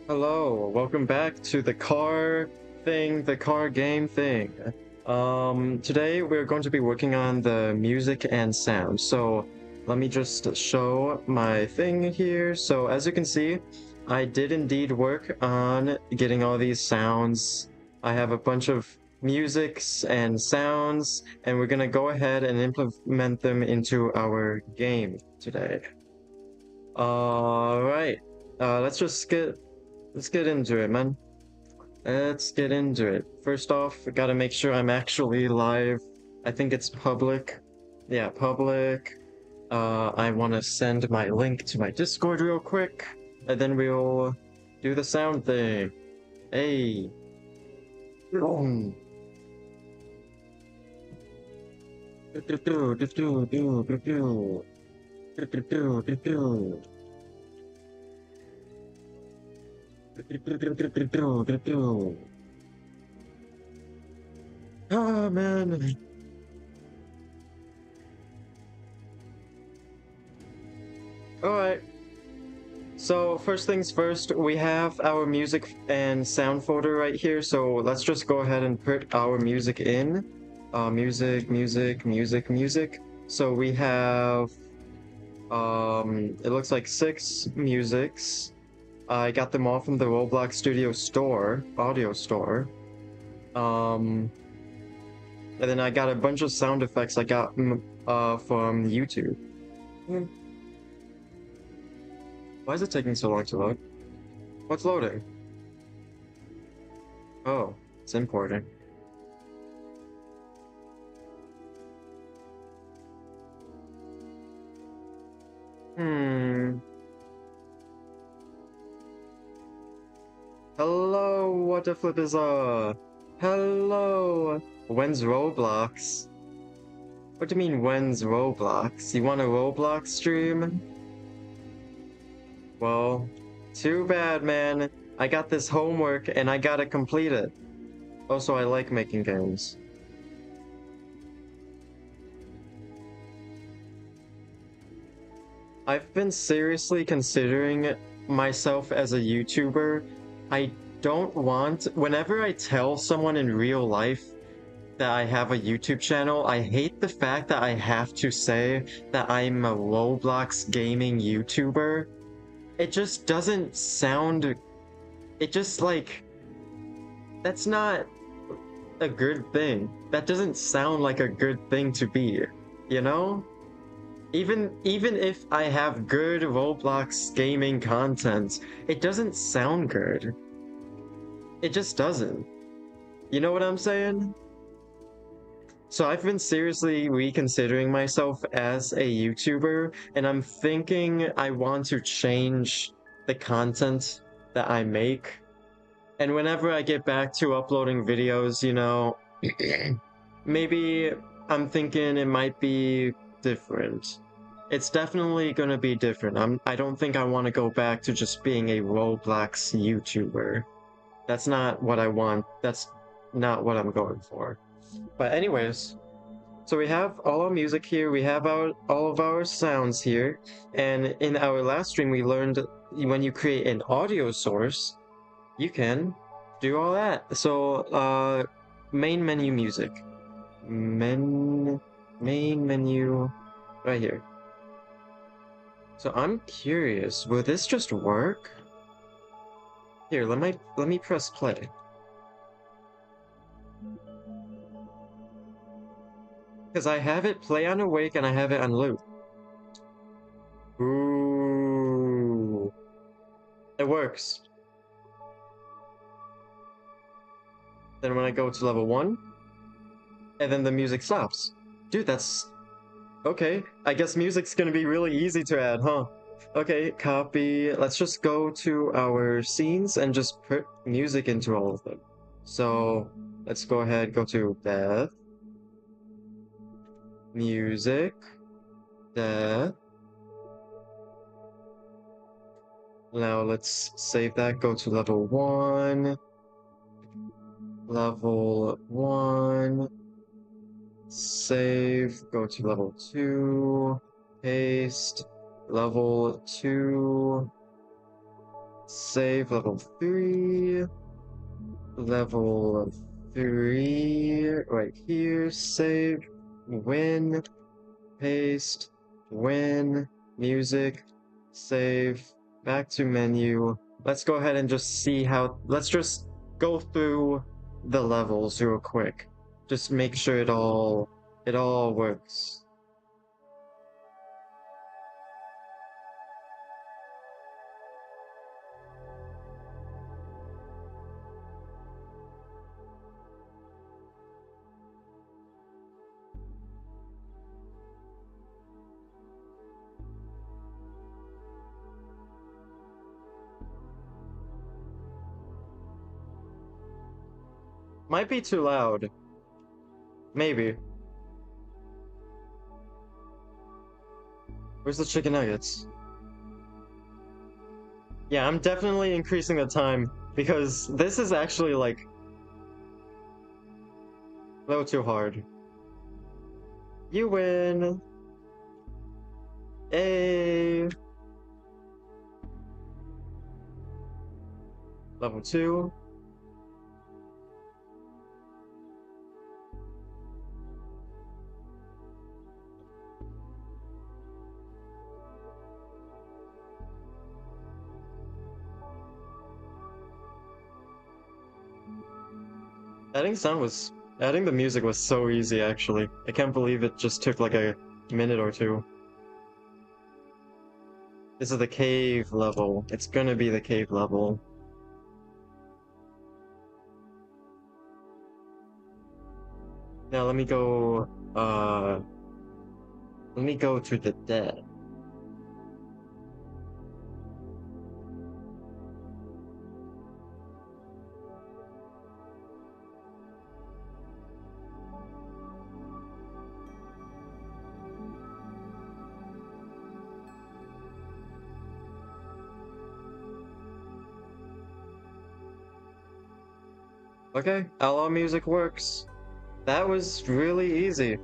Hello, welcome back to the car game thing. Today we're going to be working on the music and sound. So let me just show my thing here. So as you can see, I did indeed work on getting all these sounds. I have a bunch of musics and sounds, and we're gonna go ahead and implement them into our game today. All right. Let's just let's get into it, man. Let's get into it. First off, I gotta make sure I'm actually live. I think it's public. Yeah, public. I want to send my link to my Discord real quick, and then we'll do the sound thing. Hey. Boom. Do, do, do, do, do, do, do, do. Do, do, do, do, do. Do, do, do, do, do, do, do, do. Ah, man. Alright. So first things first, we have our music and sound folder right here. So let's just go ahead and put our music in. Music. So we have, it looks like 6 musics. I got them all from the Roblox Studio store, audio store. And then I got a bunch of sound effects I got from YouTube. Why is it taking so long to load? What's loading? Oh, it's importing. Hmm. Hello, what the flip is Hello. When's Roblox? What do you mean, when's Roblox? You want a Roblox stream? Well, too bad, man. I got this homework and I gotta complete it. Also, I like making games. I've been seriously considering myself as a YouTuber. I don't want, whenever I tell someone in real life that I have a YouTube channel, I hate the fact that I have to say that I'm a Roblox gaming YouTuber. It just doesn't sound, it just like, that's not a good thing. That doesn't sound like a good thing to be, you know? Even if I have good Roblox gaming content, it doesn't sound good. It just doesn't. You know what I'm saying? So I've been seriously reconsidering myself as a YouTuber, and I'm thinking I want to change the content that I make. And whenever I get back to uploading videos, you know, maybe I'm thinking it might be different. It's definitely gonna be different. I don't think I want to go back to just being a Roblox YouTuber. That's not what I want. That's not what I'm going for. But anyways, so we have all our music here, we have all of our sounds here, and in our last stream we learned when you create an audio source, you can do all that. So, main menu music. Main menu right here. So I'm curious, will this just work? Here, let me press play. Because I have it play on Awake and I have it on loop. Ooh. It works. Then when I go to level 1, and then the music stops. Dude, that's... Okay, I guess music's gonna be really easy to add, huh? Okay, copy. Let's just go to our scenes and just put music into all of them. So, let's go ahead, go to Death, Music, Death. Now let's save that, go to level 1. Level 1. Save, go to level 2. Paste. Level 2. Save level 3. Level 3. Right here. Save. Win. Paste. Win. Music. Save. Back to menu. Let's go ahead and just see how. Let's just go through the levels real quick. Just make sure it all works. Might be too loud. Maybe. Where's the chicken nuggets? Yeah, I'm definitely increasing the time because this is actually like a little too hard. You win. A level 2. Adding the music was so easy actually. I can't believe it just took like a minute or two. This is the cave level. It's gonna be the cave level. Now let me go to the dead. Okay, outlaw music works. That was really easy.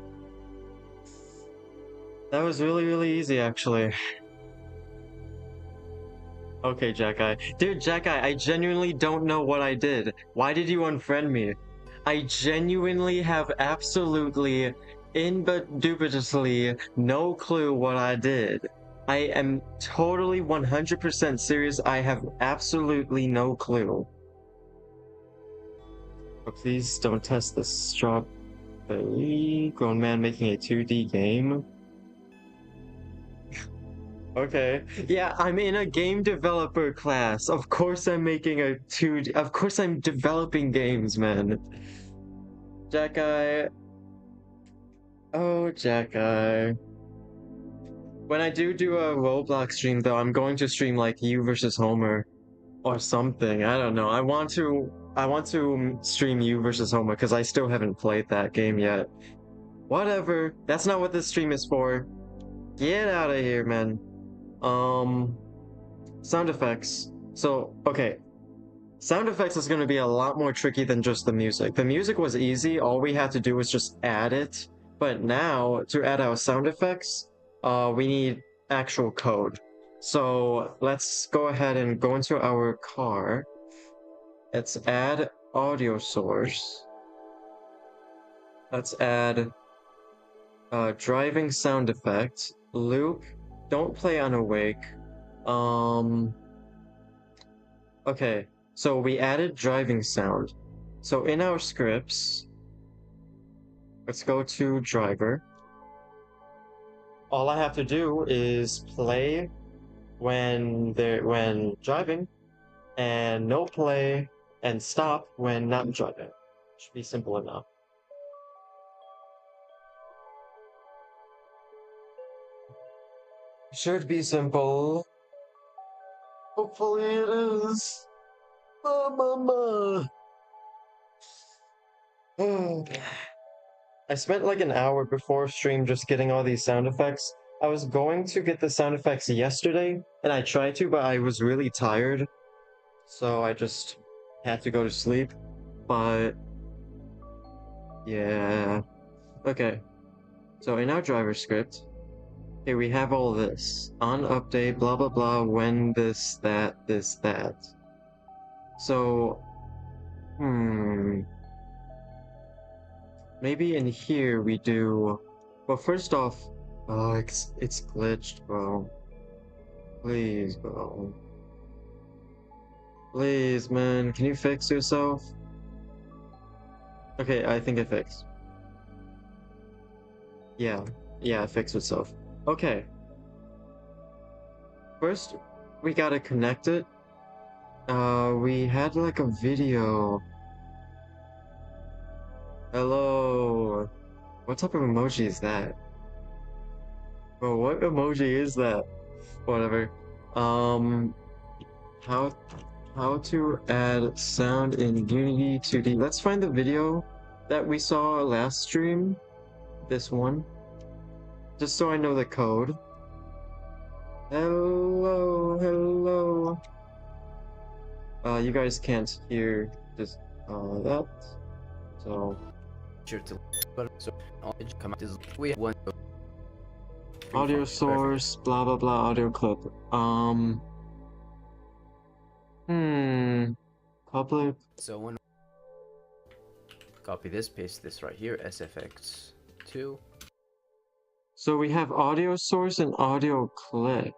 That was really, really easy, actually. Okay, Jackeye. Dude, Jackeye, I genuinely don't know what I did. Why did you unfriend me? I genuinely have absolutely, indubitously, no clue what I did. I am totally 100% serious. I have absolutely no clue. Oh, please don't test this strawberry. Grown man making a 2D game. Okay. Yeah, I'm in a game developer class. Of course I'm making a 2D. Of course I'm developing games, man. Jackeye. Oh, Jackeye. When I do a Roblox stream, though, I'm going to stream like you versus Homer or something. I don't know. I want to stream you versus Homer because I still haven't played that game yet. Whatever. That's not what this stream is for. Get out of here, man. Um, Sound effects. So, okay. Sound effects is going to be a lot more tricky than just the music. The music was easy, all we had to do was just add it. But now, to add our sound effects, we need actual code. So let's go ahead and go into our car. Let's add audio source. Let's add driving sound effect. Luke, don't play unawake. Okay, so we added driving sound. So in our scripts, let's go to driver. All I have to do is play when driving, and no play and stop when not driving. Should be simple enough. Should be simple. Hopefully it is. Mama. I spent like an hour before stream just getting all these sound effects. I was going to get the sound effects yesterday, and I tried to, but I was really tired. So I just had to go to sleep. But yeah. Okay. So in our driver script, Okay, we have all this. On update, blah blah blah, when this, that. So, maybe in here we do... Well, first off, oh, it's glitched, bro. Please, bro. Please, man, can you fix yourself? Okay, I think it fixed. Yeah, it fixed itself. Okay. First, we gotta connect it. We had like a video. Hello. What type of emoji is that? Bro, what emoji is that? Whatever. Um, how how to add sound in Unity 2D. Let's find the video that we saw last stream. This one. Just so I know the code. Hello, hello. You guys can't hear just that. So sure to so come out is we have one audio source, blah blah blah, audio clip. Public. So one copy this, paste this right here, SFX2. So we have audio source and audio clip.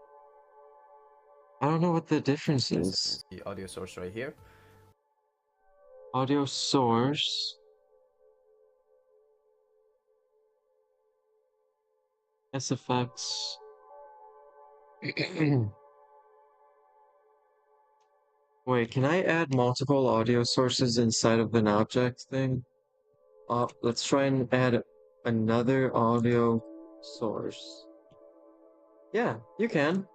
I don't know what the difference is. The audio source right here. Audio source. SFX. Wait, can I add multiple audio sources inside of an object thing? Let's try and add another audio source. Yeah, you can.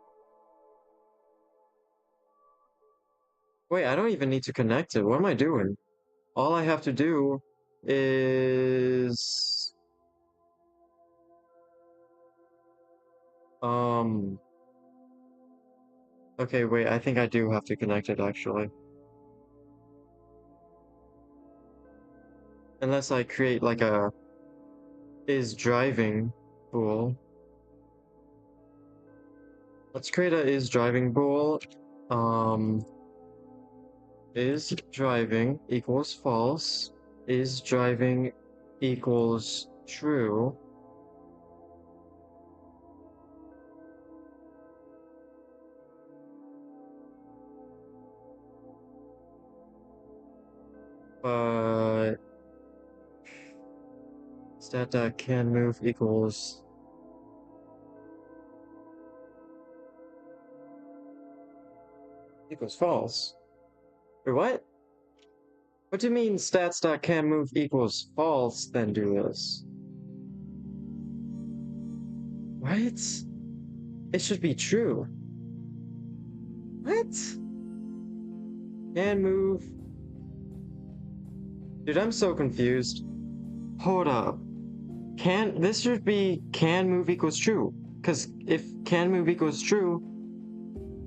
Wait, I don't even need to connect it. What am I doing? All I have to do is... Okay, wait, I think I do have to connect it, actually. Unless I create, like, a is driving bool. Let's create a is driving bool. Is driving equals false. Is driving equals true. But stat.can move equals false. Or what? What do you mean stats.can move equals false, then do this? What? It should be true. What? Can move. Dude, I'm so confused. Hold up. This should be can move equals true. Because if can move equals true,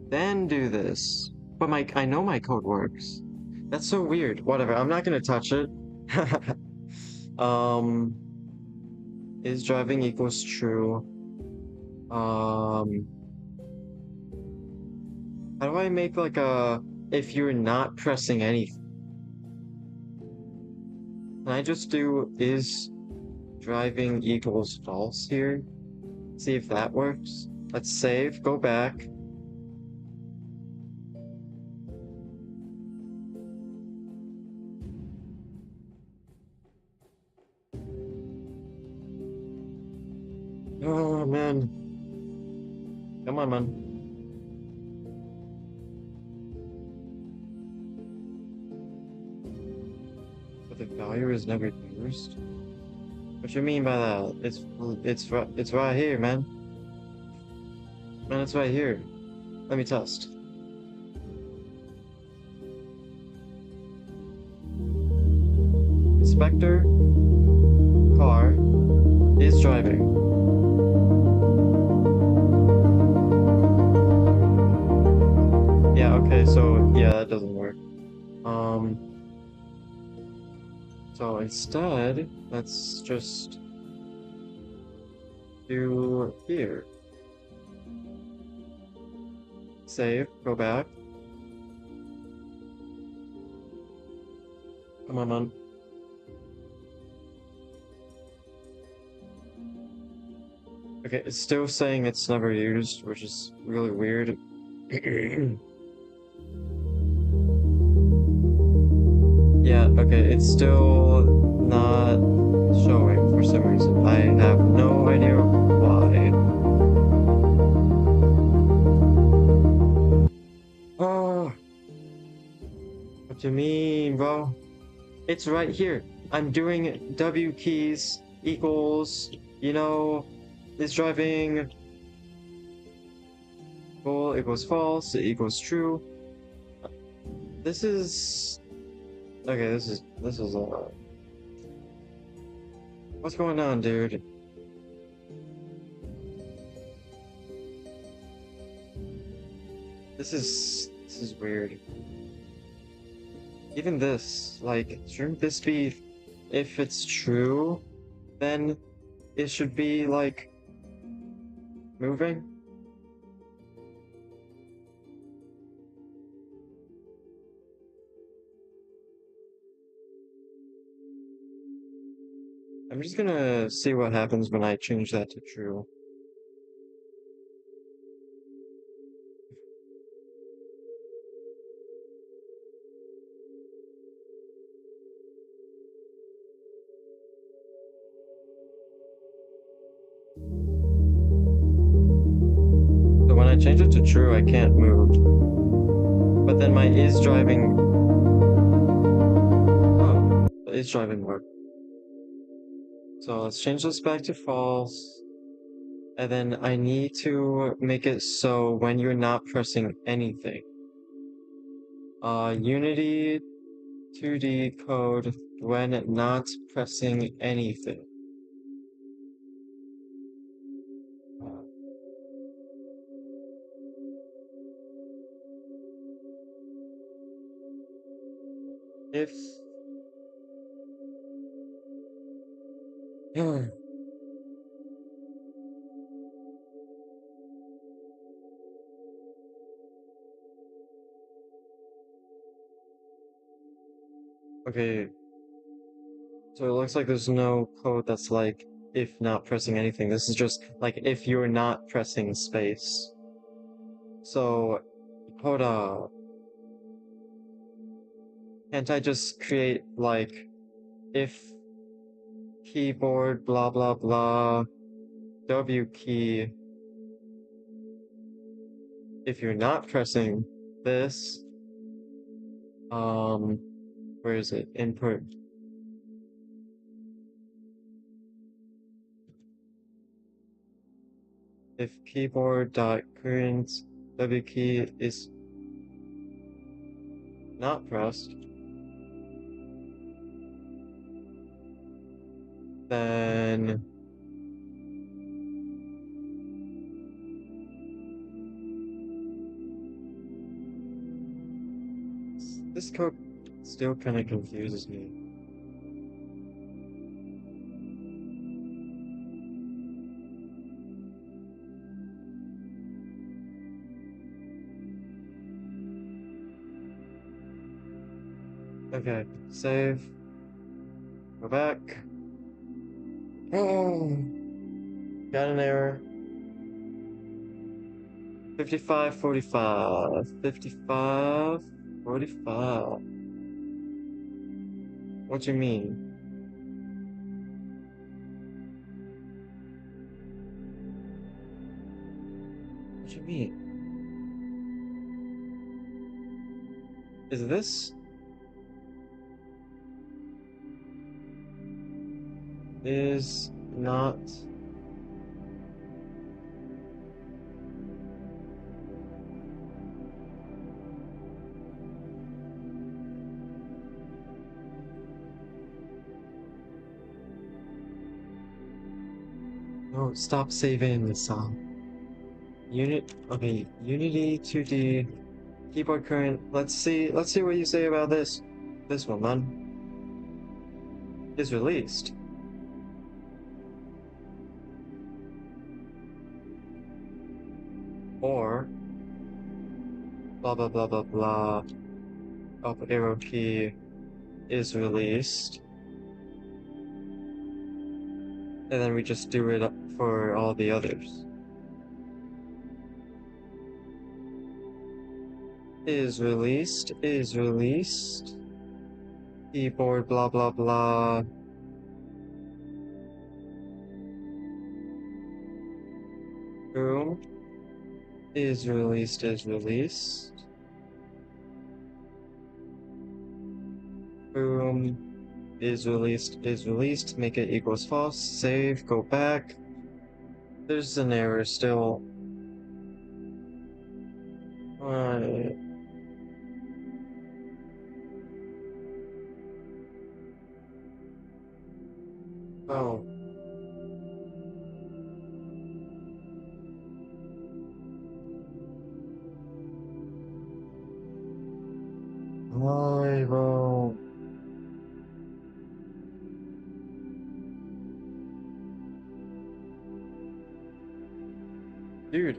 then do this. But I know my code works. That's so weird. Whatever, I'm not gonna touch it. Is driving equals true. How do I make like a if you're not pressing anything? Can I just do is driving equals false here? See if that works. Let's save, go back. Oh man. Come on, man. But the value is never used? What you mean by that? It's right here, man. Man, it's right here. Let me test. Inspector car is driving. Yeah, okay, so yeah, that doesn't work. So instead, let's just do here. Save, go back. Come on, man. Okay, it's still saying it's never used, which is really weird. Yeah, okay, it's still not showing for some reason. I have no idea why. Oh, what do you mean, bro? It's right here. I'm doing W keys equals, you know, is driving full equals false equals true. This is okay. This is what's going on, dude? This is weird. Even this, like, shouldn't this be, if it's true, then it should be like moving? I'm just gonna see what happens when I change that to true. So when I change it to true, I can't move. But then my is driving. Oh, is driving work. So let's change this back to false. And then I need to make it so when you're not pressing anything. Unity 2D code when not pressing anything. If okay, so it looks like there's no code that's like if not pressing anything. This is just like if you're not pressing space. So hold up. Can't I just create like if keyboard blah blah blah W key if you're not pressing this where is it? Input. If keyboard dot current W key is not pressed, then this code still kind of confuses me. Okay, save. Go back. Oh, got an error. 5545. 5545. What do you mean? What do you mean? Is this? Is not. No, stop saving the song. Okay, Unity 2D keyboard current. Let's see what you say about this. This one, man. Is released. Or blah blah blah blah blah, up arrow key is released. And then we just do it for all the others. Is released, is released. Keyboard blah blah blah. Boom. Is released, is released. Boom. Is released, make it equals false, save, go back. There's an error still. Oh. Bro. Dude.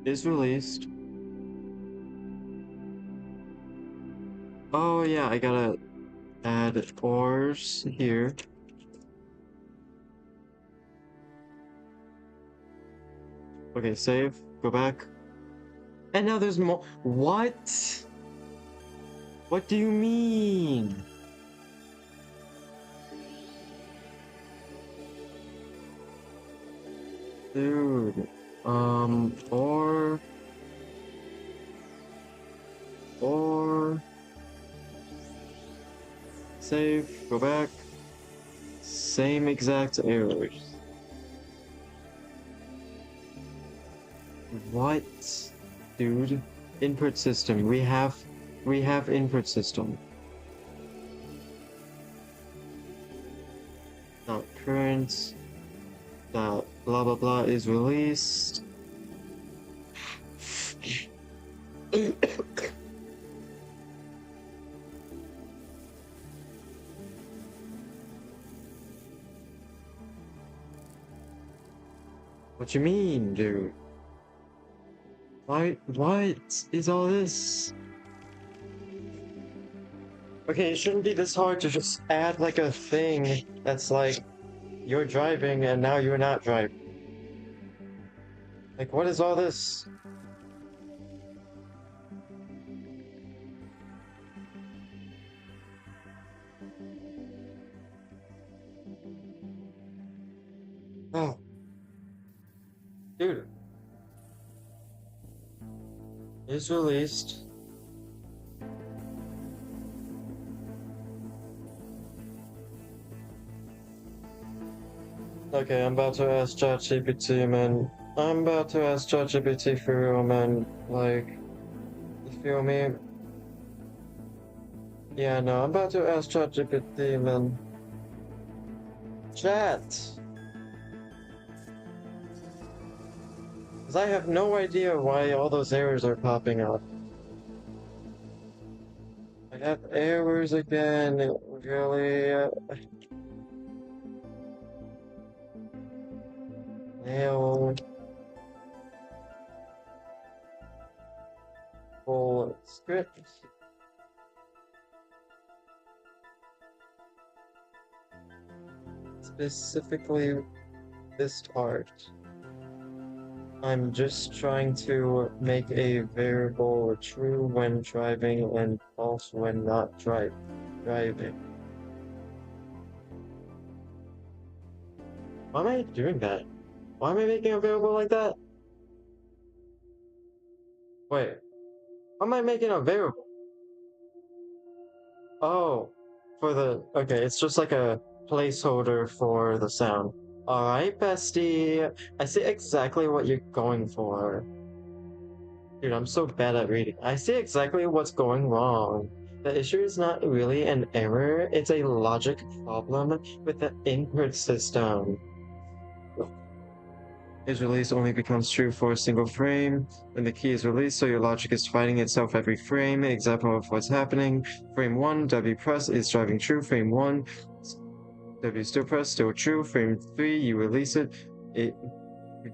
Is released. Oh yeah, I gotta add ores here. Okay, save, go back. And now there's more. What? What do you mean? Dude, or save, go back, same exact errors. What, dude? Input system. We have input system. Dot current. Dot blah blah blah is released. What you mean, dude? What is all this? Okay, it shouldn't be this hard to just add like a thing that's like, you're driving and now you're not driving. Like, what is all this? Oh. Dude. Is released. Okay, I'm about to ask ChatGPT, man. I'm about to ask ChatGPT for real, man. Like, you feel me? Yeah, no, I'm about to ask ChatGPT, man. Chat! Because I have no idea why all those errors are popping up. I have errors again, really. Nail. Full script. Specifically, this part. I'm just trying to make a variable true when driving and false when not driving. Why am I doing that? Why am I making a variable like that? Wait, why am I making a variable? Oh, okay, it's just like a placeholder for the sound. Alright, bestie. I see exactly what you're going for. Dude, I'm so bad at reading. I see exactly what's going wrong. The issue is not really an error, it's a logic problem with the input system. Is released only becomes true for a single frame when the key is released, so your logic is fighting itself every frame. Example of what's happening. Frame 1, W press is driving true. Frame 1, W still press, still true. Frame 3, you release it.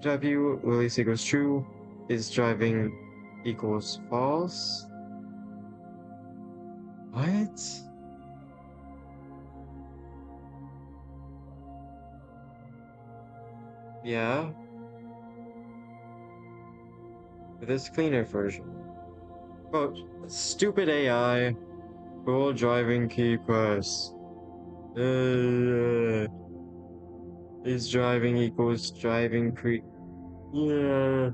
W release equals true. is driving equals false. What? Yeah. This cleaner version. Quote, stupid AI, full driving key press. Is driving equals driving pre. Yeah.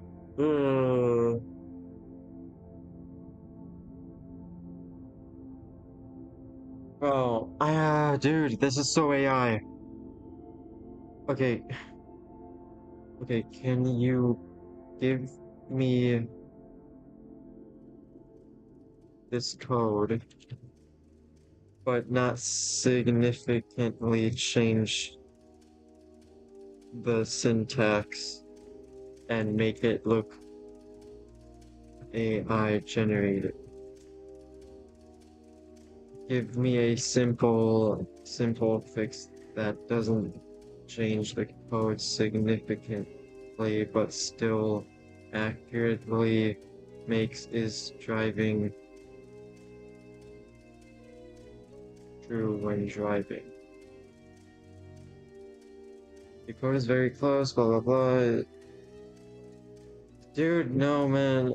Bro, dude, this is so AI. Okay, okay, can you give me this code, but not significantly change the syntax and make it look AI generated? Give me a simple fix that doesn't change the code significantly, but still accurately makes is driving true when driving. The code is very close, blah blah blah. Dude, no man.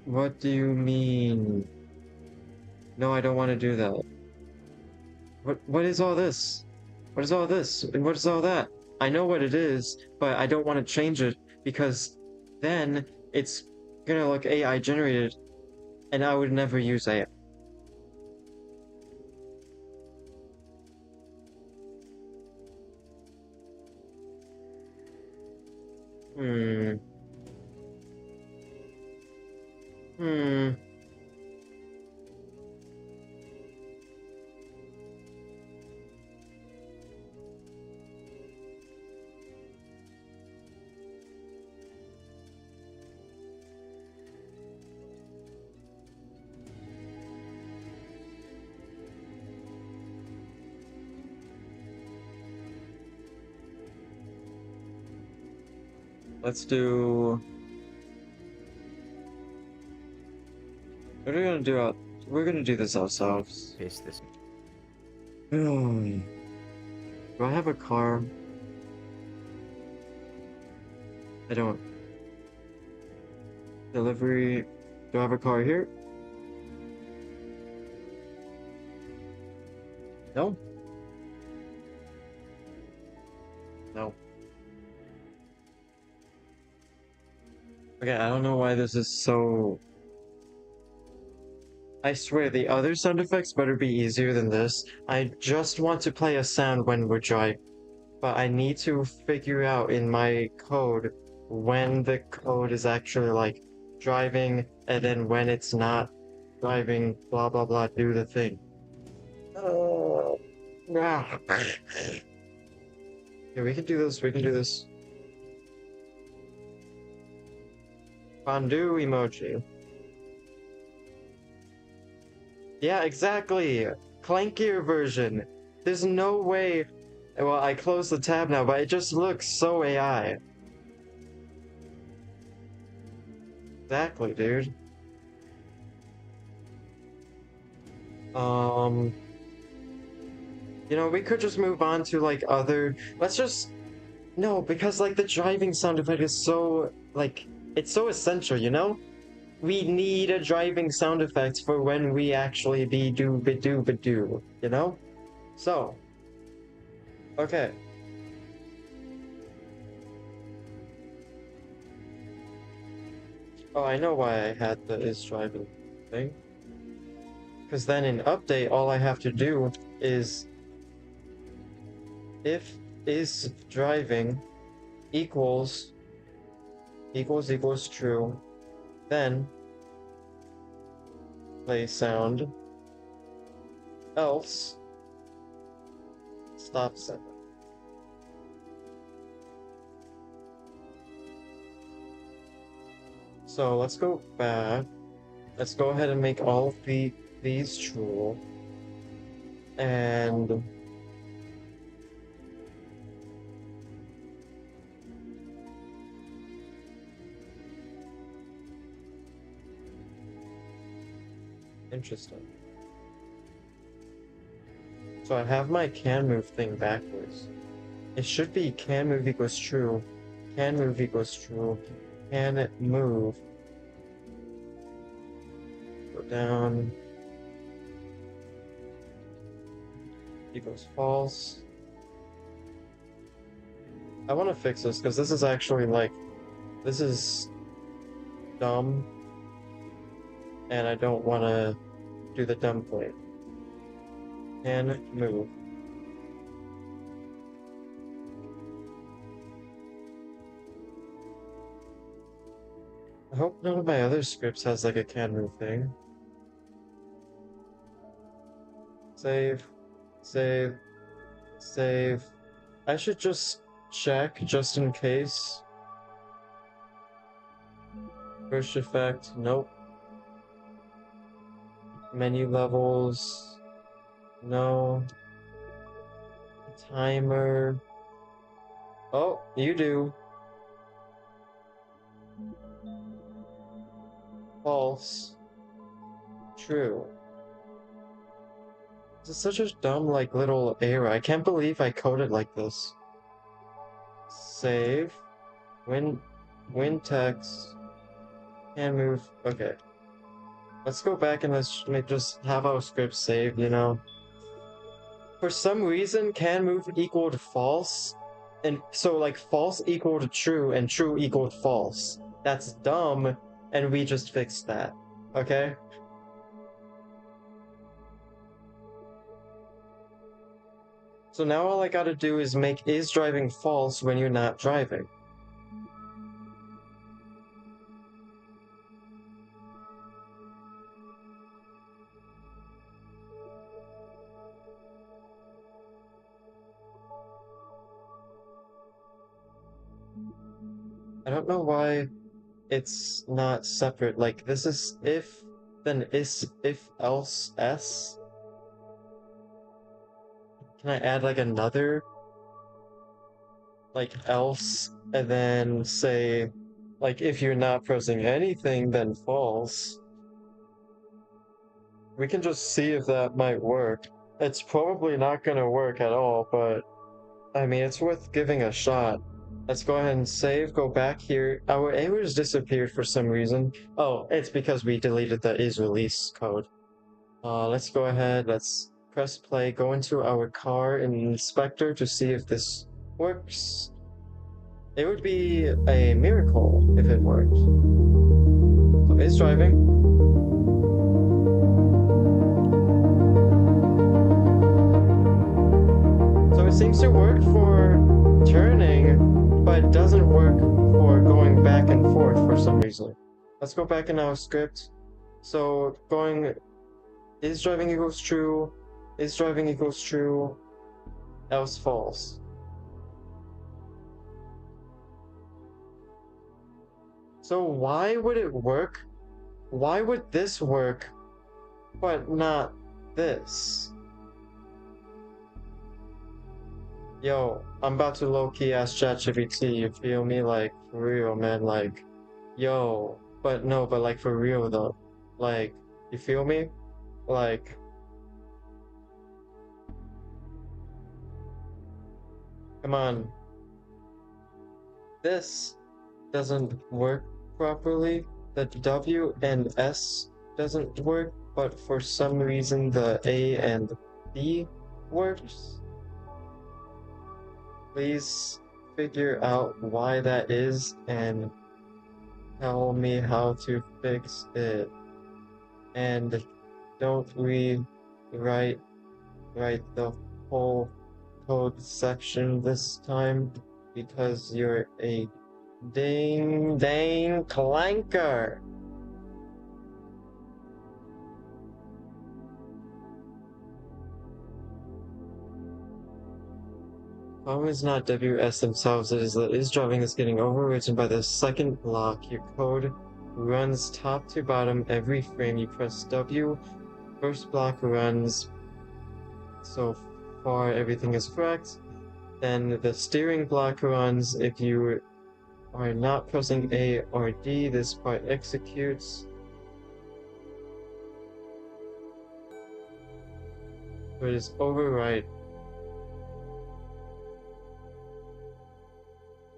What do you mean? No, I don't want to do that. What is all this? What is all this? And what is all that? I know what it is, but I don't want to change it because then it's gonna look AI generated and I would never use AI. Hmm. Hmm. Let's do. What are we gonna do out? We're gonna do this ourselves. Paste this. Do I have a car? I don't. Delivery. Do I have a car here? No. No. Okay, I don't know why this is so. I swear the other sound effects better be easier than this. I just want to play a sound when we're driving, but I need to figure out in my code when the code is actually like driving and then when it's not driving, blah blah blah, do the thing. Yeah, we can do this, we can do this. Fondue emoji. Yeah, exactly. Clankier version. There's no way. Well, I closed the tab now, but it just looks so AI. Exactly, dude. You know, we could just move on to like other. Let's just no, because like the driving sound effect is so like it's so essential, you know? We need a driving sound effect for when we actually be do be do be do, you know? So, okay. Oh, I know why I had the is driving thing. Because then in update, all I have to do is if is driving equals true, then play sound, else stop sign. So let's go back. Let's go ahead and make all of these true. And Interesting. So I have my can move thing backwards. It should be can move equals true. Can move equals true. Can move. Go down. Equals false. I want to fix this because this is actually like, this is dumb. And I don't want to do the dumb thing. Can move. I hope none of my other scripts has like a can move thing. Save. Save. Save. I should just check just in case. First effect, nope. Menu levels, no. Timer. Oh, you do. False. True. This is such a dumb, like, little error. I can't believe I coded like this. Save. Win text. Can move. Okay. Let's go back and let's just have our script saved, you know? For some reason, can move equaled false. And so, like, false equaled true and true equaled false. That's dumb, and we just fixed that. Okay? So now all I gotta do is make is driving false when you're not driving. I don't know why it's not separate. Like, this is if, then is, if, else, s. Can I add, like, another, like, else, and then say, like, if you're not pressing anything, then false. We can just see if that might work. It's probably not gonna work at all, but, I mean, it's worth giving a shot. Let's go ahead and save, go back here. Our errors disappeared for some reason. Oh, it's because we deleted the is release code. Let's go ahead, let's press play, go into our car inspector to see if this works. It would be a miracle if it worked. So it's driving. So it seems to work for turning, but it doesn't work for going back and forth for some reason. Let's go back in our script. So going is driving equals true, is driving equals true, else false. So why would it work? Why would this work, but not this? Yo, I'm about to low-key ask ChatGPT, you feel me? Like, for real, man, like, yo, but no, but like, for real, though. Like, you feel me? Like, come on. This doesn't work properly. The W and S doesn't work, but for some reason the A and B works. Please figure out why that is and tell me how to fix it. And don't rewrite the whole code section this time because you're a dang clanker. Problem is not WS themselves, it is that is driving is getting overwritten by the second block. Your code runs top to bottom every frame you press W. First block runs, so far everything is correct. Then the steering block runs. If you are not pressing A or D, this part executes. It is override.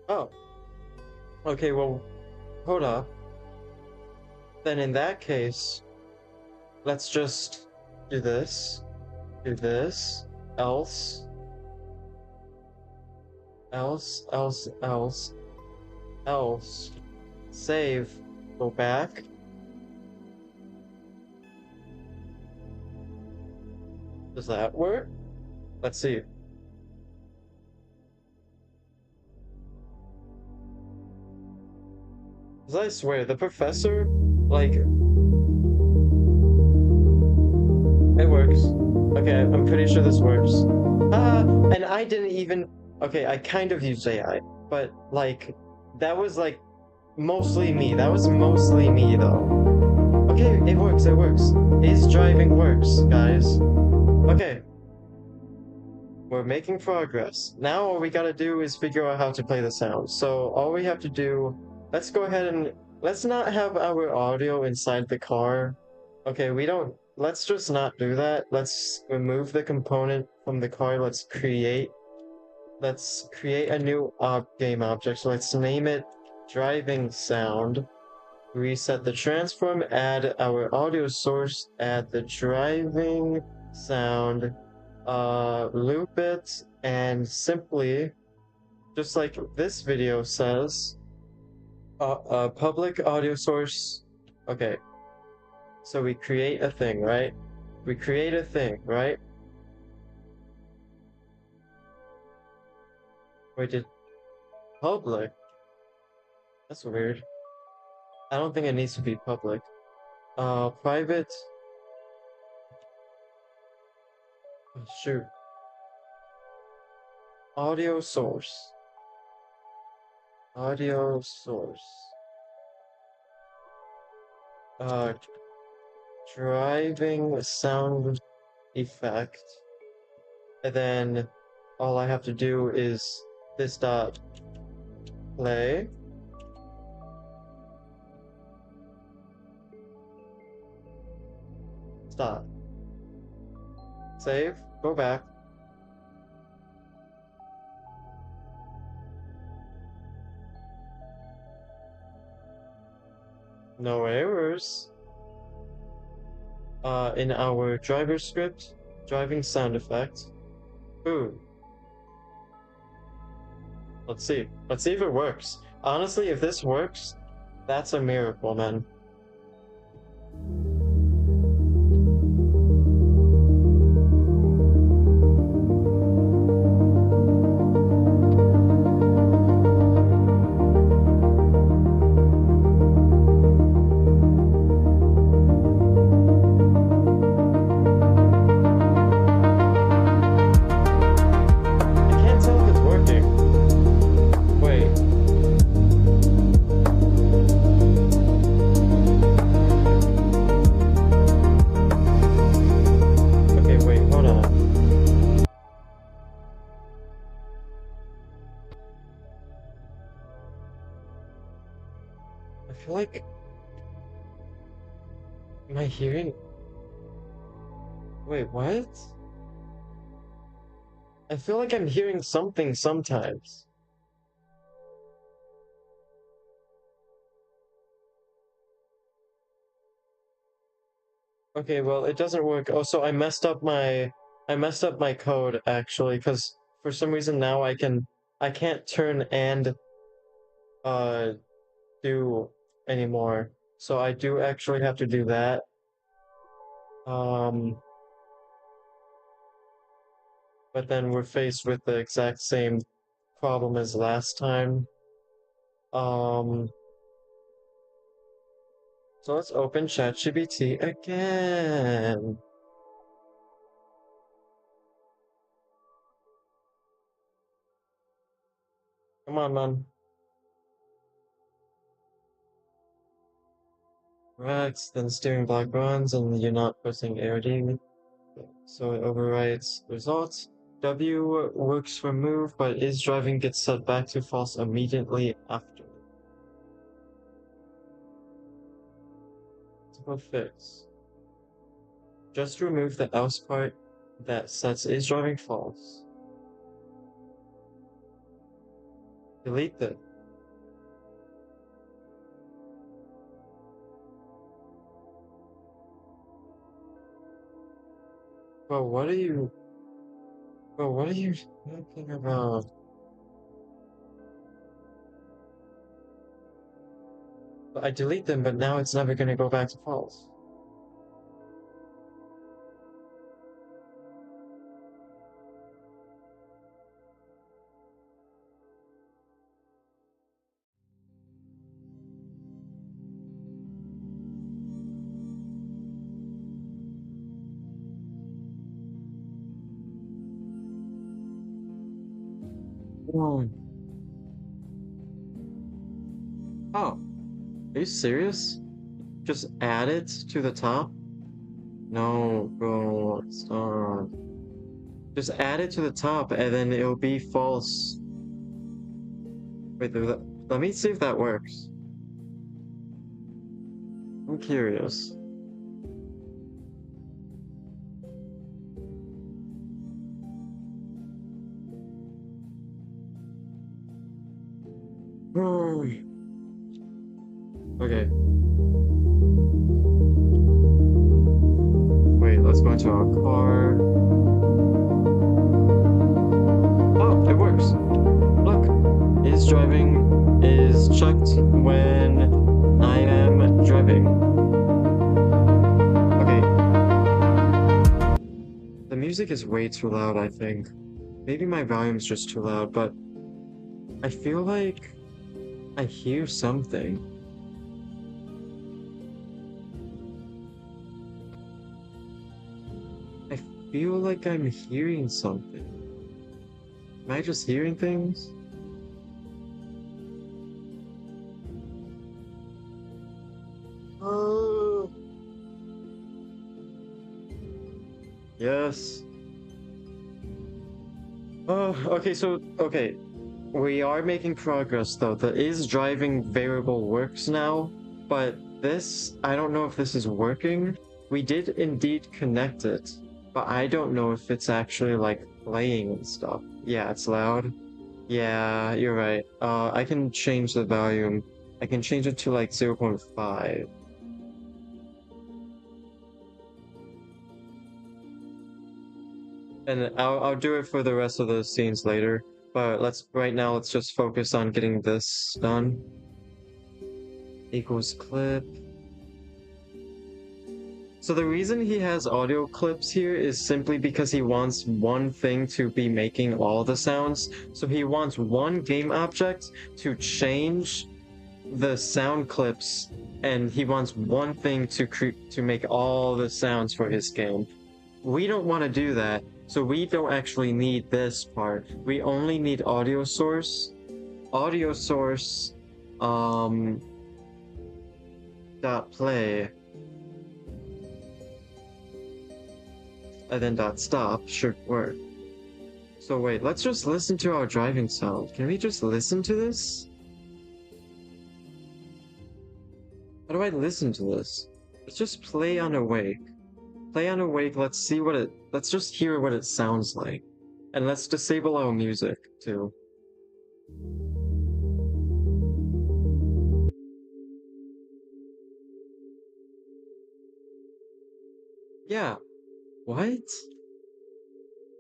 Oh. Okay, well, hold up. Then in that case, let's just do this, else, else, save, go back. Does that work? Let's see. Because I swear, the professor, like, it works. Okay, I'm pretty sure this works. And I didn't even, okay, I kind of used AI, but, like, that was, like, mostly me. That was mostly me, though. Okay, it works, it works. Is driving works, guys. Okay. We're making progress. Now all we gotta do is figure out how to play the sound. So all we have to do, let's go ahead and, let's not have our audio inside the car. Okay, let's just not do that. Let's remove the component from the car. Let's create a new game object. So let's name it driving sound. Reset the transform, add our audio source, add the driving sound, loop it, and simply, just like this video says, public audio source. Okay, so we create a thing, right? We create a thing, right? Wait, did public? That's weird. I don't think it needs to be public. Private. Oh, shoot. Audio source. Audio source. Driving sound effect. And then all I have to do is this dot play. Stop. Save. Go back. No errors. In our driver script, driving sound effect. Boom. Let's see. Let's see if it works. Honestly, if this works, that's a miracle, man. I can't tell if it's working. Wait. Okay, wait, hold on. I feel like... Am I hearing... Wait, what? I feel like I'm hearing something sometimes. Okay, well, it doesn't work. Oh, so I messed up my code actually, because for some reason now I can't turn and do anymore. So I do actually have to do that. But then we're faced with the exact same problem as last time. So let's open ChatGPT again. Come on, man. Right, then steering block runs and you're not pressing ARD. So it overwrites results. W works for move, but is driving gets set back to false immediately after. Let's go fix. Just remove the else part. That sets is driving false. Delete that. Well, what are you? Well, what are you thinking about? I delete them, but now it's never gonna go back to false. Oh. Oh, are you serious? Just add it to the top? No, bro, stop. Just add it to the top and then it'll be false. Wait, let me see if that works. I'm curious. Okay. Wait, let's go into our car. Oh, it works. Look, is driving is checked when I am driving. Okay. The music is way too loud, I think. Maybe my volume's just too loud, but I feel like I hear something. I feel like I'm hearing something. Am I just hearing things? Oh. Yes. Oh, okay. We are making progress though. The is driving variable works now, but this, I don't know if this is working. We did indeed connect it, but I don't know if it's actually like playing and stuff. Yeah, it's loud. Yeah, you're right. I can change the volume. I can change it to like 0.5. And I'll do it for the rest of the scenes later. But right now let's just focus on getting this done. Equals clip. So the reason he has audio clips here is simply because he wants one thing to be making all the sounds. So he wants one game object to change the sound clips, and he wants one thing to make all the sounds for his game. We don't want to do that, so we don't actually need this part. We only need audio source, dot play, and then dot stop should work. So wait, let's just listen to our driving sound. Can we just listen to this? How do I listen to this? Let's just play on awake. Play on awake, let's just hear what it sounds like. And let's disable our music, too. Yeah. What?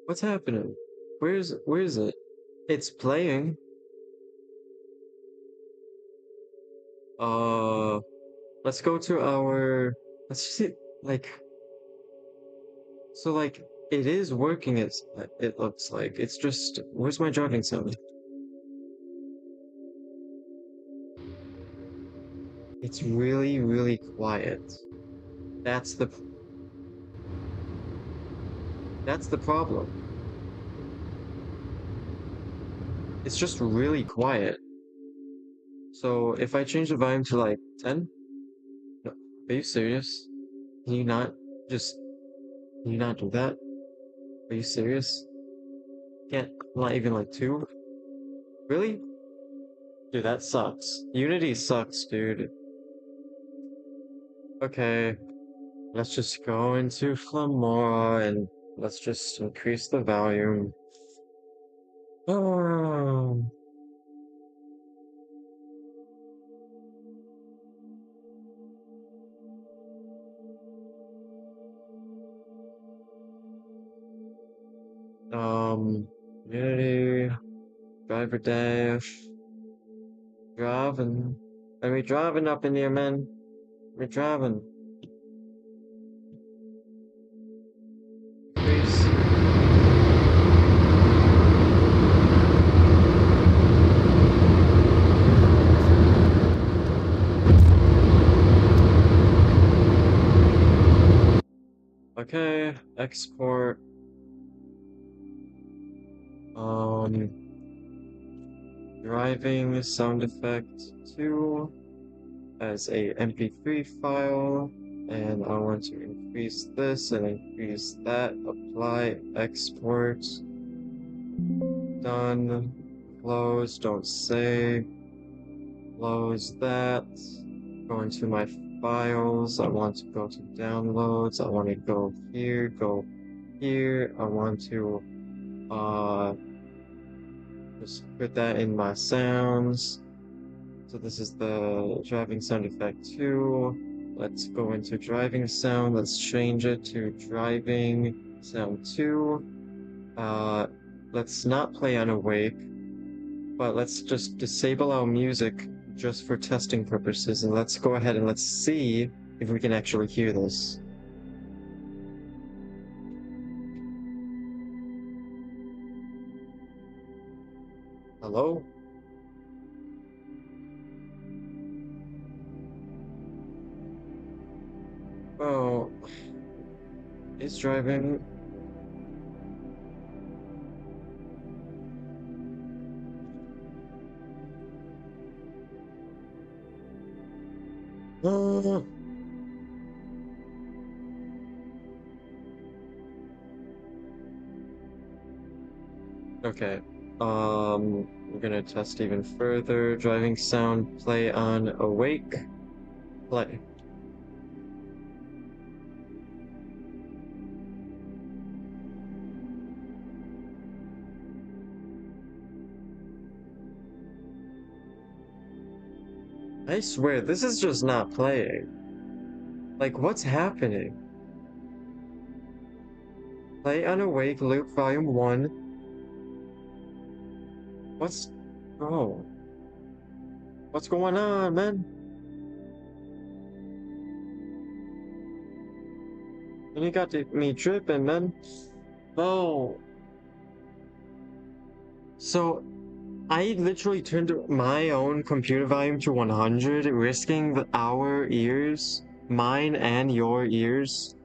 What's happening? Where is it? It's playing. Let's go to our... Let's see, like... So, like, it is working, it looks like. It's just... Where's my driving sound? It's really, really quiet. That's the problem. It's just really quiet. So if I change the volume to like 10? No, are you serious? Can you not can you not do that? Are you serious? Can't, not even like 2? Really? Dude, that sucks. Unity sucks, dude. Okay, let's just go into Flamora and let's just increase the volume. Oh. Unity, driver dash, driving. Are we driving up in here, man? We're driving. Increase. Okay, export. Driving sound effect 2 as a MP3 file, and I want to increase this and increase that. Apply, export. Done. Close, don't save. Close that. Go into my files. I want to go to downloads. I want to go here, I want to just put that in my sounds. So this is the driving sound effect 2. Let's go into driving sound. Let's change it to driving sound 2. Let's not play on awake, but let's just disable our music just for testing purposes, and let's go ahead and let's see if we can actually hear this. Hello? Oh, it's driving. Okay. We're gonna test even further. Driving sound, play on awake. Play. I swear, this is just not playing. Like, what's happening? Play on awake, loop volume 1. What's... Oh. What's going on, man? And you got me tripping, man. Oh. So, I literally turned my own computer volume to 100, risking our ears, mine and your ears.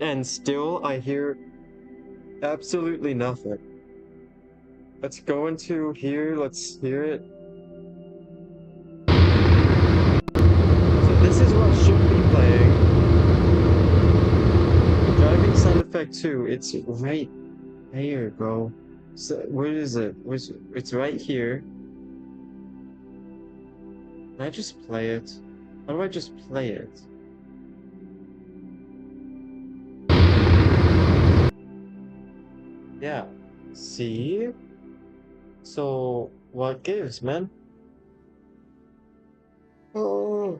And still, I hear absolutely nothing. Let's go into here, let's hear it. So this is what should be playing. Driving sound effect 2, it's right here, bro. So, where is it? It's right here. Can I just play it? How do I just play it? Yeah. See? So, what gives, man? Oh.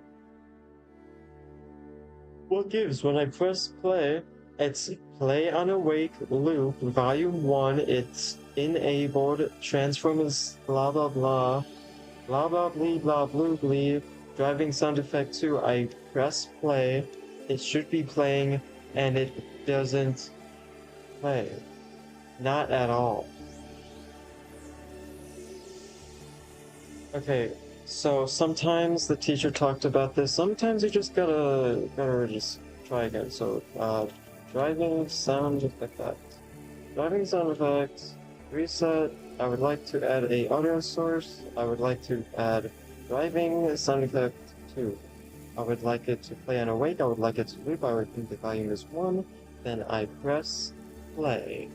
What gives? When I press play, it's play on awake loop, volume 1, it's enabled, transformers, blah blah blah, blah blah blee blah blue blee, driving sound effect 2, I press play, it should be playing, and it doesn't play. Not at all. Okay, so sometimes the teacher talked about this, sometimes you just gotta just try again. So, driving sound effect. Driving sound effect, reset, I would like to add a audio source, I would like to add driving sound effect 2. I would like it to play on awake, I would like it to loop, I would think the volume is 1, then I press play.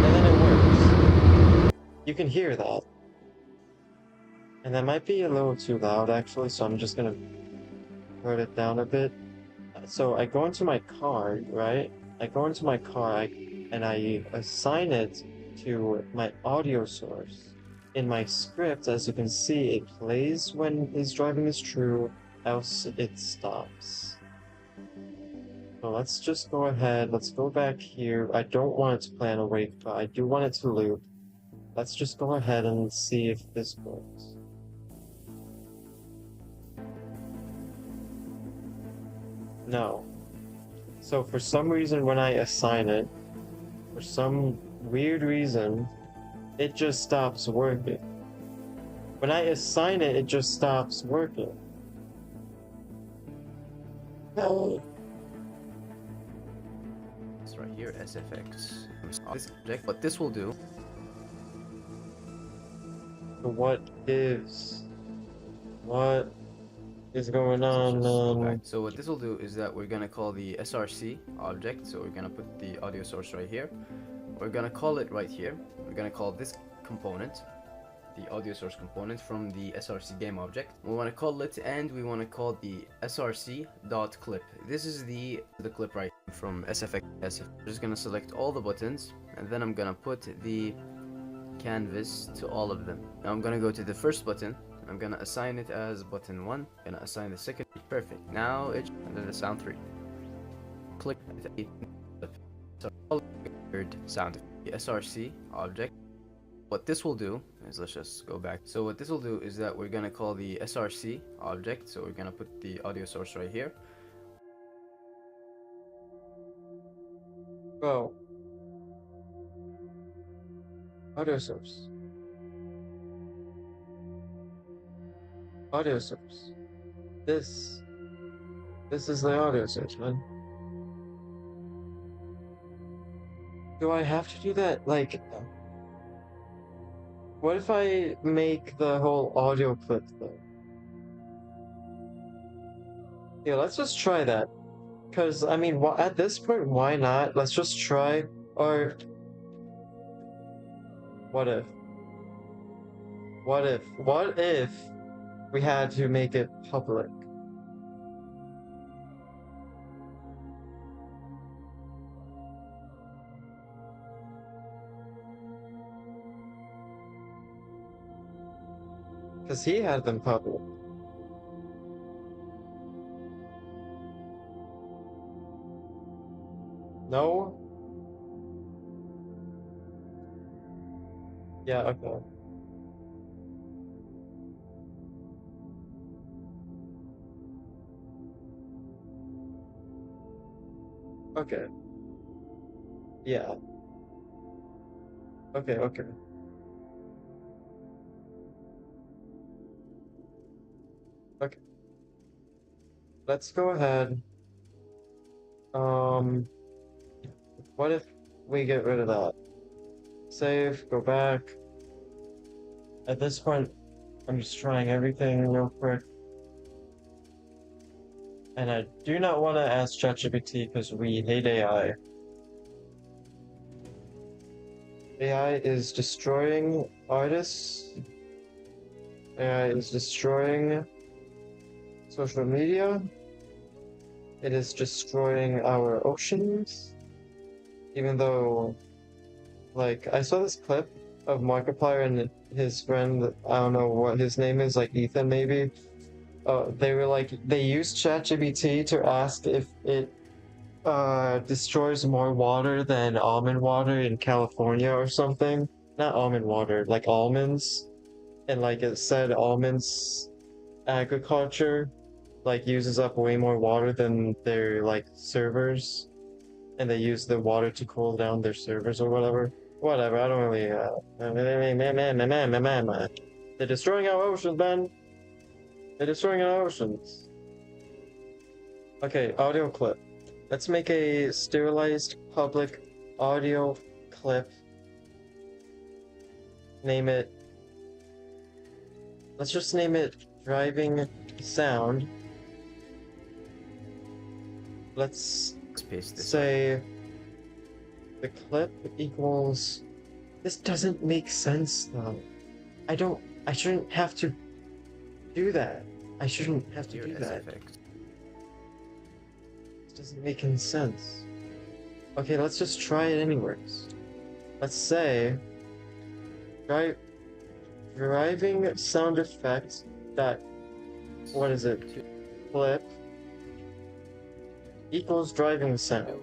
And then it works. You can hear that. And that might be a little too loud actually, so I'm just gonna turn it down a bit. So I go into my car, right? I go into my car and I assign it to my audio source. In my script, as you can see, it plays when his driving is true, else it stops. So let's just go ahead, let's go back here. I don't want it to play on awake, but I do want it to loop. Let's just go ahead and see if this works. No. So for some reason when I assign it, for some weird reason, it just stops working. When I assign it, it just stops working. No. It's right here, SFX. This object, what this will do. What is going on, man? So what this will do is that we're gonna call the SRC object. So we're gonna put the audio source right here. We're gonna call it right here. We're gonna call this component the audio source component from the SRC game object. We want to call it, and we want to call the src.clip. This is the clip right from SFX. I'm just gonna select all the buttons, and then I'm gonna put the canvas to all of them. Now I'm gonna go to the first button. I'm gonna assign it as button 1. I'm gonna assign the second. Perfect. Now it's and then the sound 3. Click the third sound. The SRC object. What this will do is, let's just go back. So what this will do is that we're gonna call the SRC object. So we're gonna put the audio source right here. Bro. Audio source. Audio source. This is the audio source, man. Do I have to do that? Like, what if I make the whole audio clip though? Yeah, let's just try that. Cause I mean, at this point, why not? Let's just try. Or what if? What if we had to make it public? Because he had them public. No? Yeah, okay. Okay. Yeah. Okay, okay. Okay. Let's go ahead. What if we get rid of that? Save, go back. At this point, I'm just trying everything real quick. And I do not want to ask ChatGPT because we hate AI. AI is destroying artists. AI is destroying social media. It is destroying our oceans. Even though, like, I saw this clip of Markiplier and his friend, I don't know what his name is, like Ethan maybe. They were like, they used ChatGPT to ask if it destroys more water than almond water in California or something. Not almond water, like almonds. And like it said almonds agriculture like uses up way more water than their like servers. And they use the water to cool down their servers or whatever. Whatever, I don't really they're destroying our oceans, man. They're destroying our oceans. Okay, audio clip. Let's make a sterilized public audio clip. Name it. Let's just name it driving sound. Let's Paste this say the clip equals This doesn't make sense, though. I shouldn't have to do that. I shouldn't have to Your do that. SFX. This doesn't make any sense. Okay, let's just try it anyways. Let's say, driving sound effect that, what is it? Clip equals driving sound.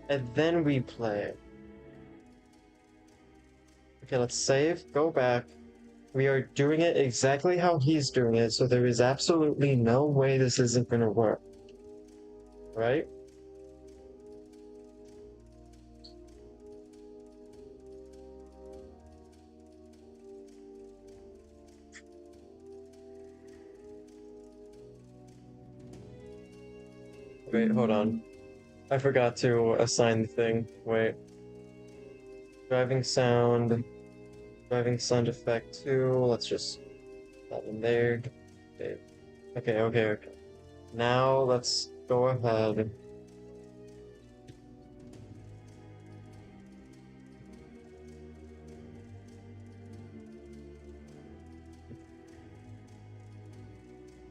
And then we play it. Okay, let's save, go back. We are doing it exactly how he's doing it, so there is absolutely no way this isn't gonna work. Right? Wait, hold on. I forgot to assign the thing. Wait. Driving sound effect 2. Let's just put that in there. Okay. Now let's go ahead.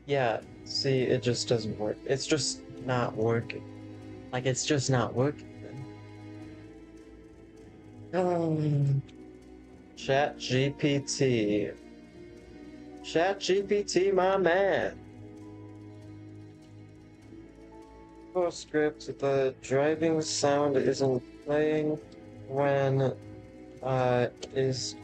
Yeah, see, it just doesn't work. It's just not working. Like, it's just not working. ChatGPT. ChatGPT, my man. Script, the driving sound isn't playing when is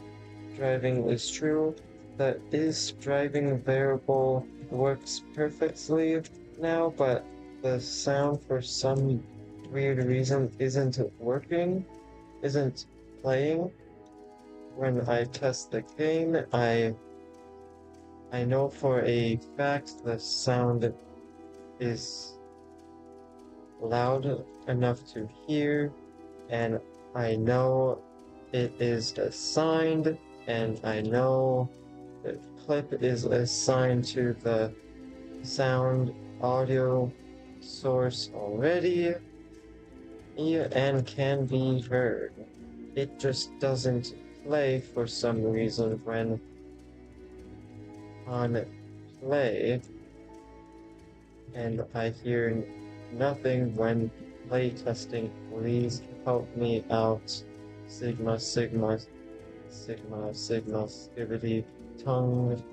driving is true. The is driving variable works perfectly now, but the sound for some weird reason isn't playing. When I test the game, I know for a fact the sound is loud enough to hear, and I know it is assigned, and I know the clip is assigned to the sound audio source already, and can be heard. It just doesn't play for some reason when on play, and I hear nothing when play testing. Please help me out. Sigma, skibbity, tongue,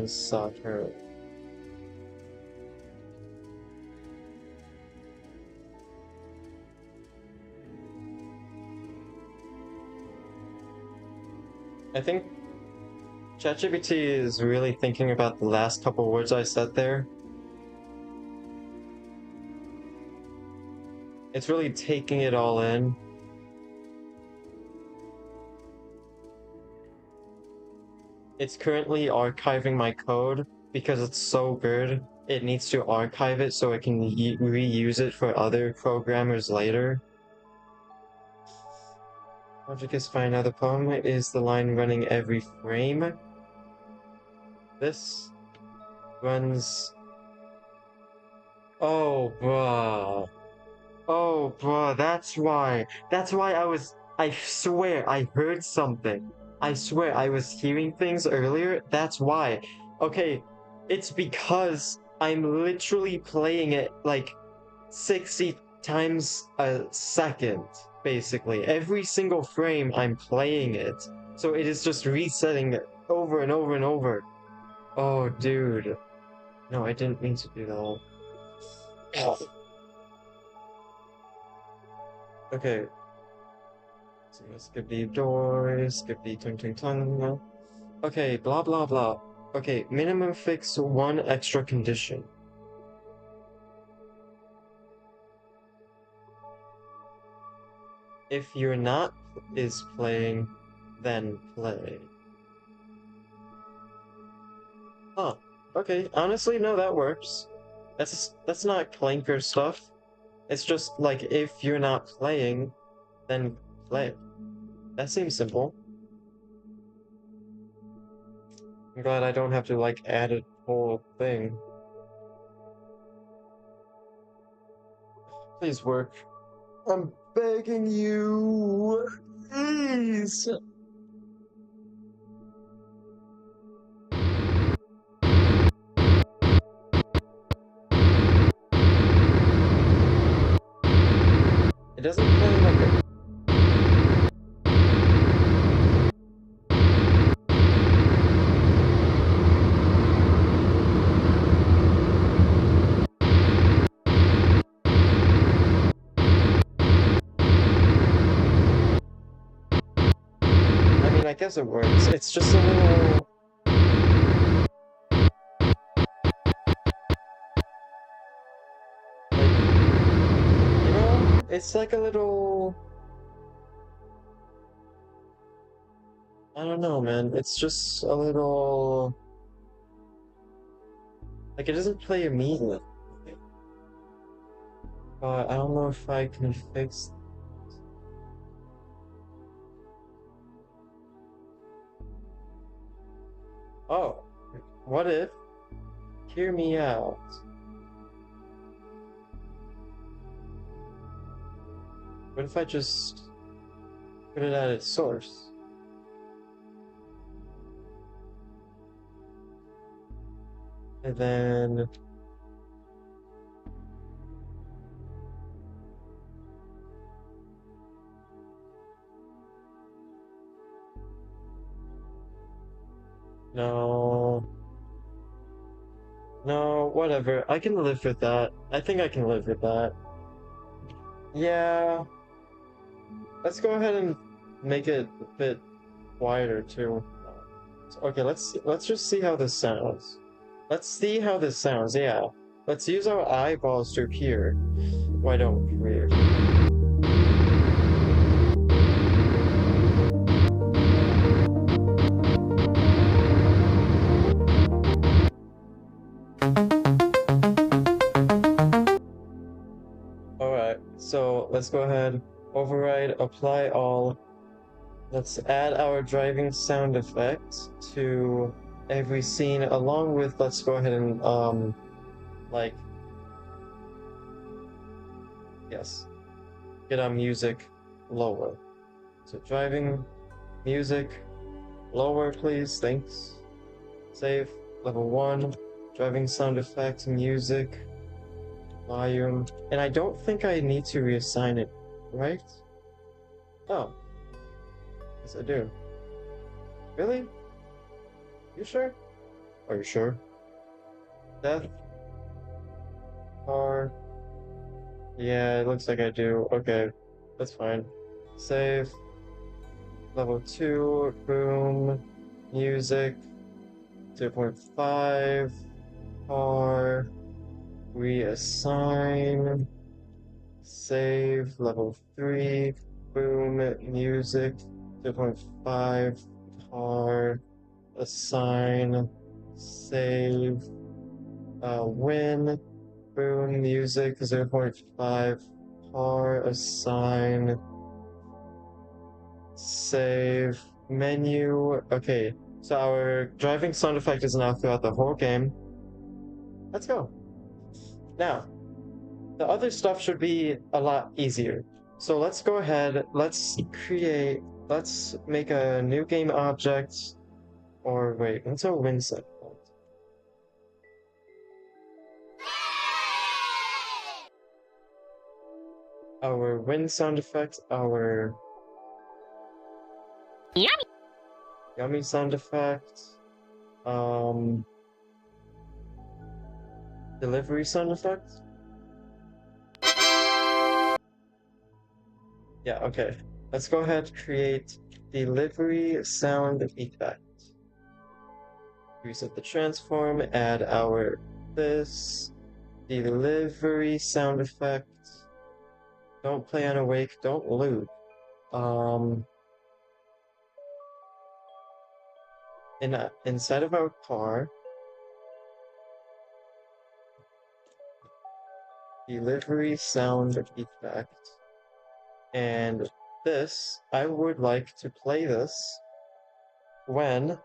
sucker. I think ChatGPT is really thinking about the last couple words I said there. It's really taking it all in. It's currently archiving my code because it's so good. It needs to archive it so it can reuse it for other programmers later. Logic is fine. Now the problem is the line running every frame. This runs... Oh, bruh. Oh, bruh, that's why. That's why I swear I heard something. I swear I was hearing things earlier. That's why. Okay, it's because I'm literally playing it like 60 times a second, basically. Every single frame I'm playing it. So it is just resetting over and over and over. Oh, dude. No, I didn't mean to do that. Oh. Okay. So skip the door, skip the tongue. Okay, blah blah blah. Okay, minimum fix one extra condition. If you're not is playing, then play. Huh. Okay, honestly, no, that works. That's not clanker stuff. It's just like if you're not playing, then play. That seems simple. I'm glad I don't have to like add a whole thing. Please work. I'm begging you. Please. It doesn't play like a... I mean, I guess it works. It's just a little... Like, you know, it's like a little... I don't know, man. It's just a little... Like, it doesn't play immediately. But I don't know if I can fix... Oh, what if... Hear me out. What if I just put it at its source? And then... No... No, whatever. I can live with that. I think I can live with that. Yeah. Let's go ahead and make it a bit quieter too. Okay, let's just see how this sounds. Let's see how this sounds, yeah. Let's use our eyeballs to hear. Why don't we? Alright, so let's go ahead, override, apply all. Let's add our driving sound effect to every scene along with, let's go ahead and, like, yes, get our music lower. So driving, music, lower please, thanks. Save, level 1, driving sound effect, music, volume, and I don't think I need to reassign it, right? Oh. Yes, I do. Really? You sure? Are you sure? Death? Car? Yeah, it looks like I do. Okay, that's fine. Save. Level 2, boom. Music. 2.5. Car. Reassign. Save. Level 3, boom. Music. 2.5. Car. Assign. Save. Win. Boom, music, 0.5. Car, assign. Save. Menu. Okay, so our driving sound effect is now throughout the whole game. Let's go. Now, the other stuff should be a lot easier. So let's go ahead, let's make a new game object. Or wait, what's our win set? Our wind sound effect, our yummy sound effect, delivery sound effect. Yeah, okay. Let's go ahead and create delivery sound effect. Reset the transform, add our this delivery sound effect. Don't play on awake, don't loop. Inside of our car, delivery sound effect, and this, I would like to play this when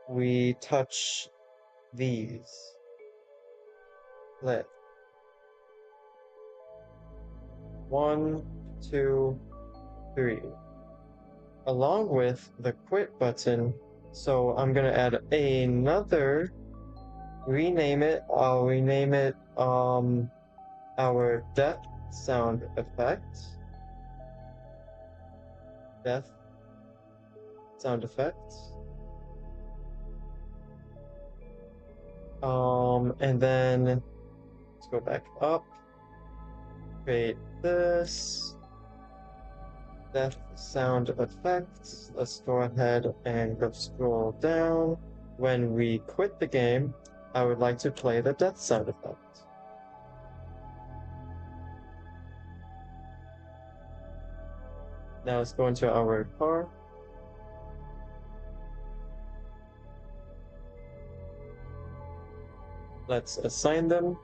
we touch these. Let 1, 2, 3. Along with the quit button, so I'm gonna add another, rename it, I'll rename it, our death sound effect. Death sound effects. And then let's go back up, create this death sound effects. Let's go ahead and go scroll down. When we quit the game, I would like to play the death sound effect. Now let's go into our car. Let's assign them.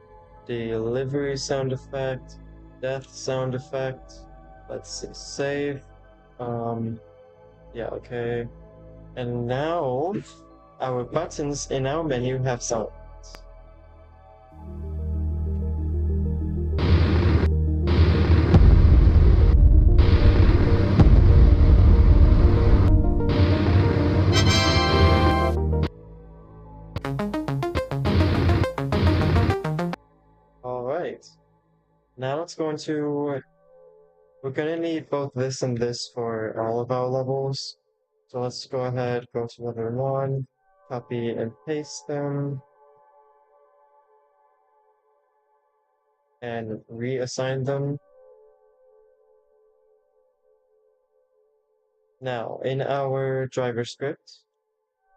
Delivery sound effect, death sound effect. Let's save. Yeah, okay. And now our buttons in our menu have sound. Alright. Now let's go into... We're gonna need both this and this for all of our levels. So let's go ahead, go to level 1, copy and paste them. And reassign them. Now, in our driver script,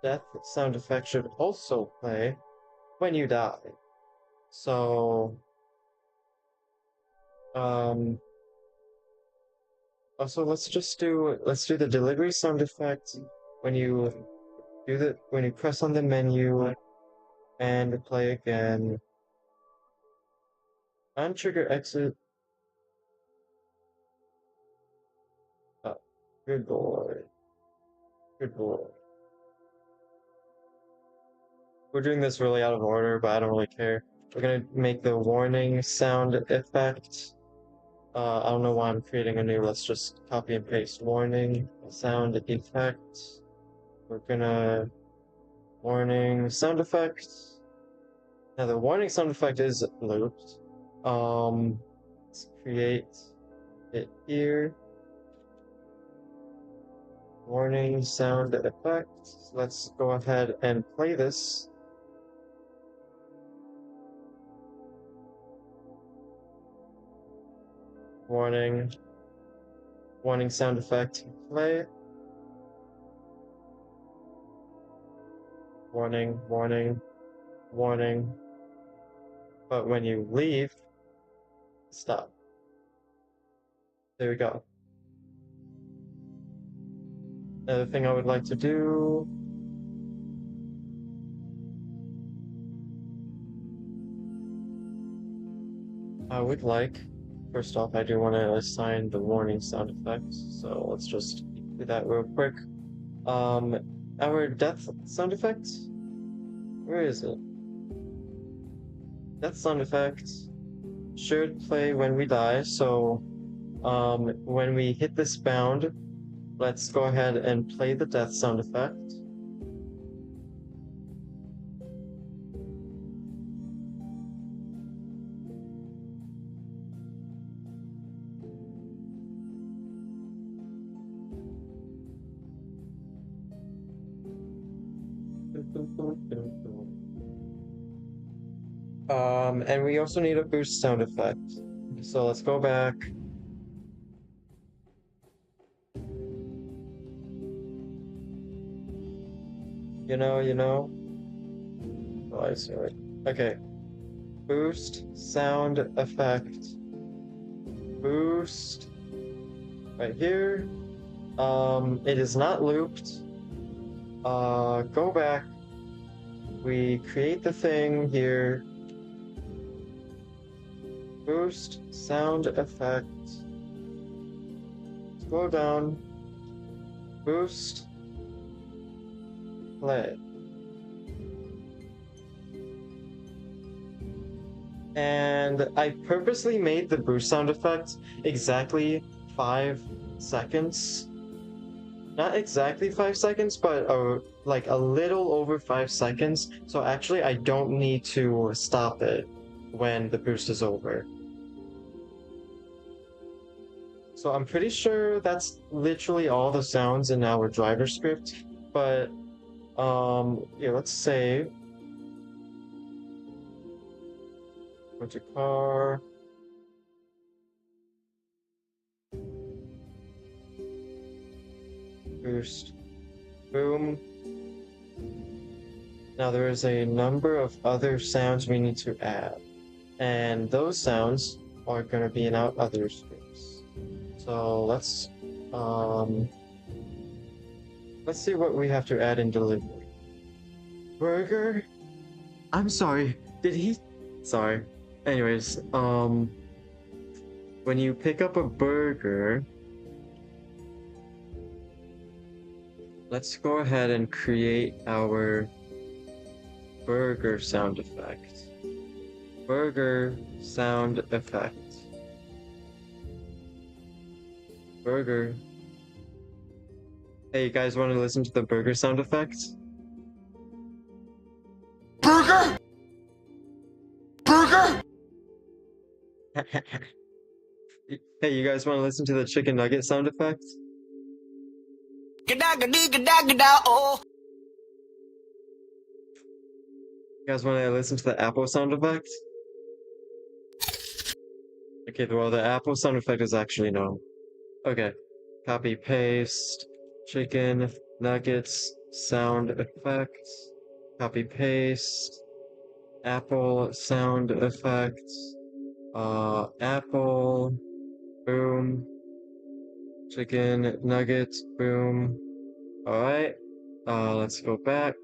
death sound effect should also play when you die. So, also let's do the delivery sound effect when you press on the menu and play again. Untrigger exit. Oh, good boy. Good boy. We're doing this really out of order, but I don't really care. We're gonna make the warning sound effect. I don't know why I'm creating a new, let's just copy and paste warning sound effect. We're gonna warning sound effect. Now the warning sound effect is looped. Let's create it here. Warning sound effect. Let's go ahead and play this. Warning. Warning sound effect. Play. Warning, warning, warning. But when you leave, stop. There we go. Another thing I would like to do. I would like, first off, I do want to assign the warning sound effects, so let's just do that real quick. Our death sound effect? Where is it? Death sound effect should play when we die, so when we hit this bound, let's go ahead and play the death sound effect. And we also need a boost sound effect. So let's go back. You know. Oh, I see it. Okay. Boost sound effect. Boost. Right here. It is not looped. Go back. We create the thing here. Boost sound effect. Scroll down. Boost. Play. And I purposely made the boost sound effect exactly 5 seconds. Not exactly 5 seconds, but like a little over 5 seconds. So actually, I don't need to stop it when the boost is over. So I'm pretty sure that's literally all the sounds in our driver script. But yeah, let's save. Go to car. Boost. Boom. Now there is a number of other sounds we need to add. And those sounds are going to be in our other scripts. So let's see what we have to add in delivery. Burger? I'm sorry. Did he? Sorry. Anyways, when you pick up a burger, let's go ahead and create our burger sound effect. Burger sound effect. Burger. Hey, you guys want to listen to the burger sound effect? Burger! Burger! Hey, you guys want to listen to the chicken nugget sound effect? Oh. You guys want to listen to the apple sound effect? Okay, well, the apple sound effect is actually no. Okay, copy paste, chicken nuggets sound effects, copy paste, apple sound effects, apple, boom, chicken nuggets, boom. Alright, let's go back.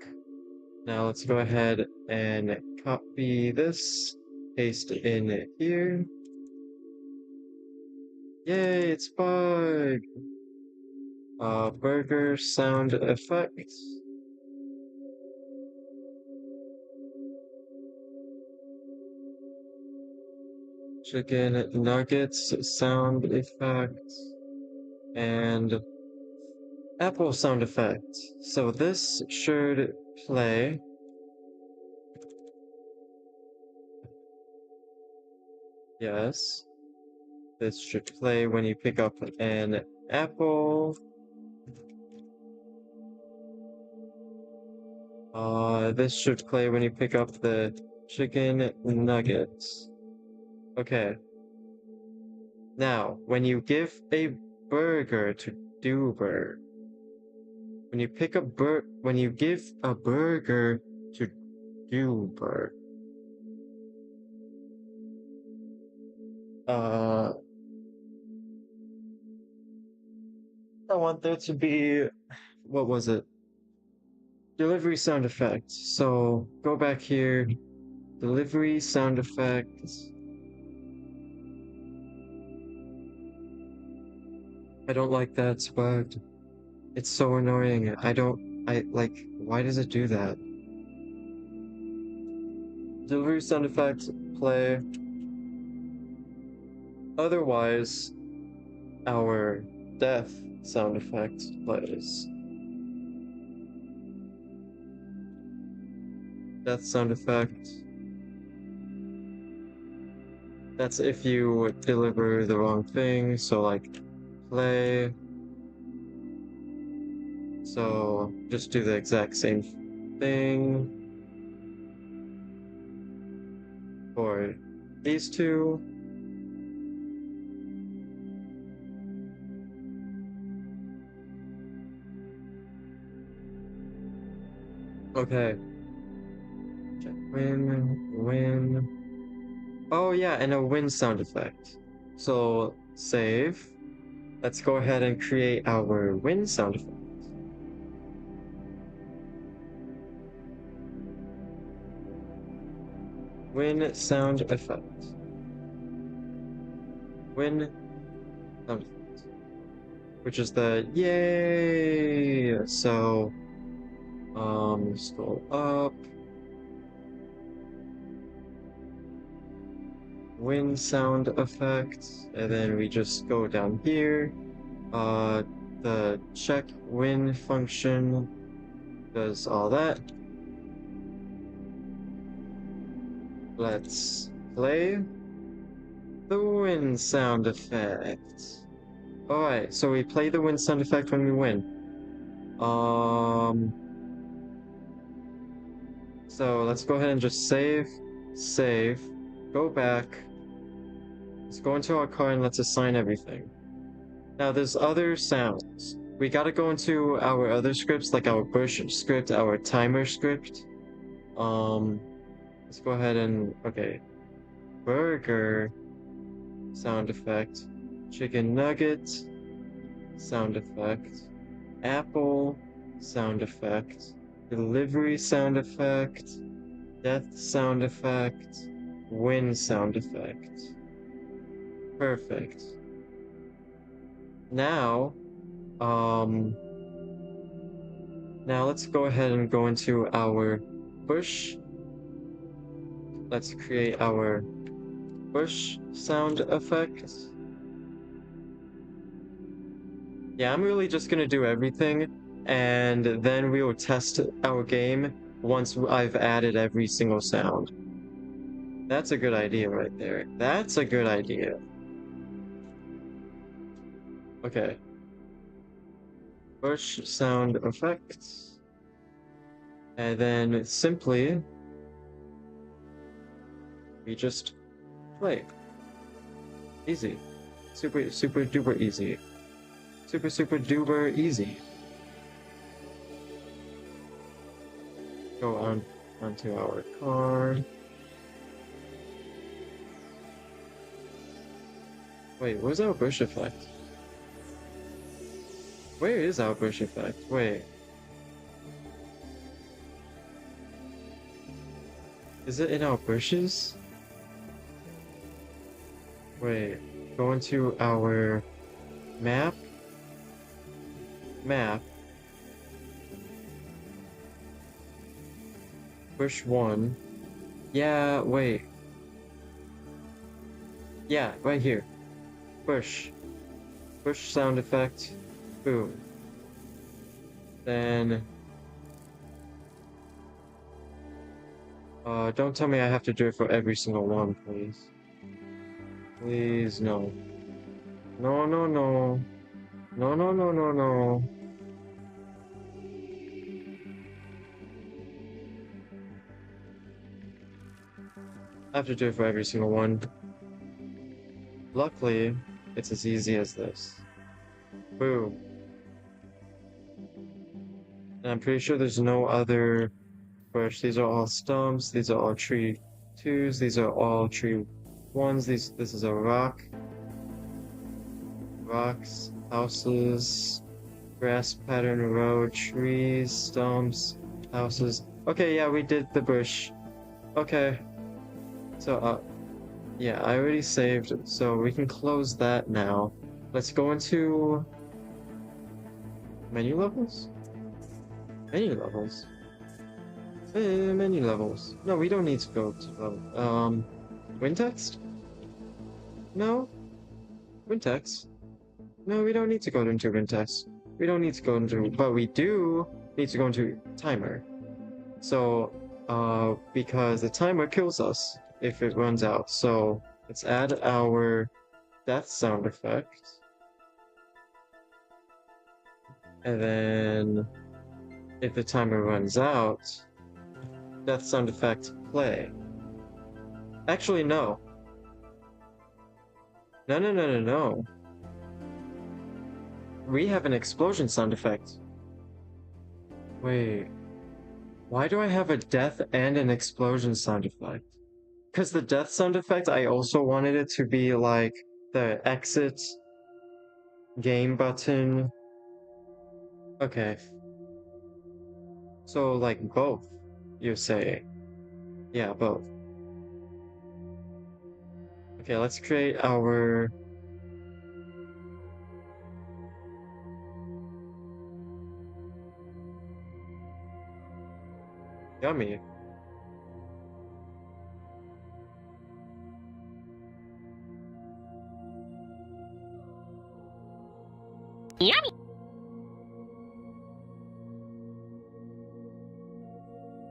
Now let's go ahead and copy this, paste it in here. Yay, it's bug! Burger sound effects. Chicken nuggets sound effects. And apple sound effect. So this should play. Yes. This should play when you pick up an apple. This should play when you pick up the chicken nuggets. Okay. Now, when you give a burger to Duber, when you give a burger to Duber, I want there to be, what was it? Delivery sound effects. So go back here, delivery sound effects. I don't like that, it's bugged. It's so annoying. Why does it do that? Delivery sound effects, play. Otherwise, our death sound effect plays. Death sound effect. That's if you deliver the wrong thing, so like play. So just do the exact same thing for these two. Okay. Check win. Oh yeah, and a win sound effect. So save. Let's go ahead and create our win sound effect. Win sound effect. Win sound effect. Which is the yay! So scroll up. wind sound effect, and then we just go down here. The check wind function does all that. Let's play the wind sound effect. Alright, so we play the wind sound effect when we win. So let's go ahead and just save, go back. Let's go into our car and let's assign everything. Now there's other sounds. We gotta go into our other scripts, like our push script, our timer script. Let's go ahead and, okay. Burger sound effect. Chicken nugget sound effect. Apple sound effect. Delivery sound effect. Death sound effect. Wind sound effect. Perfect. Now, now let's go ahead and go into our push. Let's create our push sound effect. Yeah, I'm really just gonna do everything, and then we will test our game once I've added every single sound. That's a good idea right there. That's a good idea. Okay. Push sound effects. And then simply we just play. Easy. Super duper easy. Super duper easy. Go onto our car. Wait, where's our bush effect? Where is our bush effect? Wait. Is it in our bushes? Wait, go into our map. Bush 1. Yeah, wait. Yeah, right here. Bush. Bush sound effect. Boom. Then... don't tell me I have to do it for every single one, please. Please, no. No, no, no. No, no, no, no, no. I have to do it for every single one. Luckily, it's as easy as this. Boom. And I'm pretty sure there's no other bush. These are all stumps, these are all tree 2s, these are all tree 1s, this is a rock. Rocks, houses, grass pattern road, trees, stumps, houses. Okay, yeah, we did the bush. Okay. So, yeah, I already saved, so we can close that now. Let's go into menu levels? Menu levels? Menu levels. No, we don't need to go to level. Win text? No? Win text? No, we don't need to go into win text. We don't need to go into, but we do need to go into timer. So, because the timer kills us if it runs out. So, let's add our death sound effect. And then, if the timer runs out, death sound effect play. Actually, no. No. We have an explosion sound effect. Wait. Why do I have a death and an explosion sound effect? Because the death sound effect, I also wanted it to be like the exit game button. Okay. So, like, both, you say? Yeah, both. Okay, let's create our... Yummy. Yummy!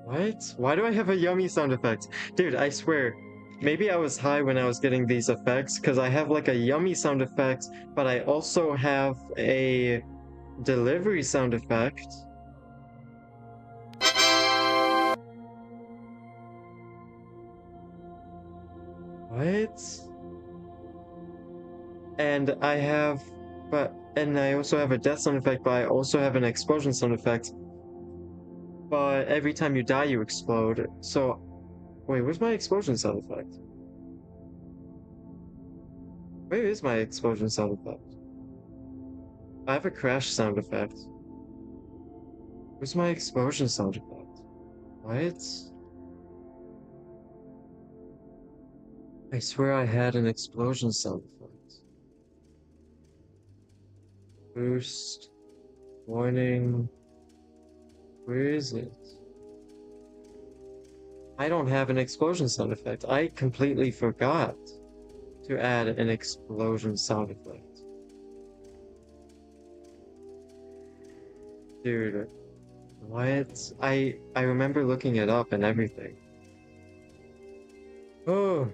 What? Why do I have a yummy sound effect? Dude, I swear, maybe I was high when I was getting these effects, because I have like a yummy sound effect, but I also have a delivery sound effect. What? And I have, and I also have a death sound effect, but I also have an explosion sound effect. But every time you die, you explode. So, wait, where's my explosion sound effect? Where is my explosion sound effect? I have a crash sound effect. Where's my explosion sound effect? What? I swear I had an explosion sound effect. Boost. Warning. Where is it? I don't have an explosion sound effect. I completely forgot to add an explosion sound effect. Dude, what? I remember looking it up and everything. Oh.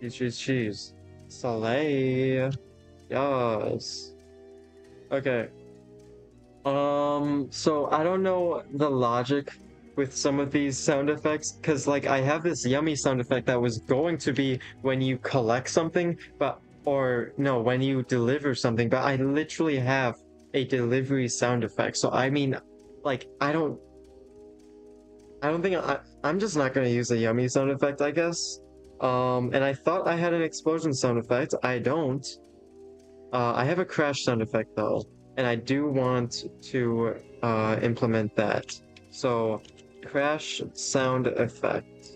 Cheese. Soleil. Yes. Okay. So I don't know the logic with some of these sound effects, because like I have this yummy sound effect that was going to be when you collect something, or no, when you deliver something, but I literally have a delivery sound effect. So I mean, like I don't think I'm just not gonna use a yummy sound effect, I guess. And I thought I had an explosion sound effect. I don't. I have a crash sound effect though, and I do want to implement that. So, crash sound effect.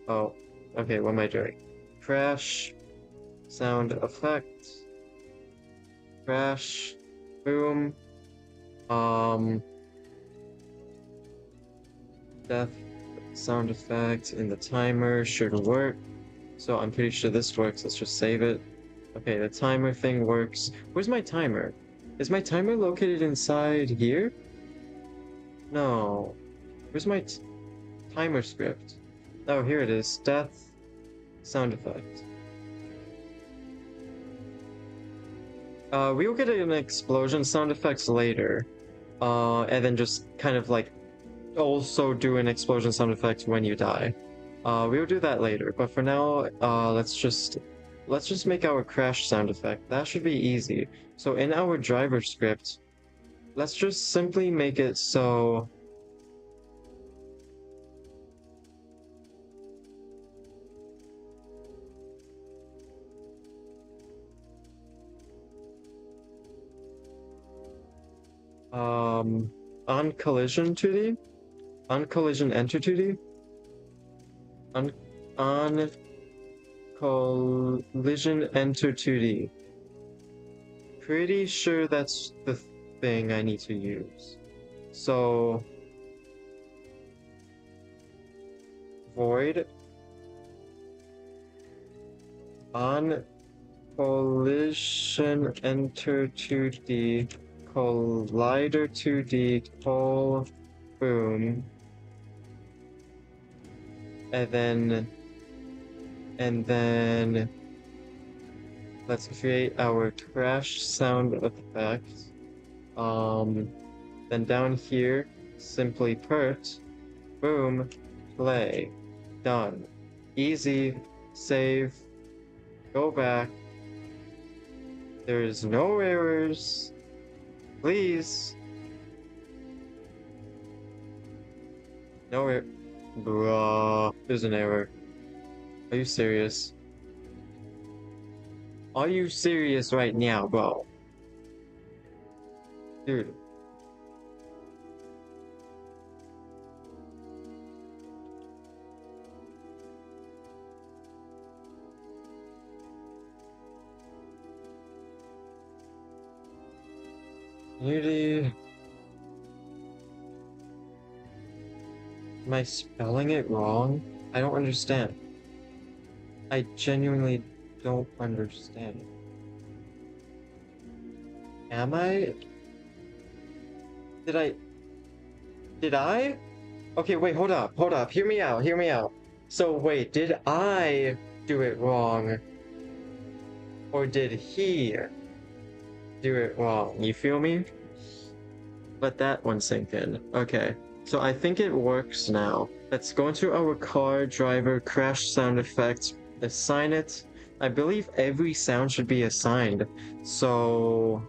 Oh, okay, what am I doing? Crash sound effect. Crash. Boom. Death sound effect in the timer should work. So I'm pretty sure this works. Let's just save it. Okay, the timer thing works. Where's my timer? Is my timer located inside here? No. Where's my timer script? Oh, here it is. Death sound effect. We will get an explosion sound effects later. And then just kind of like also do an explosion sound effect when you die. We will do that later, but for now, let's just make our crash sound effect. That should be easy. So in our driver script, let's just simply make it so on collision 2D, on collision enter 2D, on collision enter 2D. Pretty sure that's the thing I need to use. So void on collision enter 2D collider 2D col boom, and then let's create our crash sound effect. Then down here, simply pert, boom, play, done. Easy, save, go back. There's no errors. Please. No error. Bruh, there's an error. Are you serious? Are you serious right now, bro? Dude. Unity. Am I spelling it wrong? I don't understand. I genuinely don't understand. Am I? Did I? Okay, wait, hold up, hear me out. So wait, did I do it wrong? Or did he do it wrong? You feel me? Let that one sink in. Okay, so I think it works now. Let's go into our car driver crash sound effect, assign it. I believe every sound should be assigned. So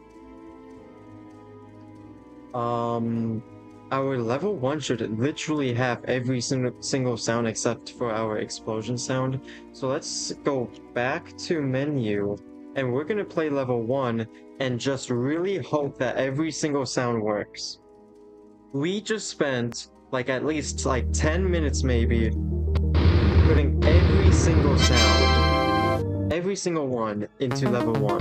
our level 1 should literally have every single sound except for our explosion sound. So let's go back to menu, and we're gonna play level 1 and just really hope that every single sound works. We just spent like at least like 10 minutes maybe putting every single sound, every single one into level 1.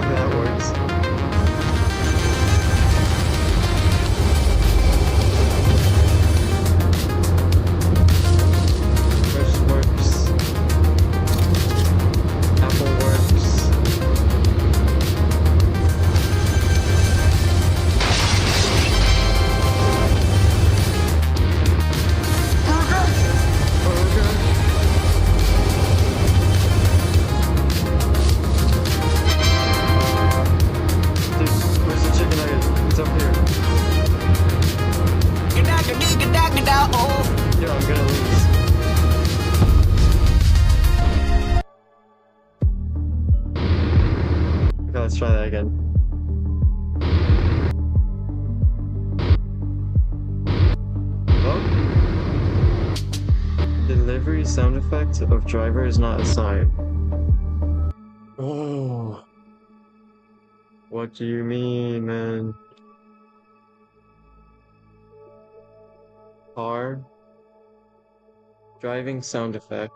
That works. First works. Apple works. Where's the chicken nugget? It's up here. Oh. Yo, I'm gonna lose. Okay, let's try that again. Oh? Delivery sound effect of driver is not assigned. Oh. What do you mean, man? Car. Driving sound effect.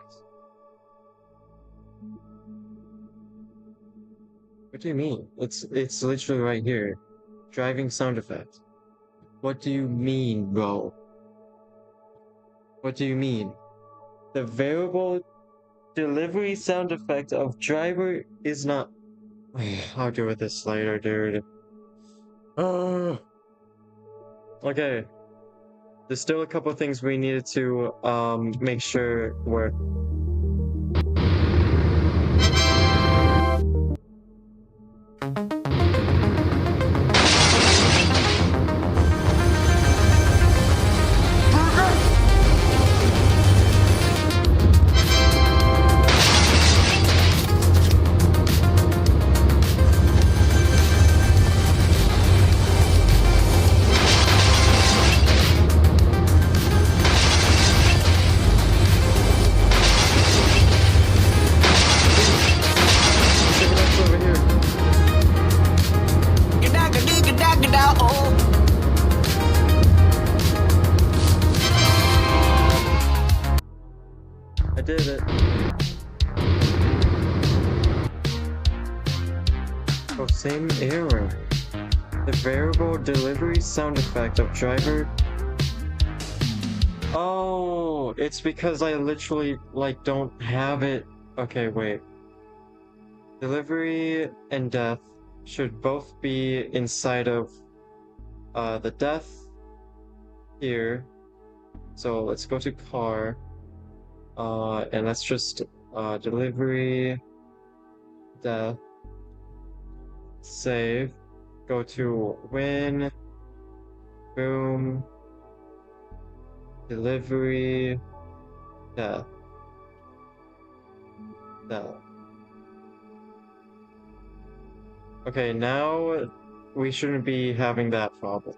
What do you mean? It's literally right here. Driving sound effect. What do you mean, bro? What do you mean? The variable delivery sound effect of driver is not... I'll deal with this later, dude. Okay. There's still a couple things we needed to make sure work. Chicken nuggets over here. Oh. I did it. Oh, same error. The variable delivery sound effect of driver. Oh, it's because I literally like don't have it. Okay, wait. Delivery and death should both be inside of the death here. So let's go to car. And let's just delivery, death, save, go to win, boom, delivery, death, death. Okay, now we shouldn't be having that problem.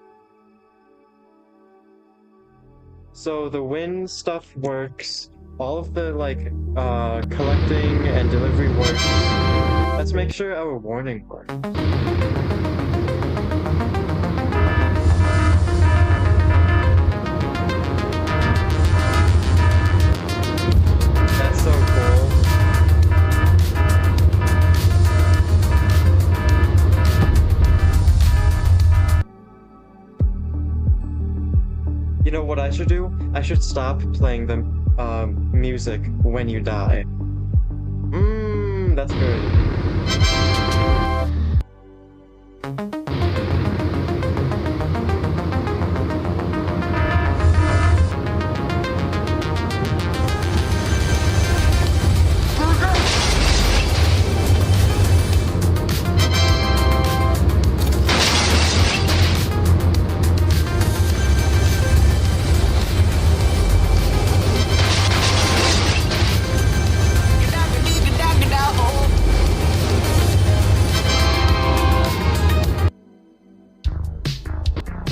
So the win stuff works. All of the like collecting and delivery works. Let's make sure our warning works. That's so cool. You know what I should do? I should stop playing the music when you die. That's good.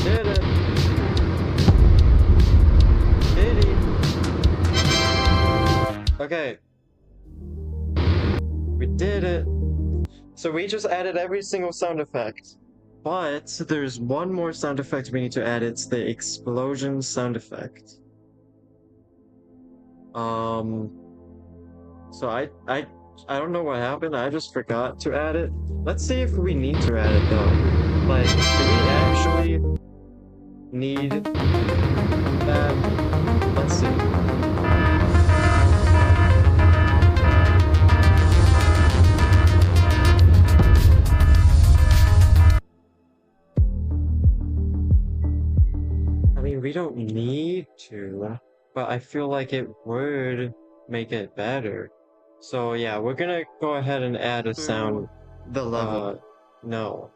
Did it! Did he? Okay. We did it! So we just added every single sound effect. But there's one more sound effect we need to add. It's the explosion sound effect. So I don't know what happened. I just forgot to add it. Let's see if we need to add it though. Like, do we actually need that? Let's see. I mean, we don't need to, but I feel like it would make it better. So yeah, we're gonna go ahead and add a sound. The level. No.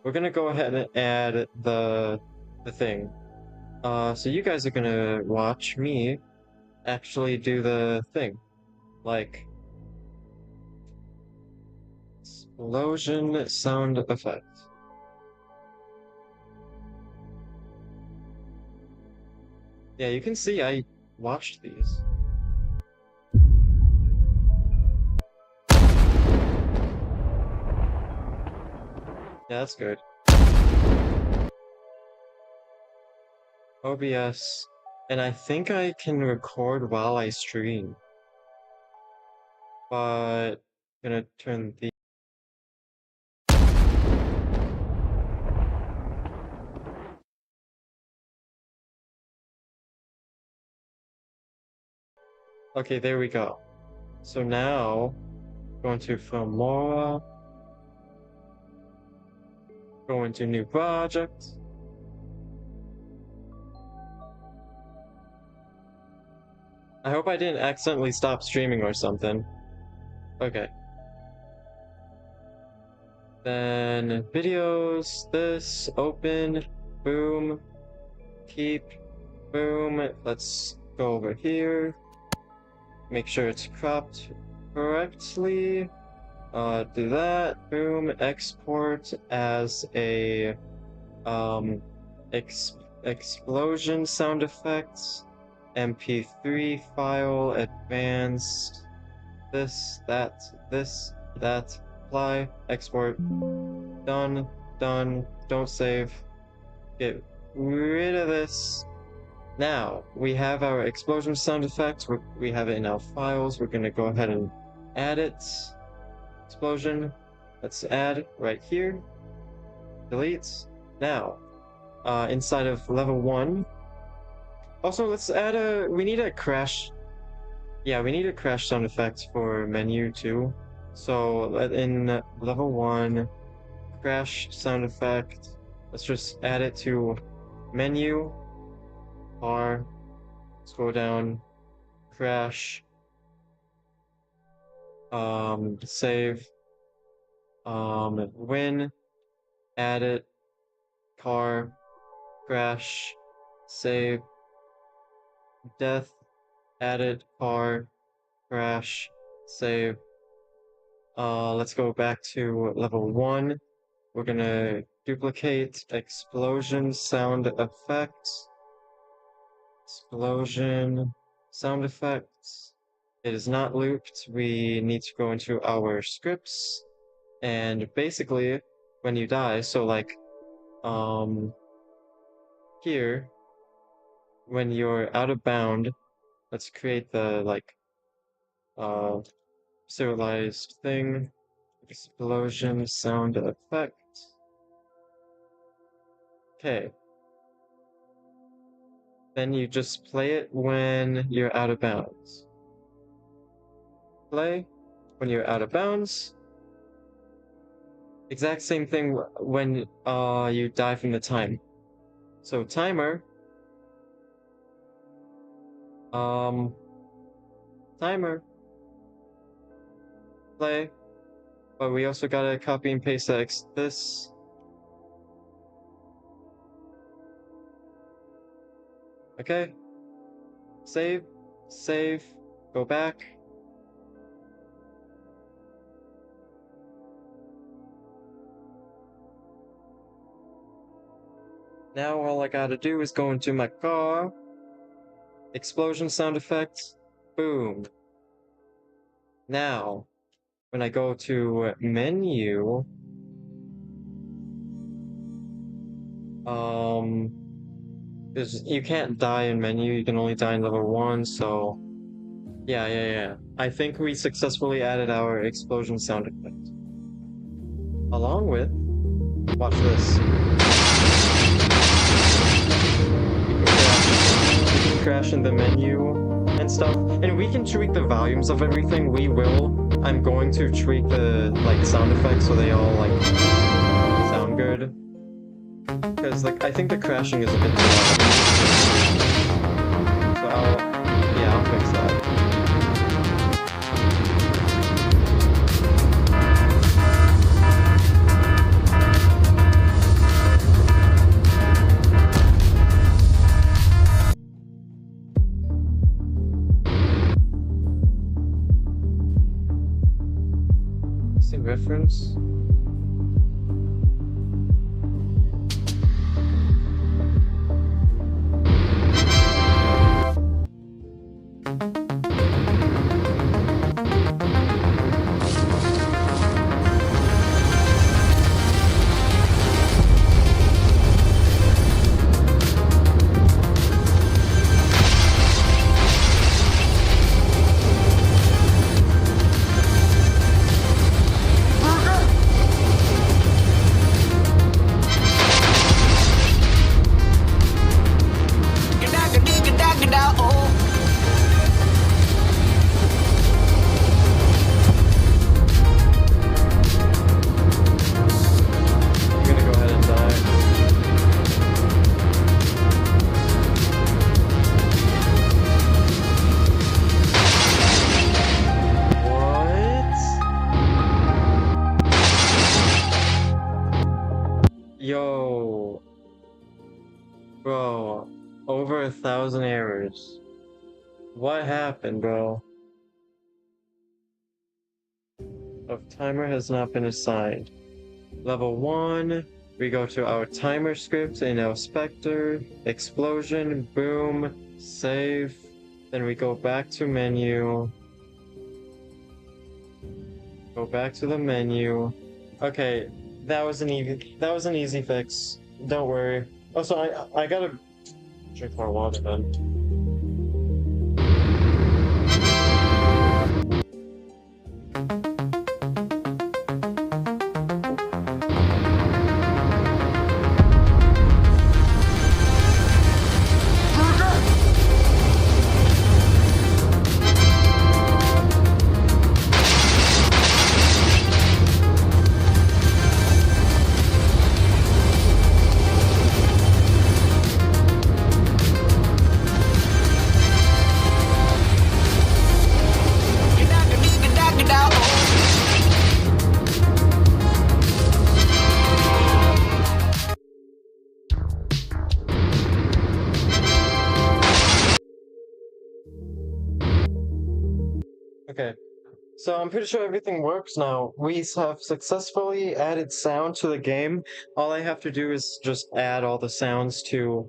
We're gonna go ahead and add the thing. So you guys are gonna watch me actually do the thing. Like, explosion sound effect. Yeah, you can see I watched these. Yeah, that's good. OBS. And I think I can record while I stream. But I'm gonna turn the Okay, there we go. So now going to Filmora. Go into new project. I hope I didn't accidentally stop streaming or something. Okay. Then videos, this, open, boom, keep, boom. Let's go over here. Make sure it's cropped correctly. Do that, boom, export as a, explosion sound effects. MP3 file, advanced, this, that, apply, export, done, don't save, get rid of this. Now, we have our explosion sound effects, we have it in our files, we're gonna go ahead and add it. Explosion, let's add right here, delete. Now, inside of level 1, also, let's add we need a crash. Yeah, we need a crash sound effect for menu too. So in level 1, crash sound effect, let's just add it to menu, R, scroll down, crash, save, win, add it, car, crash, save, death, added, car, crash, save. Let's go back to level 1. We're gonna duplicate explosion sound effects. Explosion sound effects. It is not looped. We need to go into our scripts. And basically, when you die, so like, here, when you're out of bound, let's create the, like, serialized thing. Explosion sound effect. Okay. Then you just play it when you're out of bounds. Play when you're out of bounds. Exact same thing when you die from the time. So timer. Timer. Play. But we also gotta copy and paste this. Okay. Save. Save. Go back. Now all I gotta do is go into my car. Explosion sound effects. Boom. Now, when I go to menu, you can't die in menu, you can only die in level 1, so yeah. I think we successfully added our explosion sound effect. Along with, watch this. We can crash in the menu and stuff, and we can tweak the volumes of everything. We will. I'm going to tweak the sound effects so they all sound good. Because I think the crashing is a bit too loud. So I'll fix that. Missing reference. Yo, bro, over 1,000 errors. What happened, bro? Of timer has not been assigned. Level 1, we go to our timer script in our Spectre, explosion, boom, save. Then we go back to menu. Go back to the menu. Okay. That was an easy fix. Don't worry. Also, I gotta drink more water then. Okay, so I'm pretty sure everything works now. We have successfully added sound to the game. All I have to do is just add all the sounds to,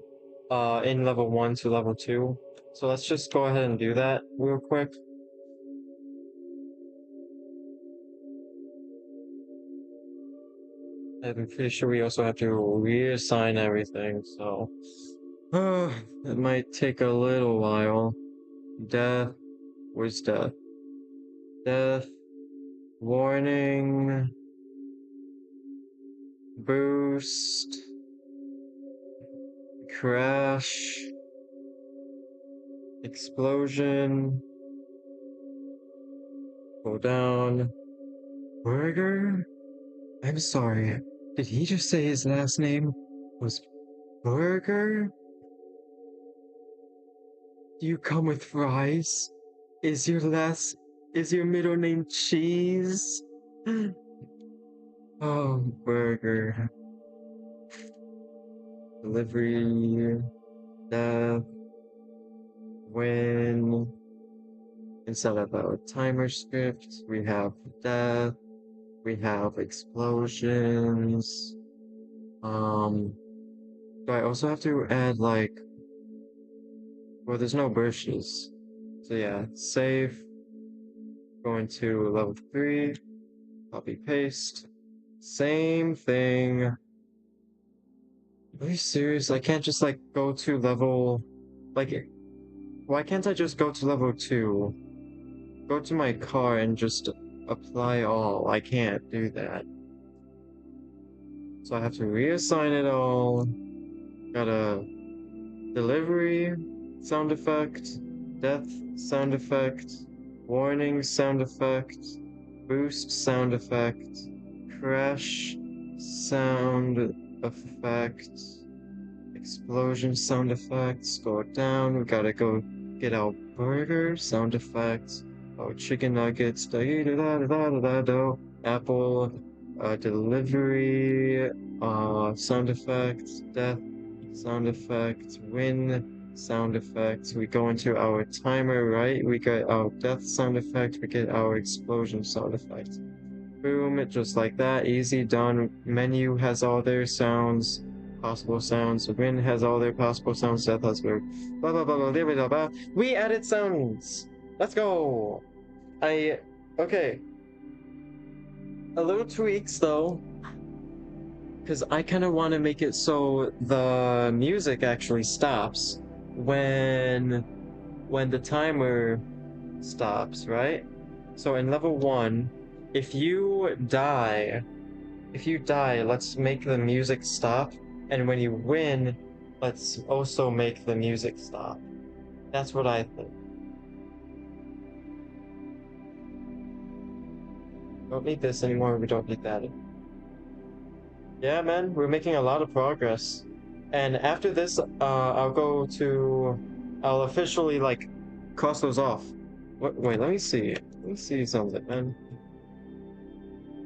in level 1 to level 2. So let's just go ahead and do that real quick. I'm pretty sure we also have to reassign everything, so... it might take a little while. Death. Where's death? Death. Warning. Boost. Crash. Explosion. Go down. Burger? I'm sorry. Did he just say his last name was Burger? Do you come with fries? Is your middle name Cheese? Oh, Burger. Delivery. Death. Win. Instead of a timer script, we have death. We have explosions. Do I also have to add like, well, there's no bushes. So yeah, save. Going to level 3. Copy paste. Same thing. Are you serious? I can't just like go to level, like, why can't I just go to level 2? Go to my car and just apply all. I can't do that. So I have to reassign it all. Got a delivery sound effect, death sound effect, warning sound effect, boost sound effect, crash sound effect, explosion sound effects. Go down. We gotta go get our burger sound effects. Oh, chicken nuggets. Da da da da da da da. Apple. Delivery. Sound effects. Death. Sound effects. Win. Sound effects. We go into our timer, right? We get our death sound effect. We get our explosion sound effect. Boom, just like that. Easy, done. Menu has all their sounds, possible sounds. Win has all their possible sounds. Death has their blah blah blah blah blah blah blah. We added sounds. Let's go. Okay. A little tweaks though, because I kind of want to make it so the music actually stops when the timer stops, right? So in level 1, if you die, let's make the music stop, and when you win, let's also make the music stop. That's what I think. Don't need this anymore, we don't need that. Yeah, man, we're making a lot of progress. And after this, I'll officially, like, cross those off. Wait, let me see. Let me see something, man.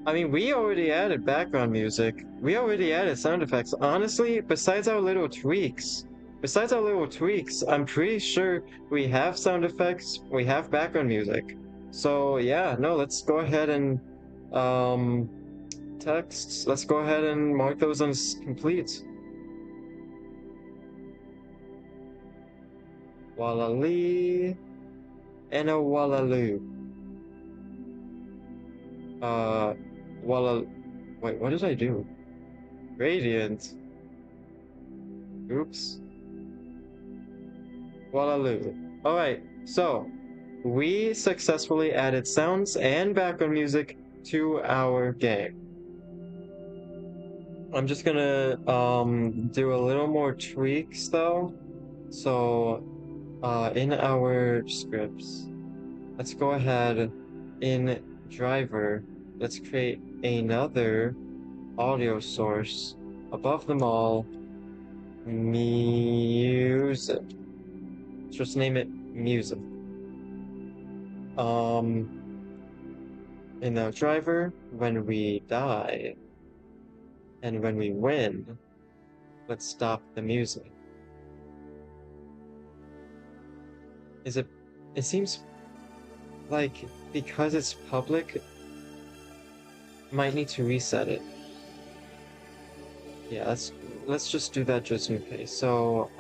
I mean, we already added background music. We already added sound effects. Honestly, besides our little tweaks, I'm pretty sure we have sound effects, we have background music. So yeah, no, let's go ahead and, texts, let's go ahead and mark those as complete. Wallalee and a Wallaloo. Wait, what did I do? Radiant. Oops. Wallaloo. Alright, so we successfully added sounds and background music to our game. I'm just gonna do a little more tweaks though. So in our scripts, let's go ahead in driver, let's create another audio source above them all. Music. Let's just name it music. In the driver, when we die and when we win, let's stop the music. It seems like because it's public, might need to reset it. Yeah, let's just do that just in case. So,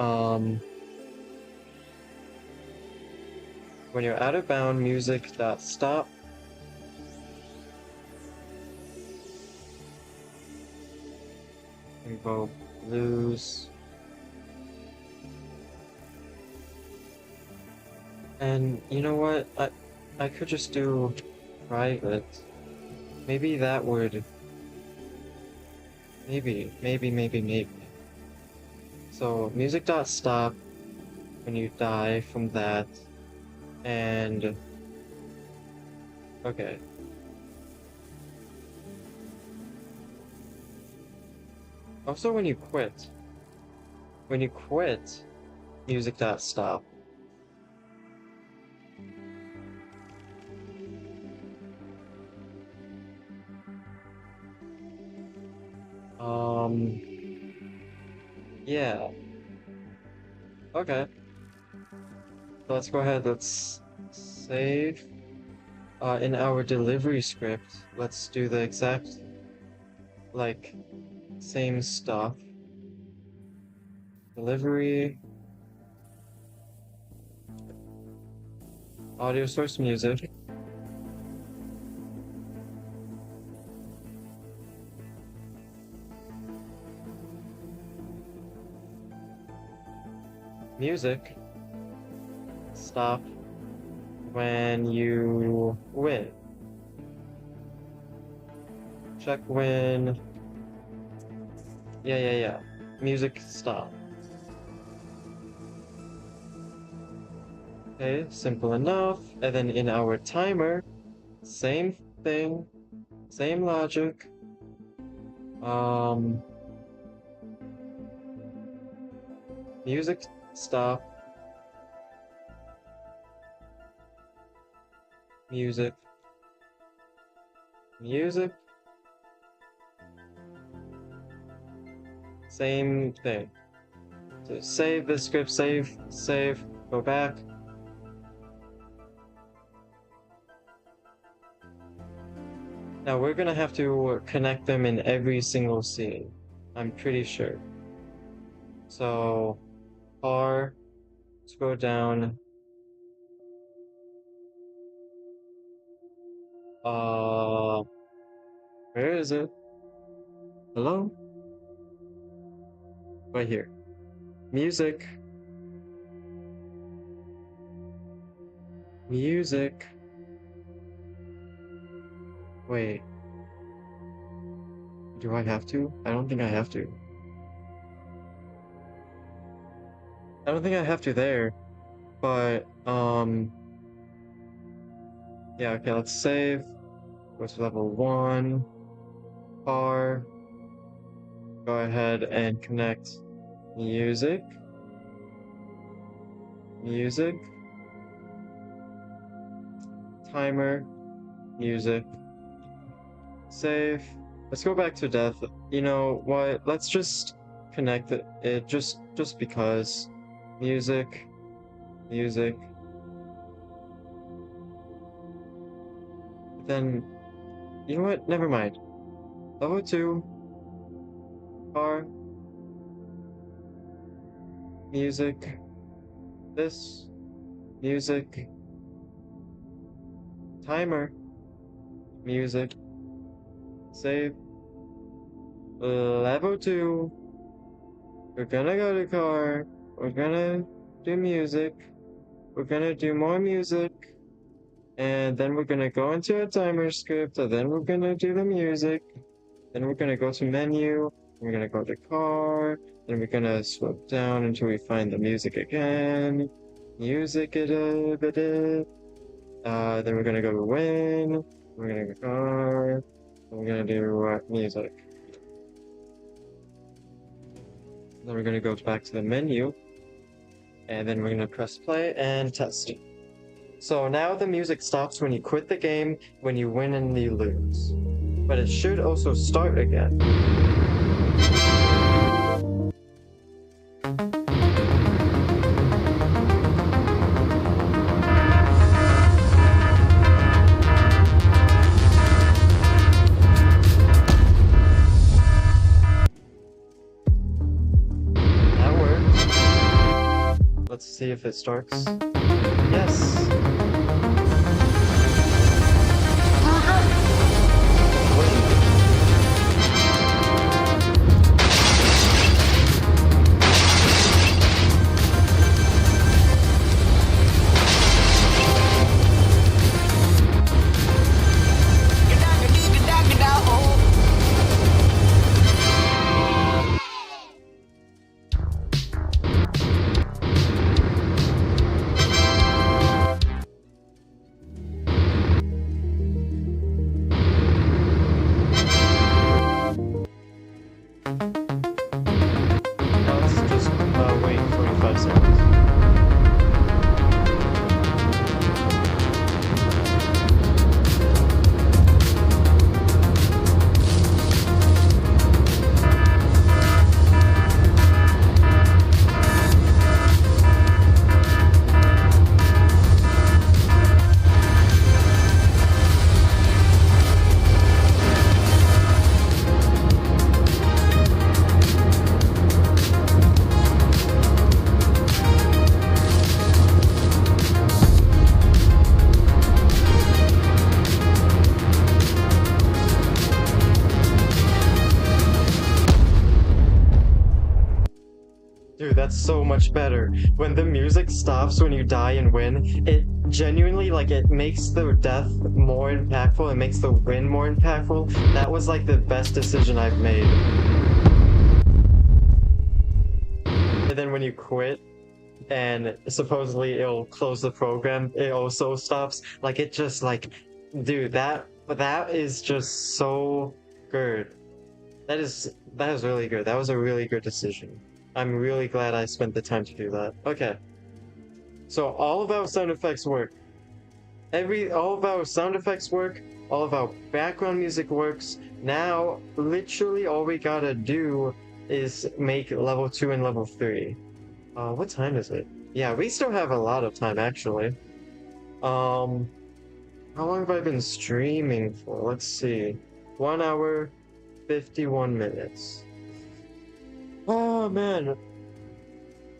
when you're out of bound, music.stop. Invoke lose. And you know what? I could just do private. Maybe that would. Maybe. So music.stop. when you die from that. And okay. Also, when you quit, music.stop. Yeah. Okay. So let's go ahead, let's save. In our delivery script, let's do the exact, like, same stuff. Delivery. Audio source music. Music. Stop when you win. Check when. Yeah. Music stop. Okay, simple enough. And then in our timer, same thing, same logic. Music stop. Music. Same thing. So save the script, save, go back. Now we're gonna have to connect them in every single scene. I'm pretty sure. So, car, let's go down. Where is it? Hello? Right here. Music. Wait. Do I have to? I don't think I have to. I don't think I have to there. But, yeah, okay, let's save. Go to level 1. Car. Go ahead and connect music. Timer. Music. Save. Let's go back to death. You know what? Let's just connect it just because. Music. Then, you know what? Never mind. Level 2. Car. Music. This. Music. Timer. Music. Save. Level 2. We're gonna go to car. We're gonna do music. We're gonna do more music. And then we're gonna go into a timer script. And then we're gonna do the music. Then we're gonna go to menu. We're gonna go to car. Then we're gonna swoop down until we find the music again. Then we're gonna go to win. We're gonna go car. And we're gonna do music. Then we're gonna go back to the menu. And then we're gonna press play and test. So now the music stops when you quit the game, when you win and you lose. But it should also start again. That worked. Let's see if it starts. Yes. that's so much better. When the music stops when you die and win, it genuinely, like, it makes the death more impactful, it makes the win more impactful. That was like the best decision I've made. And then when you quit, and supposedly it'll close the program, it also stops. Like, it just, like, dude, that is just so good. That is really good. That was a really good decision. I'm really glad I spent the time to do that. Okay. So all of our sound effects work. All of our sound effects work, all of our background music works. Now, literally all we gotta do is make level 2 and level 3. What time is it? Yeah, we still have a lot of time, actually. How long have I been streaming for? Let's see. 1 hour, 51 minutes. Oh, man.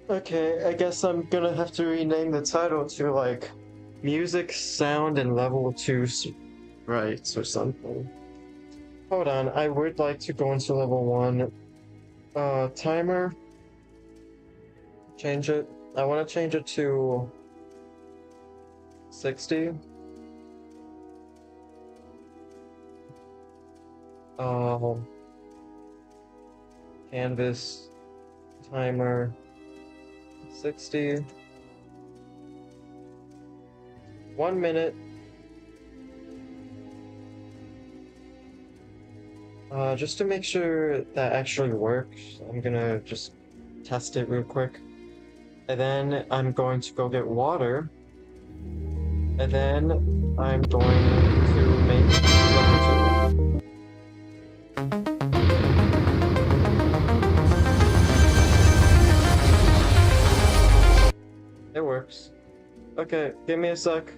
Okay, I guess I'm gonna have to rename the title to, like, Music, Sound, and Level 2 Sprites or something. Hold on, I would like to go into level 1. Timer. Change it. I want to change it to 60. Canvas timer 60. 1 minute. Just to make sure that actually works, I'm gonna just test it real quick. And then I'm going to go get water. And then I'm going to make level 2. It works. Okay, give me a sec.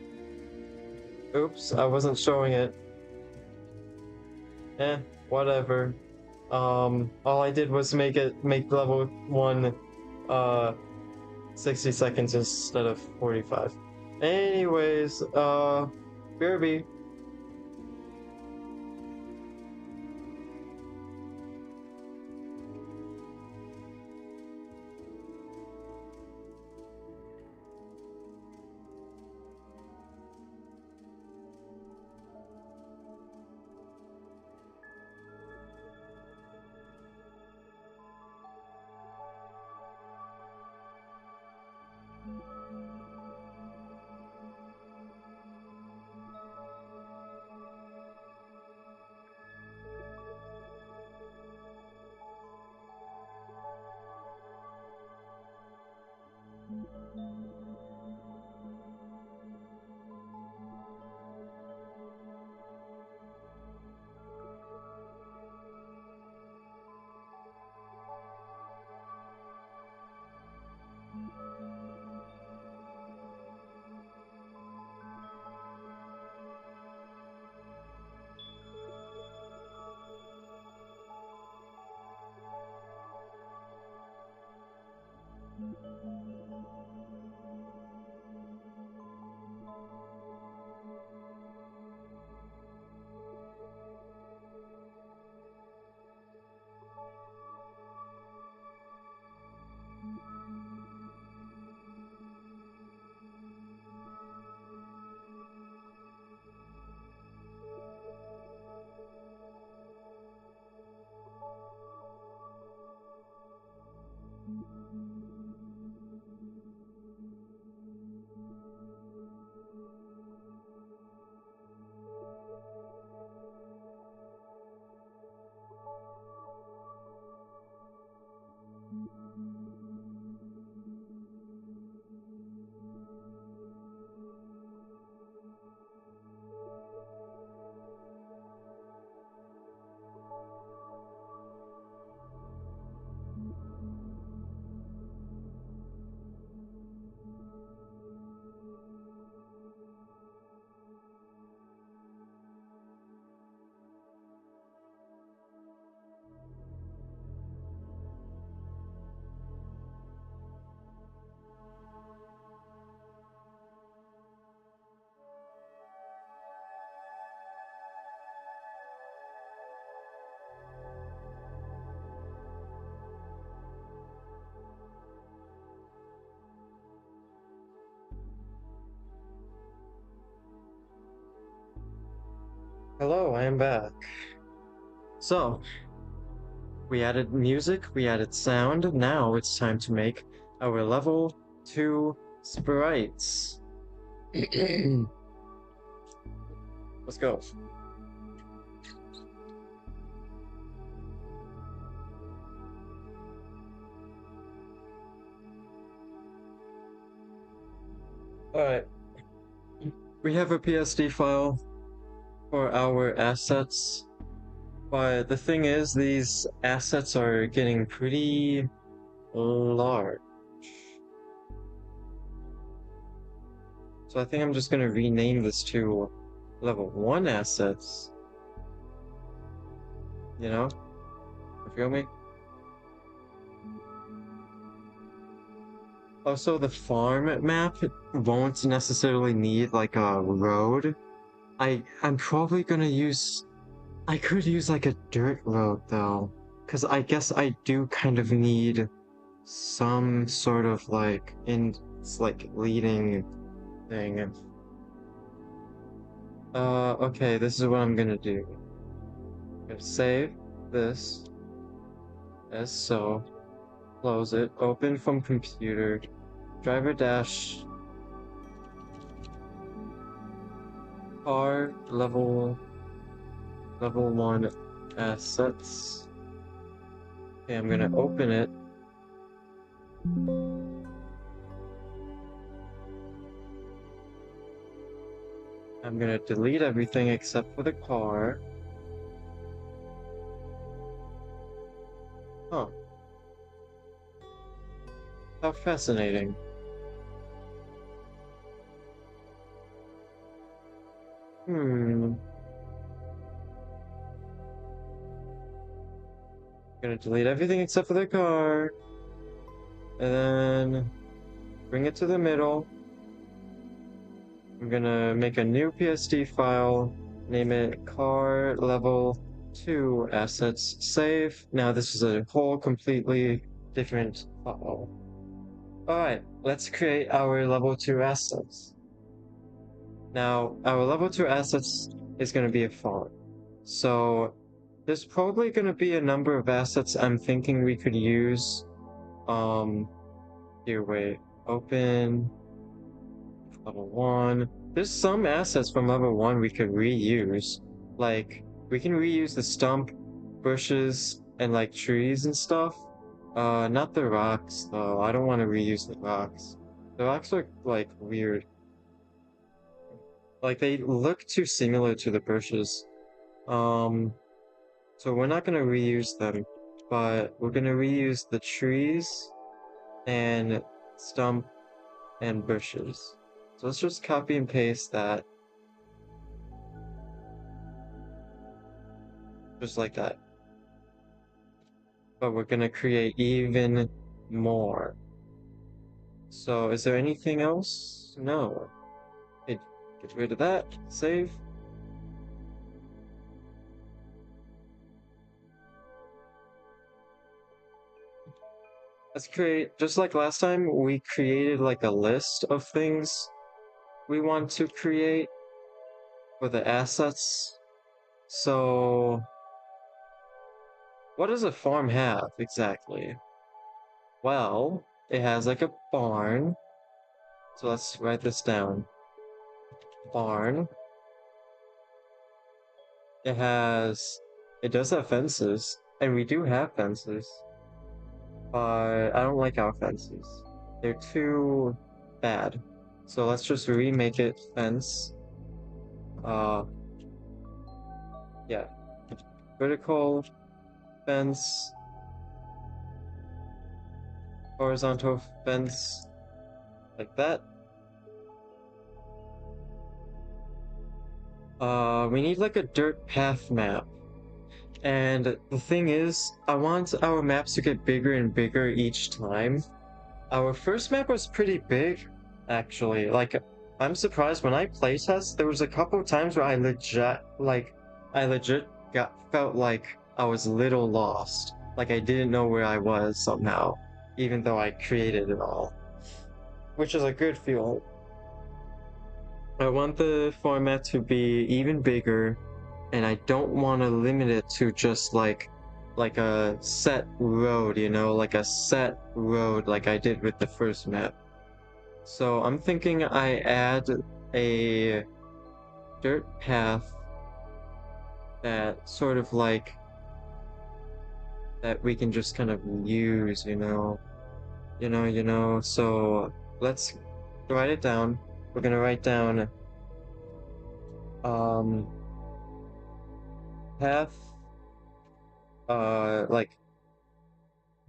Oops, I wasn't showing it. Whatever. All I did was make level 1, 60 seconds instead of 45. Anyways, BRB. Hello, I am back. So, we added music, we added sound, now it's time to make our level 2 sprites. Let's go. Alright. We have a PSD file for our assets, but the thing is, these assets are getting pretty large. So I think I'm just gonna rename this to level 1 assets. You know? You feel me? Also, the farm map won't necessarily need like a road. I'm probably gonna use... I could use like a dirt road though, because I guess I do kind of need some sort of like leading thing. Okay, this is what I'm gonna do. I'm gonna save this as so, close it, open from computer, driver dash car level 1 assets. Okay, I'm gonna open it. I'm gonna delete everything except for the car. Huh. How fascinating. Gonna delete everything except for the car. And then bring it to the middle. I'm gonna make a new PSD file, name it car level 2 assets save. Now this is a whole completely different file. Alright, let's create our level 2 assets. Now, our level 2 assets is gonna be a farm. So there's probably gonna be a number of assets I'm thinking we could use. Here, wait, open level 1. There's some assets from level 1 we could reuse. Like, we can reuse the stump, bushes, and like trees and stuff. Not the rocks though. I don't want to reuse the rocks. The rocks are like weird. Like they look too similar to the bushes. So we're not gonna reuse them, but we're gonna reuse the trees and stump and bushes. So let's just copy and paste that. Just like that. But we're gonna create even more. So is there anything else? No. Okay, get rid of that. Save. Let's create, just like last time, we created like a list of things we want to create for the assets. So, what does a farm have exactly? Well, it has like a barn. So let's write this down. Barn. It does have fences, and we do have fences. But I don't like our fences. They're too bad. So let's just remake it fence. Yeah. Vertical fence. Horizontal fence. Like that. We need like a dirt path map. And the thing is, I want our maps to get bigger and bigger each time. Our first map was pretty big, actually. Like, I'm surprised when I playtest, there was a couple of times where I legit felt like I was a little lost. Like I didn't know where I was somehow, even though I created it all. Which is a good feeling. I want the format to be even bigger, and I don't want to limit it to just like a set road, you know, like a set road like I did with the first map. So I'm thinking I add a dirt path that sort of like that we can just kind of use, you know. So let's write it down. We're gonna write down path, like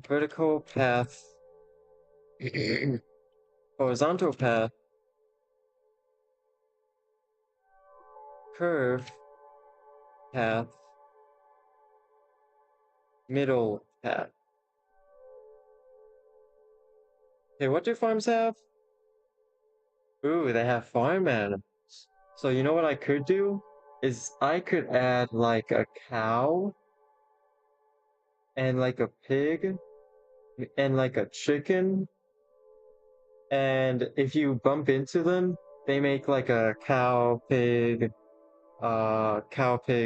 vertical path, horizontal path, curve path, middle path. Okay, what do farms have? Ooh, they have farm animals. So you know what I could do? Is I could add like a cow and like a pig and like a chicken, and if you bump into them, they make like a cow pig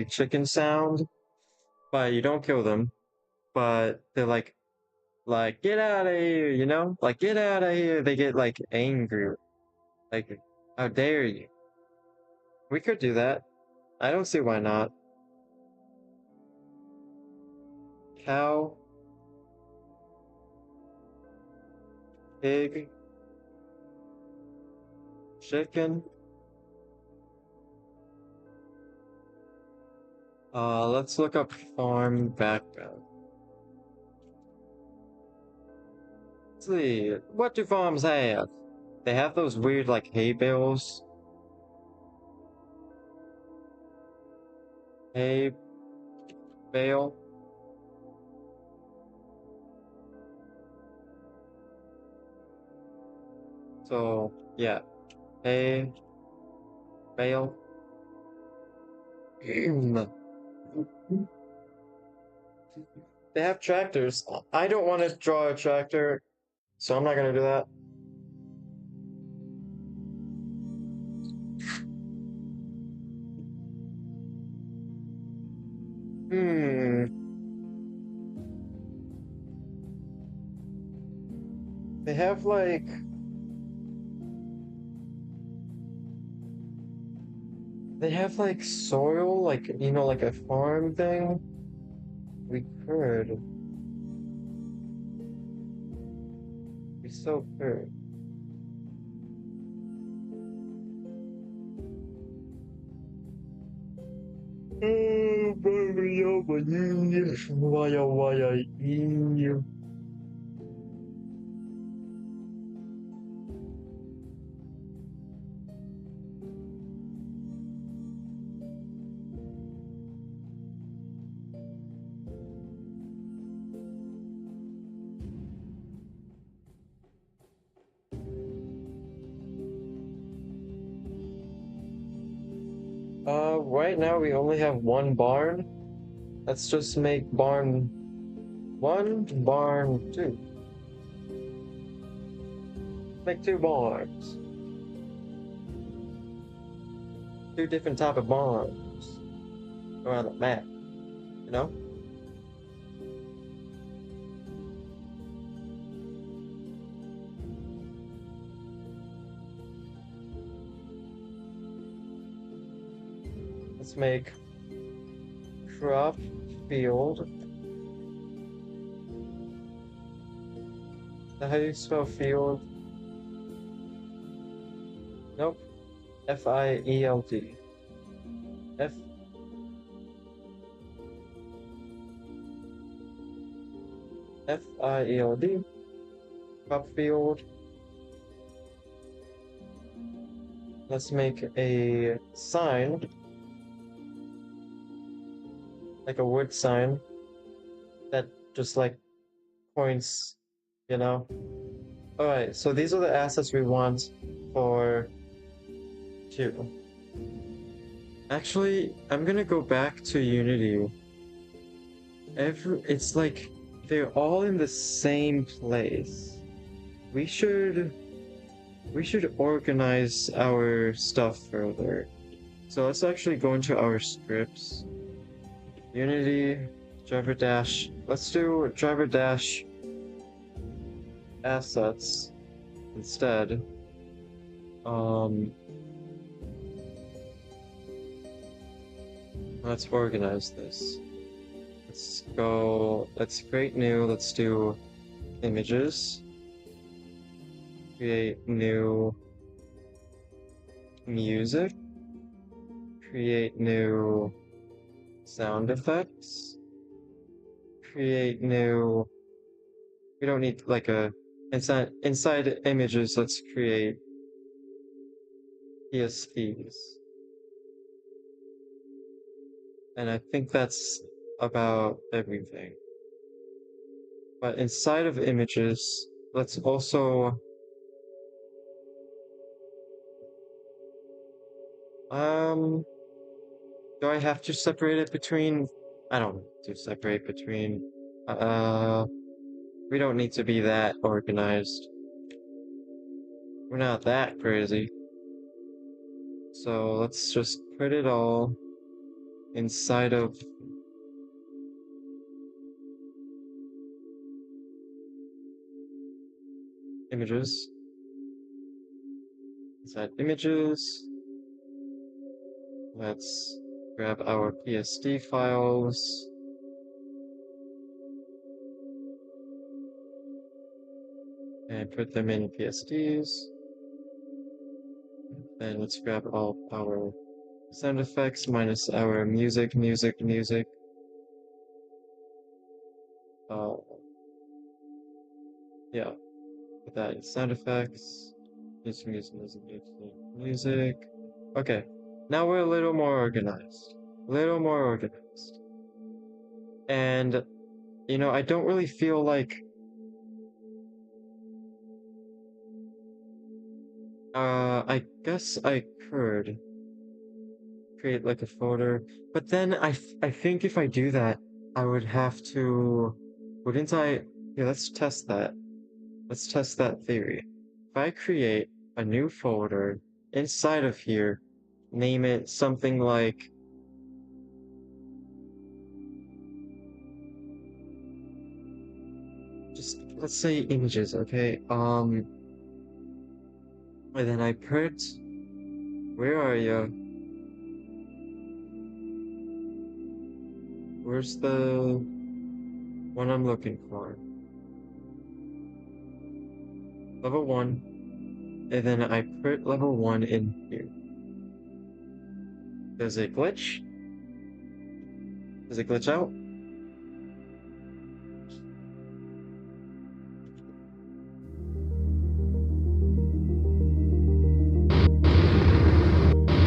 chicken sound, but you don't kill them, but they're like get out of here, you know, like get out of here. They get like angry, like how dare you. We could do that. I don't see why not. Cow, pig, chicken. Let's look up farm background. Let's see, what do farms have? They have those weird like hay bales. Hay bale. So yeah, hay bale. They have tractors. I don't want to draw a tractor, so I'm not gonna do that. They have like soil, like you know, like a farm thing. We could. We so could. Right now we only have one barn. Let's just make barn 1, barn 2. Make 2 barns. 2 different type of barns around the map, you know? Let's make crop field. How do you spell field? Nope. F-I-E-L-D. F. F-I-E-L-D. Crop field. Let's make a sign. Like a wood sign that just like points, you know? Alright, so these are the assets we want for 2. Actually, I'm gonna go back to Unity. It's like they're all in the same place. We should organize our stuff further. So let's actually go into our scripts. Unity, driver dash. Let's do driver dash assets instead. Let's organize this. Let's create new, let's do images. Create new music. Create new sound effects. Create new, we don't need like a, inside images, let's create PSVs. And I think that's about everything. But inside of images, let's also do I have to separate it between? I don't need to separate between. We don't need to be that organized. We're not that crazy. So let's just put it all inside of images. Inside images. Let's grab our PSD files. And put them in PSDs. Then let's grab all our sound effects minus our music. Yeah, put that in sound effects. Music. Okay, now we're a little more organized. And, you know, I don't really feel like I guess I could create like a folder, but then I think if I do that, I would have to, wouldn't I? Yeah, let's test that. Let's test that theory. If I create a new folder inside of here, name it something like just let's say images, okay? And then I put, where are you? Where's the one I'm looking for? Level 1, and then I put level 1 in here. Does it glitch? Does it glitch out?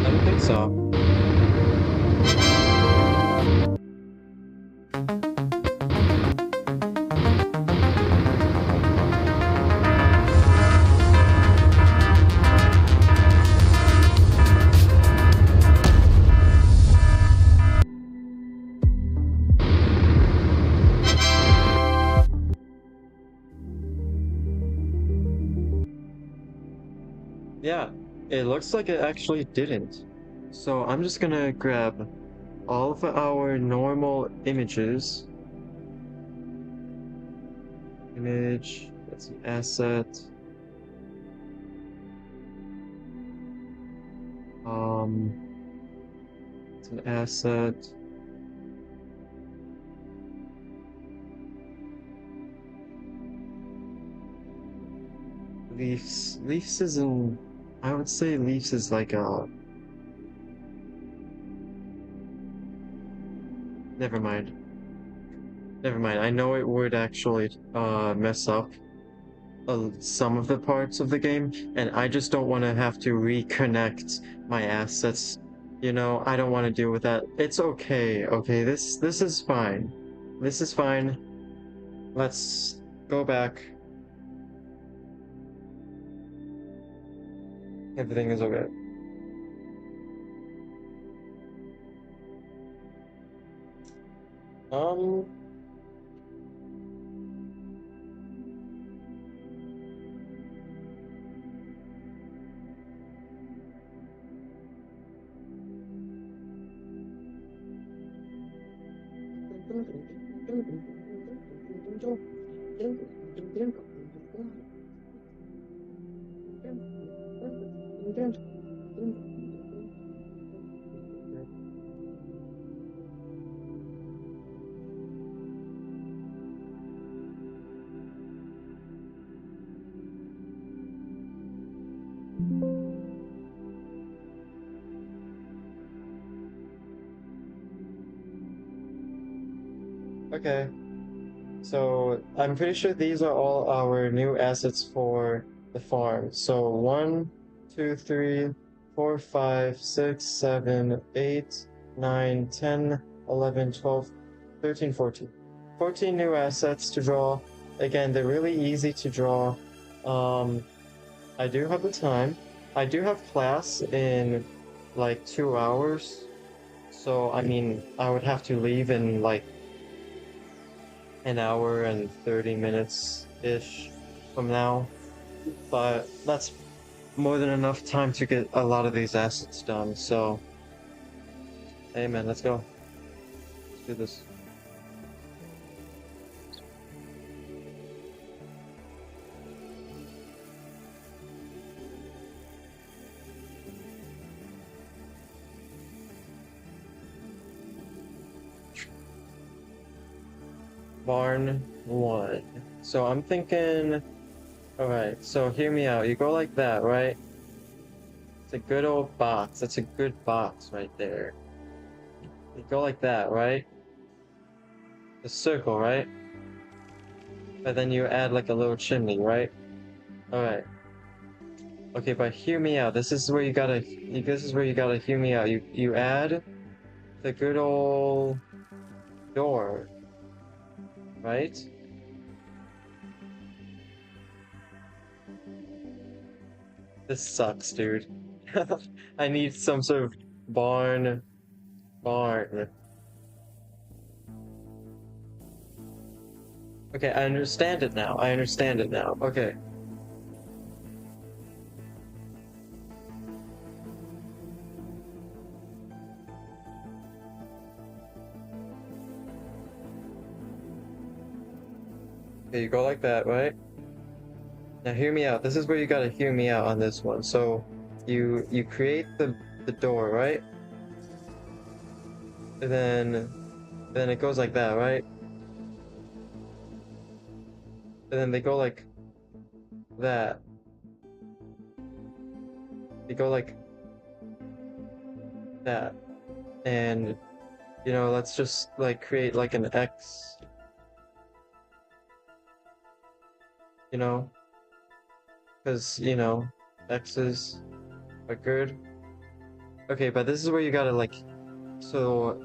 I don't think so. Yeah, it looks like it actually didn't. So I'm just gonna grab all of our normal images. Image, that's an asset. It's an asset. Leafs is in, I would say Leafs is like a, never mind. I know it would actually mess up some of the parts of the game, and I just don't want to have to reconnect my assets. You know, I don't want to deal with that. It's okay, okay? This is fine. This is fine. Let's go back. Everything is okay. Um, Okay, so I'm pretty sure these are all our new assets for the farm. So 1, 2, 3, 4, 5, 6, 7, 8, 9, 10, 11, 12, 13, 14. 14 new assets to draw. Again, they're really easy to draw. I do have the time. I do have class in like 2 hours. So, I mean, I would have to leave in like an hour and 30 minutes-ish from now. But that's more than enough time to get a lot of these assets done, so... Hey man, let's go. Let's do this. Barn 1. So I'm thinking... Alright, so hear me out. You go like that, right? It's a good old box. That's a good box right there. You go like that, right? The circle, right? But then you add like a little chimney, right? Alright. Okay, but hear me out. This is where you gotta hear me out. You add the good old door, right? This sucks, dude. I need some sort of barn. Okay, I understand it now. Okay. Okay, you go like that, right? Now hear me out. This is where you gotta hear me out on this one. So you create the door, right? And then it goes like that, right? And then they go like that. They go like that. And you know, let's just like create like an X. You know? Because, you know, X's are good. Okay, but this is where you gotta like, so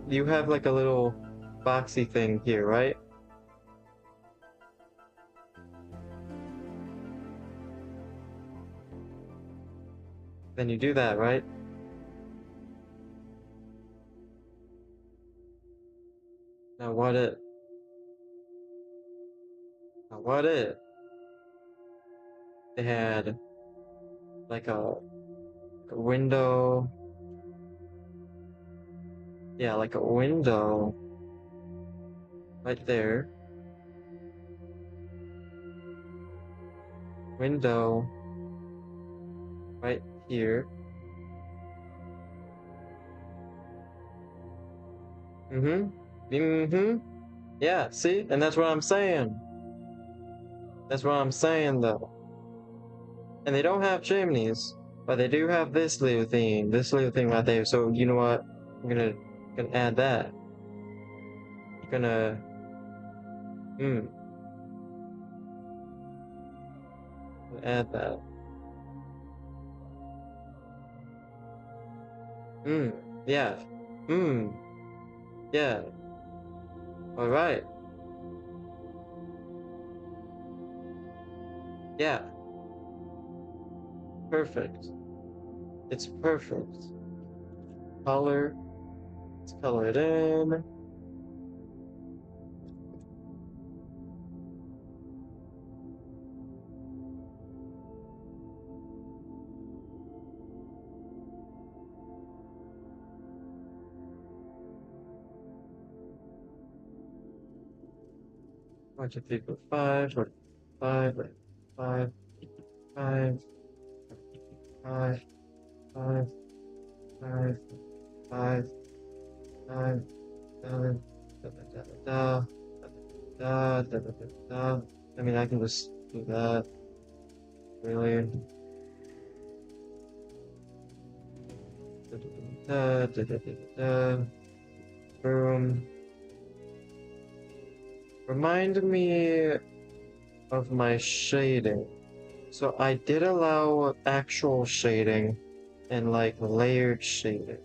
you have like a little boxy thing here, right? Then you do that, right? Now what it? Now what it? They had like a window. Yeah, like a window right there. Window right here. Yeah, see? And that's what I'm saying. That's what I'm saying though. And they don't have chimneys, but they do have this little thing right there. So you know what? I'm gonna add that. Gonna hmm add that. Hmm. Yeah. Hmm. Yeah. All right. Yeah. Perfect. It's perfect. Color. Let's color it in. 1, 2, 3, 4, 5, 5, 5, 5, 5, 5, 5, 5, 5, 7, da da da da da da da da. I mean, I can just do that. Really. Da da da da da da. Boom. Remind me of my shading. So I did allow actual shading and like layered shading.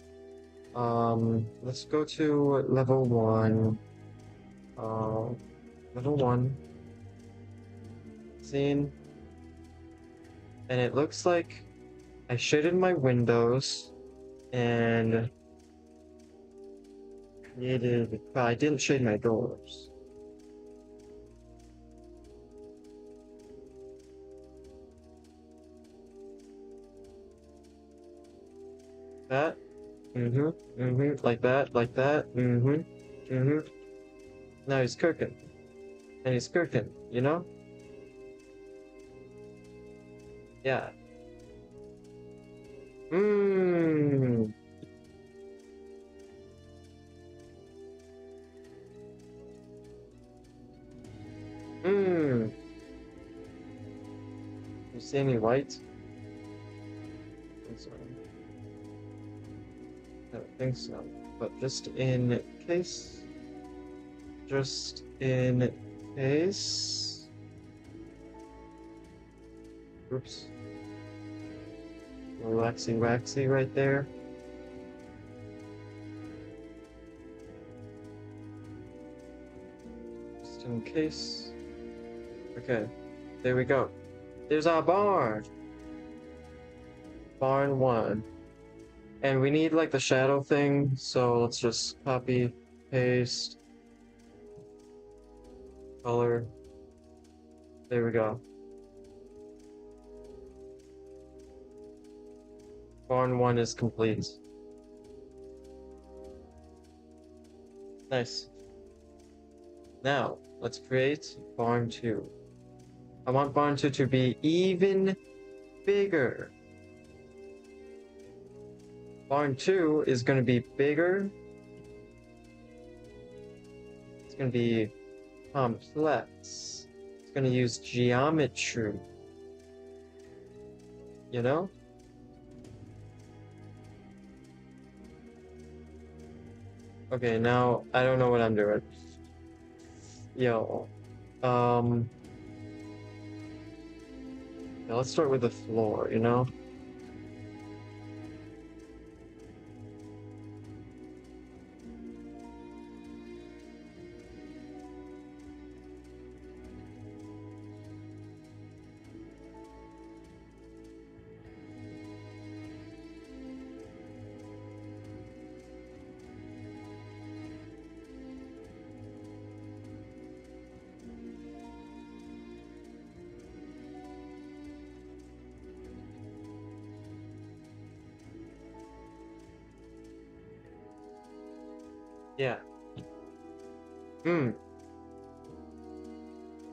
Let's go to level 1. Level 1. Scene. And it looks like I shaded my windows and created, but I didn't shade my doors. That. Like that, like that. Now he's cooking. And he's cooking, you know? Yeah. Mmm. Mmm. You see any white? I don't think so. But just in case. Just in case. Oops. Waxy waxy right there. Just in case. Okay, there we go. There's our barn. Barn 1. And we need like the shadow thing, so let's just copy, paste, color. There we go. Barn 1 is complete. Nice. Now, let's create Barn 2. I want Barn 2 to be even bigger. Barn 2 is going to be bigger. It's going to be complex. It's going to use geometry. You know? Okay, now I don't know what I'm doing. Yo. Yeah, let's start with the floor, you know? Yeah.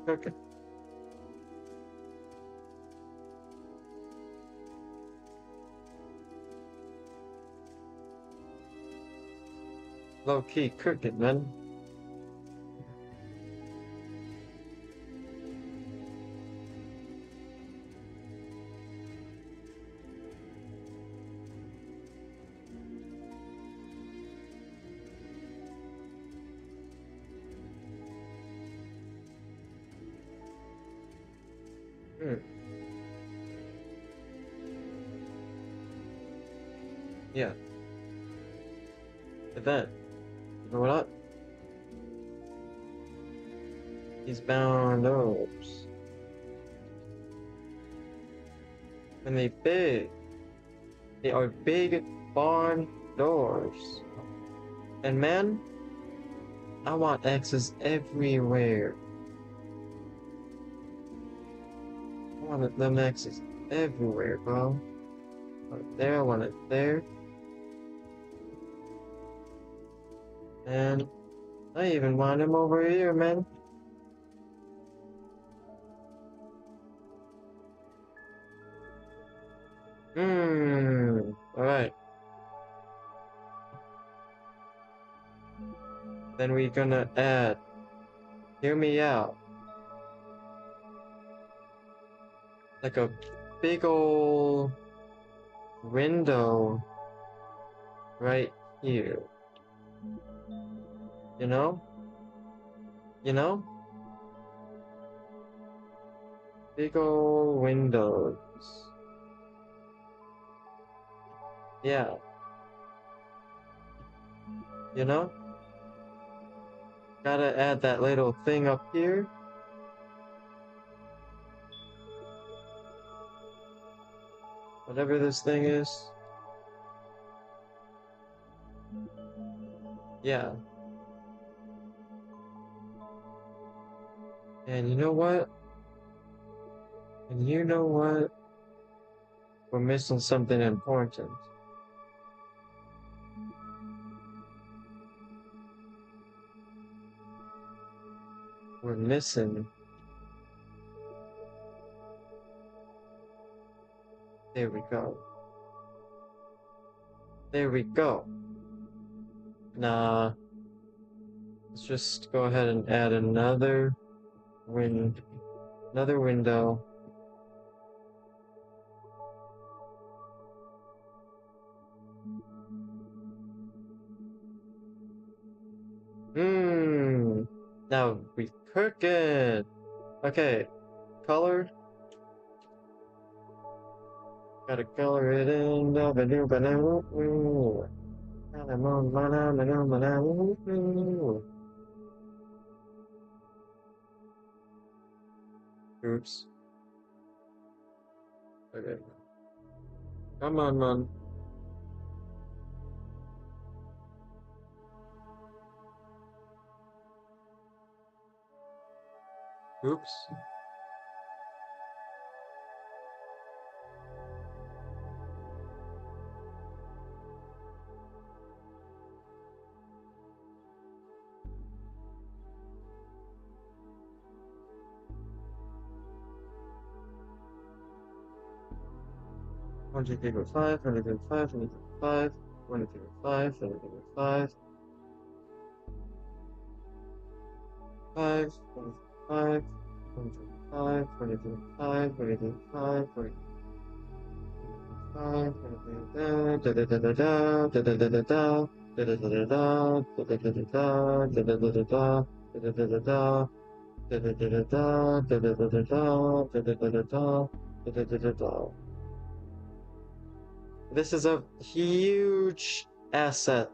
Okay. Low key cooking, man. Yeah. Event. You know what? These bound doors. And they big. They are big barn doors. And man, I want X's everywhere. I want them X's everywhere, bro. I want it there, I want it there. And I even want him over here, man. Then we're gonna add, hear me out, like a big ol' window right here. You know? You know? Big ol' windows. Yeah. You know? Gotta add that little thing up here. Whatever this thing is. Yeah. And you know what? And you know what? We're missing something important. We're missing. There we go. There we go. Nah. Let's just go ahead and add another window. Now we cooking. Okay, color. Gotta color it in. Oops. Okay. Come on, man. Oops. One, two, three, four, five. 135, 135, 135, 135, 5, 135, 135, 135, 135, 45. This is a huge asset.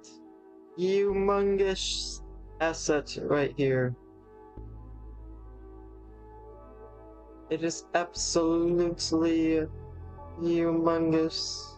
Humongous asset right here. It is absolutely humongous.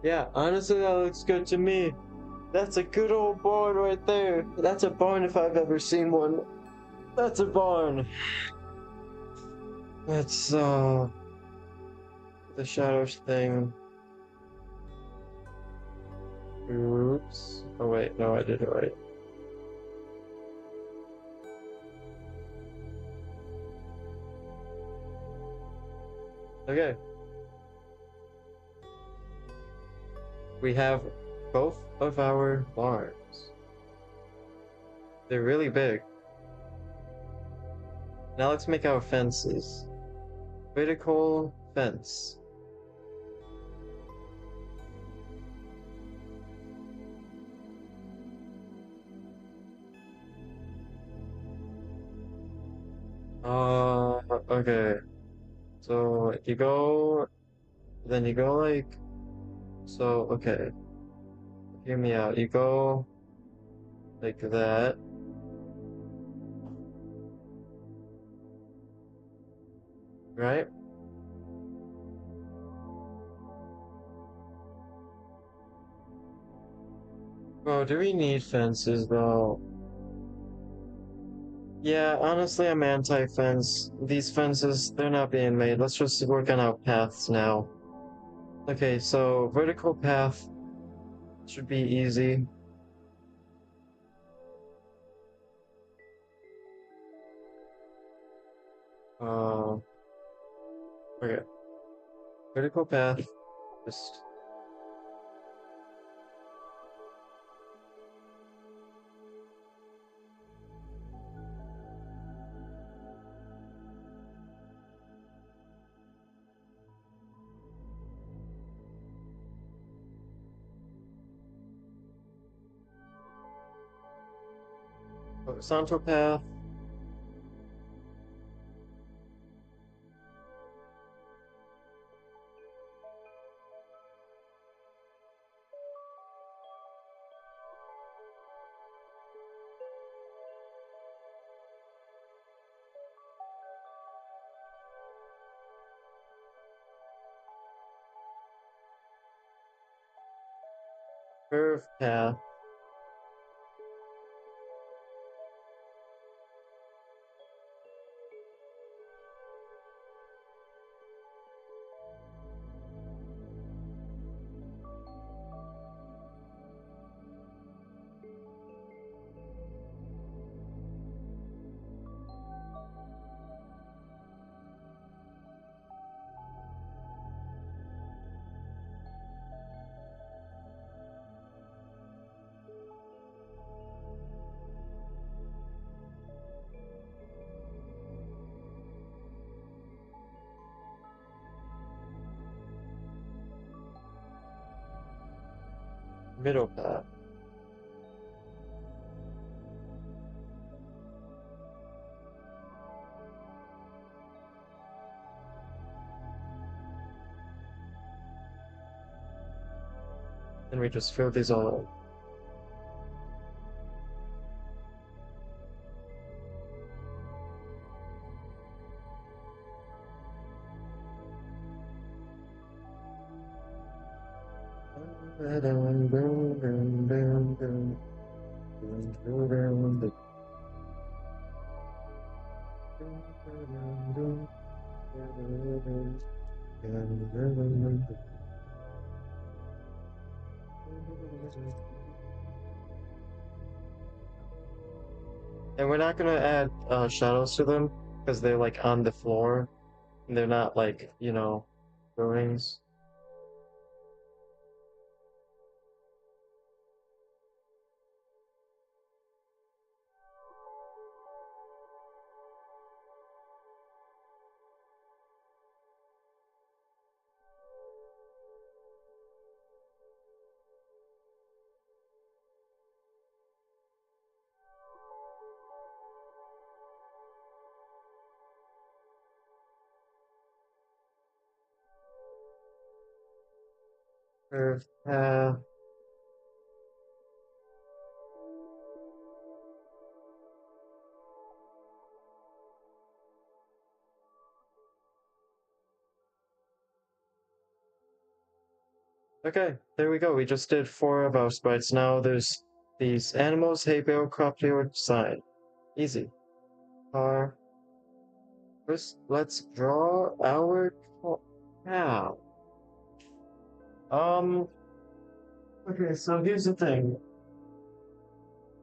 Yeah, honestly, that looks good to me. That's a good old barn right there. That's a barn if I've ever seen one. That's a barn. That's, the shadows thing. Oops. Oh, wait, no, I did it right. Okay. We have both of our barns. They're really big. Now let's make our fences. Vertical fence. Okay. So you go, then you go like, so, okay. Hear me out. You go like that. Right? Oh, do we need fences though? Yeah, honestly, I'm anti-fence. These fences, they're not being made. Let's just work on our paths now. Okay, so vertical path should be easy. Uh, okay. Vertical path, just horizontal path. Curve path. Middle path. And we just fill these all in. And we're not gonna add shadows to them because they're like on the floor and they're not like, you know, drawings. Curve path. Okay, there we go. We just did 4 of our sprites. Now there's these animals, hay bale, crop field, sign. Easy. Car. First, let's draw our cow. Um. Okay, so here's the thing.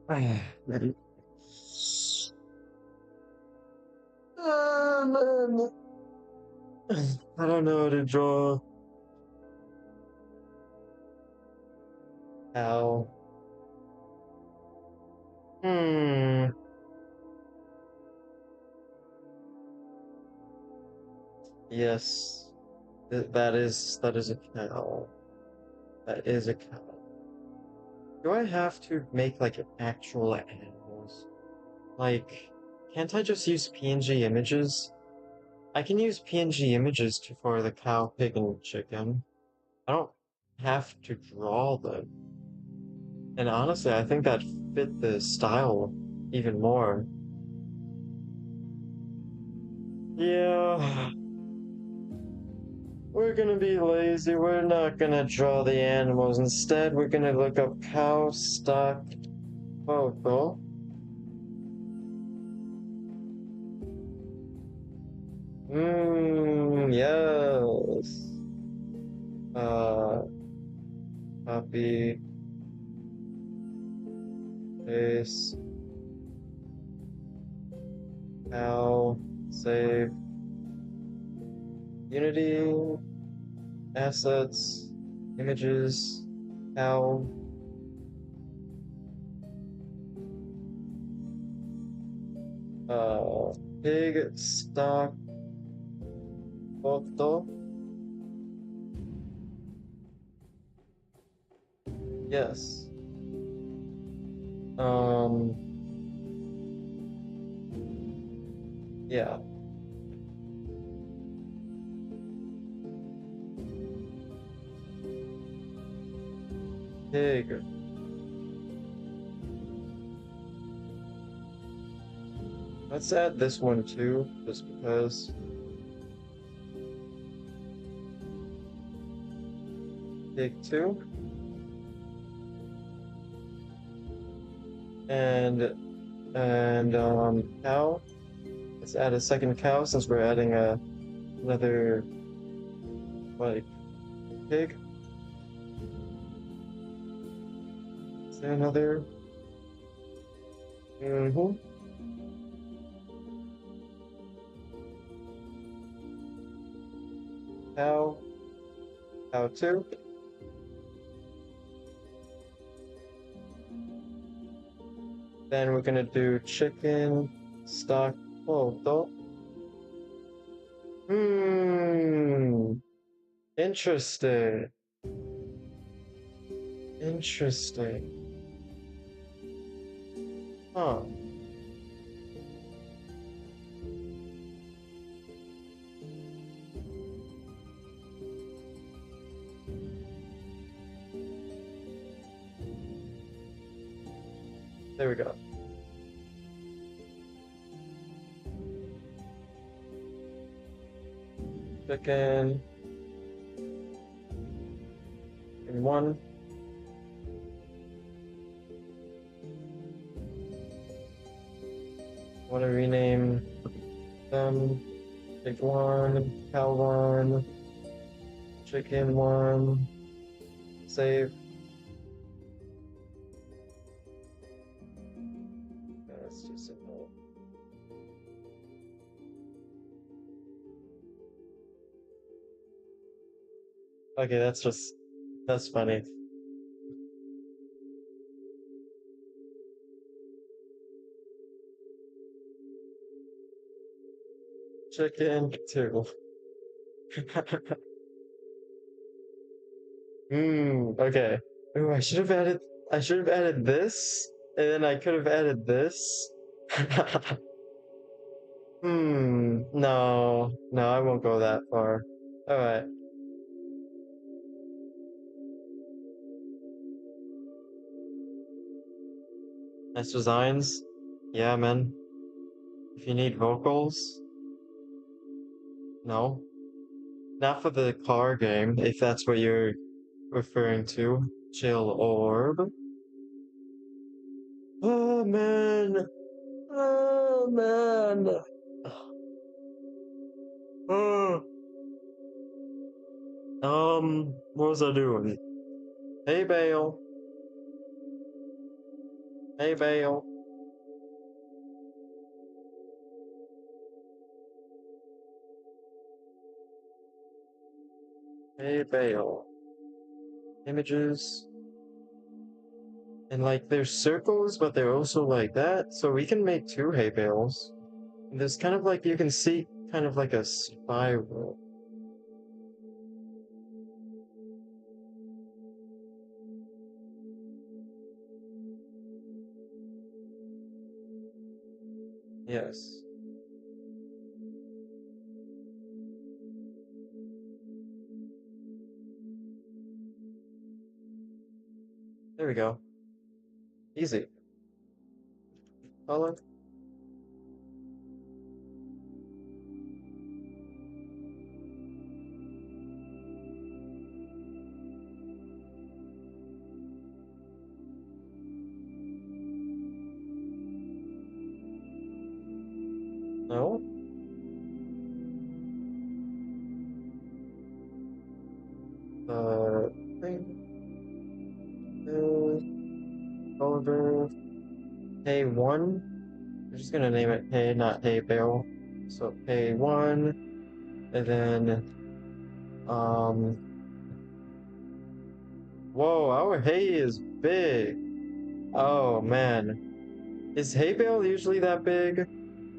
Man. Man. I don't know how to draw cow. Hmm. Yes. That is a cow. That is a cow. Do I have to make like actual animals? Like, can't I just use PNG images? I can use PNG images for the cow, pig, and chicken. I don't have to draw them. And honestly, I think that fit the style even more. Yeah. We're gonna be lazy. We're not gonna draw the animals. Instead, we're gonna look up cow stock photo. Yes. Copy, paste, cow, save, Unity, assets, images, cow. Pig stock photo. Yes. Yeah. Pig. Let's add this one too, just because. Pig 2. And cow. Let's add a second cow since we're adding another like pig. Is there another? Cow. Cow 2. Then we're gonna do chicken stock photo. Interesting. Interesting. Huh. There we go. Chicken. And 1. Want to rename them. Pig 1, cow 1, chicken 1. Save. That's just a note. Okay, that's funny. Chicken 2. Okay. Ooh, I should have added this, and then I could have added this. No, I won't go that far. Alright. Nice designs. Yeah, man. If you need vocals, no. Not for the car game, if that's what you're referring to. Chill orb. Oh man. Oh man. Oh. What was I doing? Hey Bale. Hey Bale. Hey Bale. Images. And like there's circles, but they're also like that, so we can make 2 hay bales. And there's kind of like you can see kind of like a spiral. Yes. There we go. Easy. Color. No? Thing. Oliver. Hey 1. We're just gonna name it Hey, not Hey Bill. So Hey 1. And then, um. Whoa, our hay is big. Oh man. Is hay bale usually that big?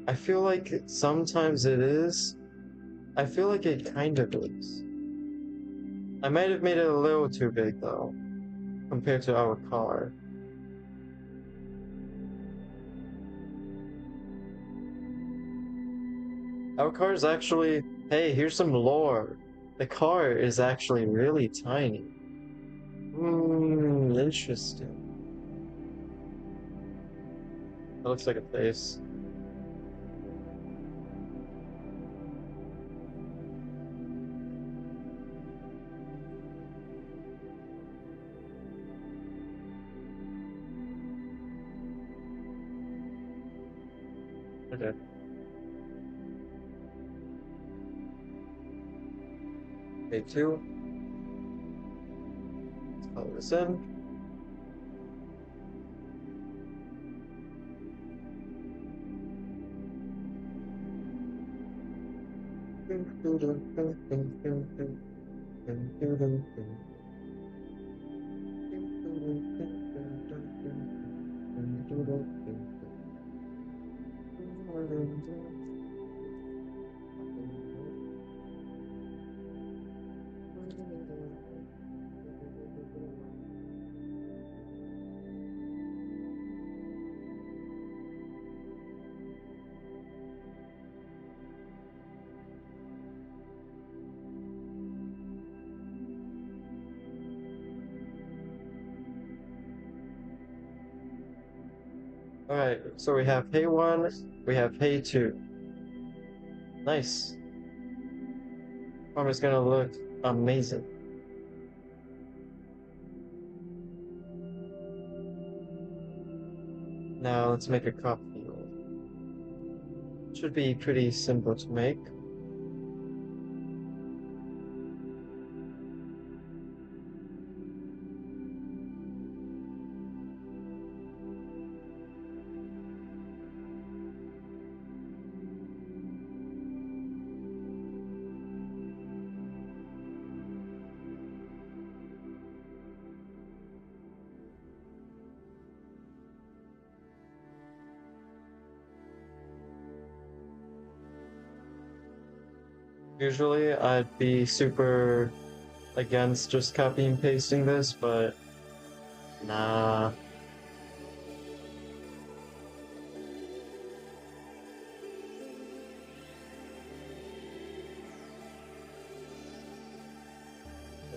I feel like sometimes it is. I feel like it kind of is. I might have made it a little too big though, compared to our car. Our car is actually, hey, here's some lore. The car is actually really tiny. Interesting. That looks like a face. Okay. Day 2. Let's color this in. Alright, so we have Hey 1, we have Hey 2. Nice. Farm is gonna look amazing. Now let's make a crop field. Should be pretty simple to make. Usually I'd be super against just copy and pasting this, but nah.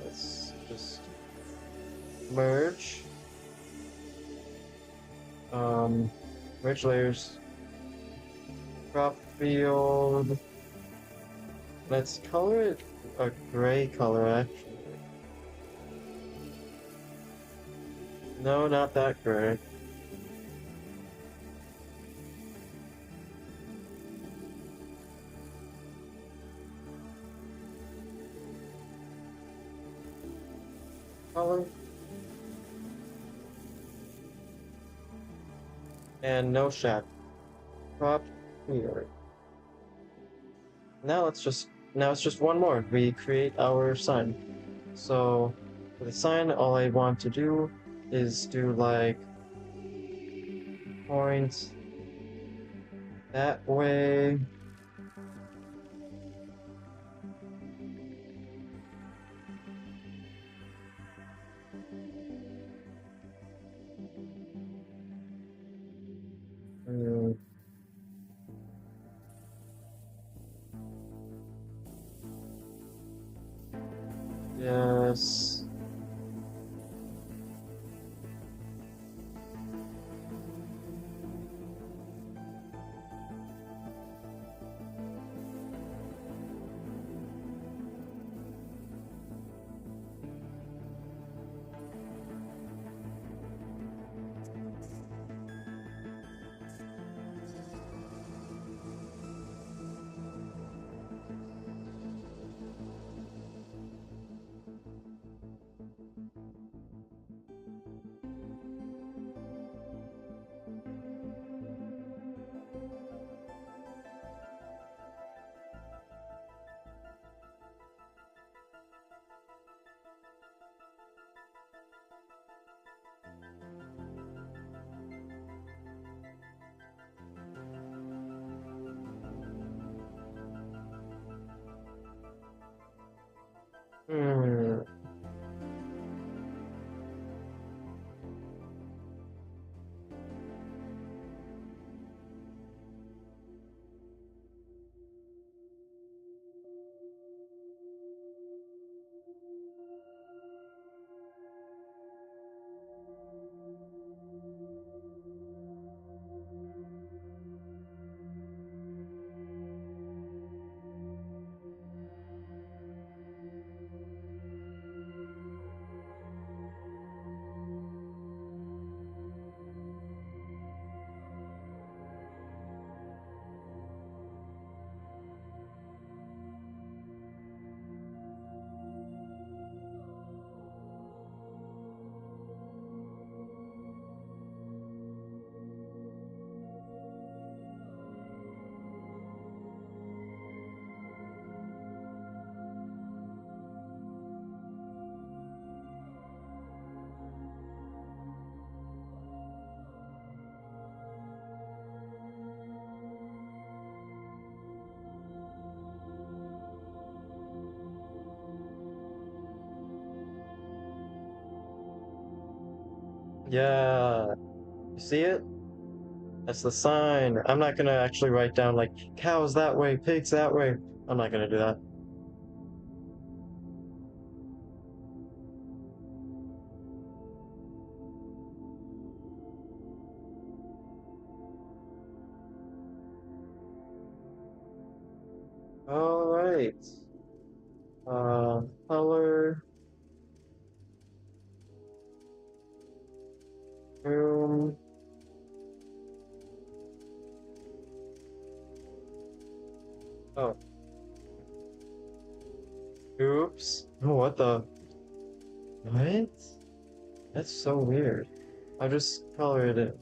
Let's just merge. Merge layers. Crop field. Let's color it a gray color, actually. No, not that gray. Color. And no shadow. Crop field. Now it's just one more. We create our sign. So for the sign, all I want to do is do like point that way. Hmm. Yes. Yeah. You see it? That's the sign. I'm not gonna actually write down like cows that way, pigs that way. I'm not gonna do that. All right. Color, room. Oh. Oops. Oh, what the? What? That's so weird. I'll just color it in.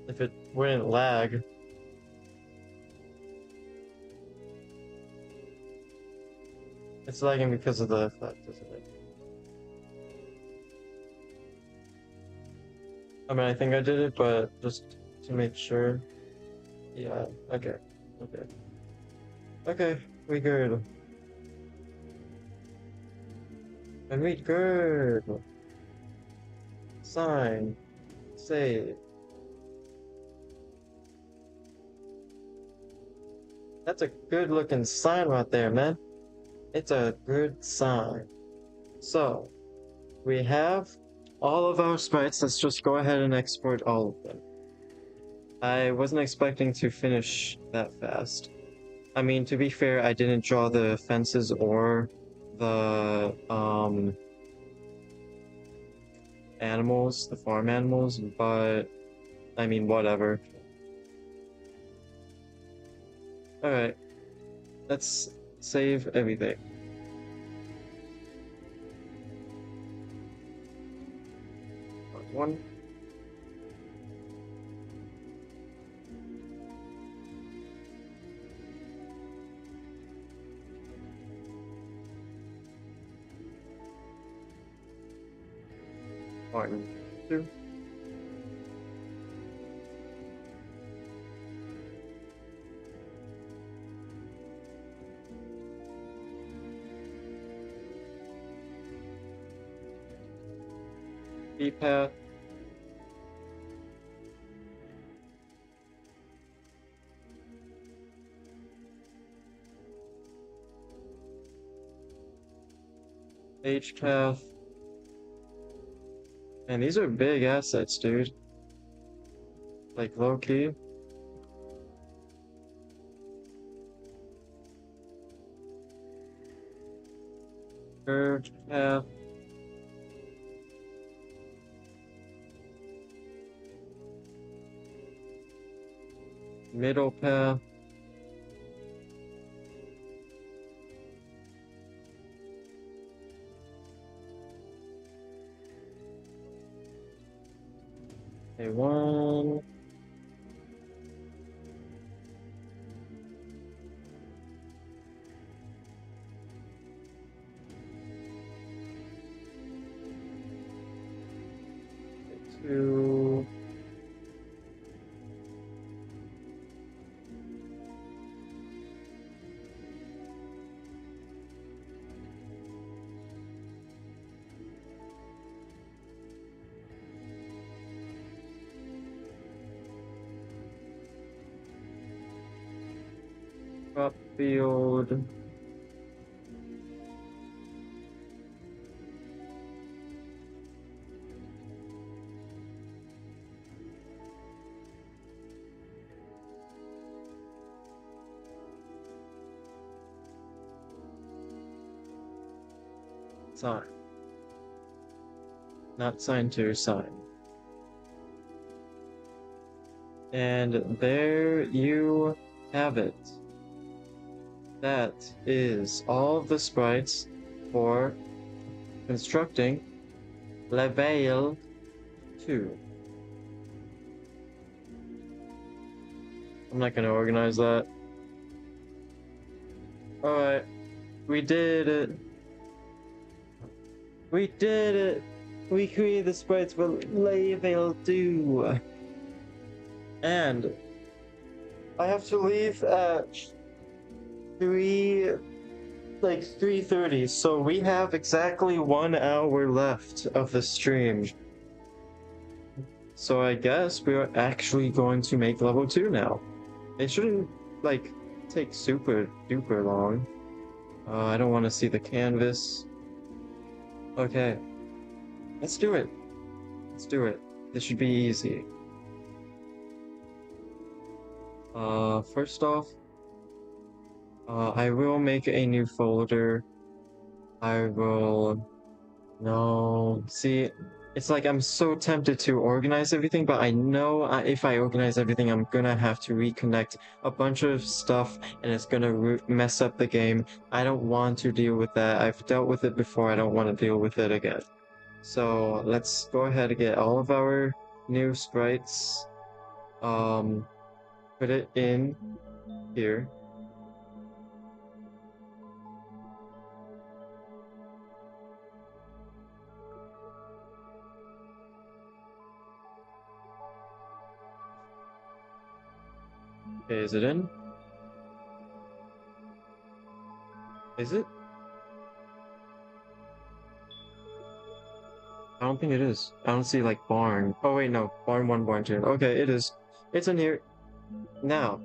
If it wouldn't lag. It's lagging because of the effect, isn't it? I mean, I think I did it, but just to make sure. Yeah, okay. Okay. Okay, we good. And we good. Sign. Save. That's a good looking sign right there, man. It's a good sign. So, we have all of our sprites. Let's just go ahead and export all of them. I wasn't expecting to finish that fast. I mean, to be fair, I didn't draw the fences or the animals, the farm animals, but I mean, whatever. Alright, let's save everything. One. One, two. Path. HCAF. And these are big assets, dude. Like low key. Curved path. Middle path. Okay, one. Two. Crop field. Sign. Not sign to sign. And there you have it. That is all of the sprites for constructing Level 2. I'm not gonna organize that. Alright, we did it. We did it! We created the sprites for Level 2. And I have to leave at 3:30, so we have exactly 1 hour left of the stream. So I guess we're actually going to make level 2 now. It shouldn't, like, take super duper long. I don't want to see the canvas. Okay. Let's do it. Let's do it. This should be easy. First off, I will make a new folder. I will... No, see, it's like I'm so tempted to organize everything, but I know if I organize everything, I'm gonna have to reconnect a bunch of stuff, and it's gonna mess up the game. I don't want to deal with that. I've dealt with it before. I don't want to deal with it again. So let's go ahead and get all of our new sprites. Put it in here. Okay, is it in? Is it? I don't think it is. I don't see like barn. Oh wait, no. Barn 1, barn 2. Okay, it is. It's in here. Now,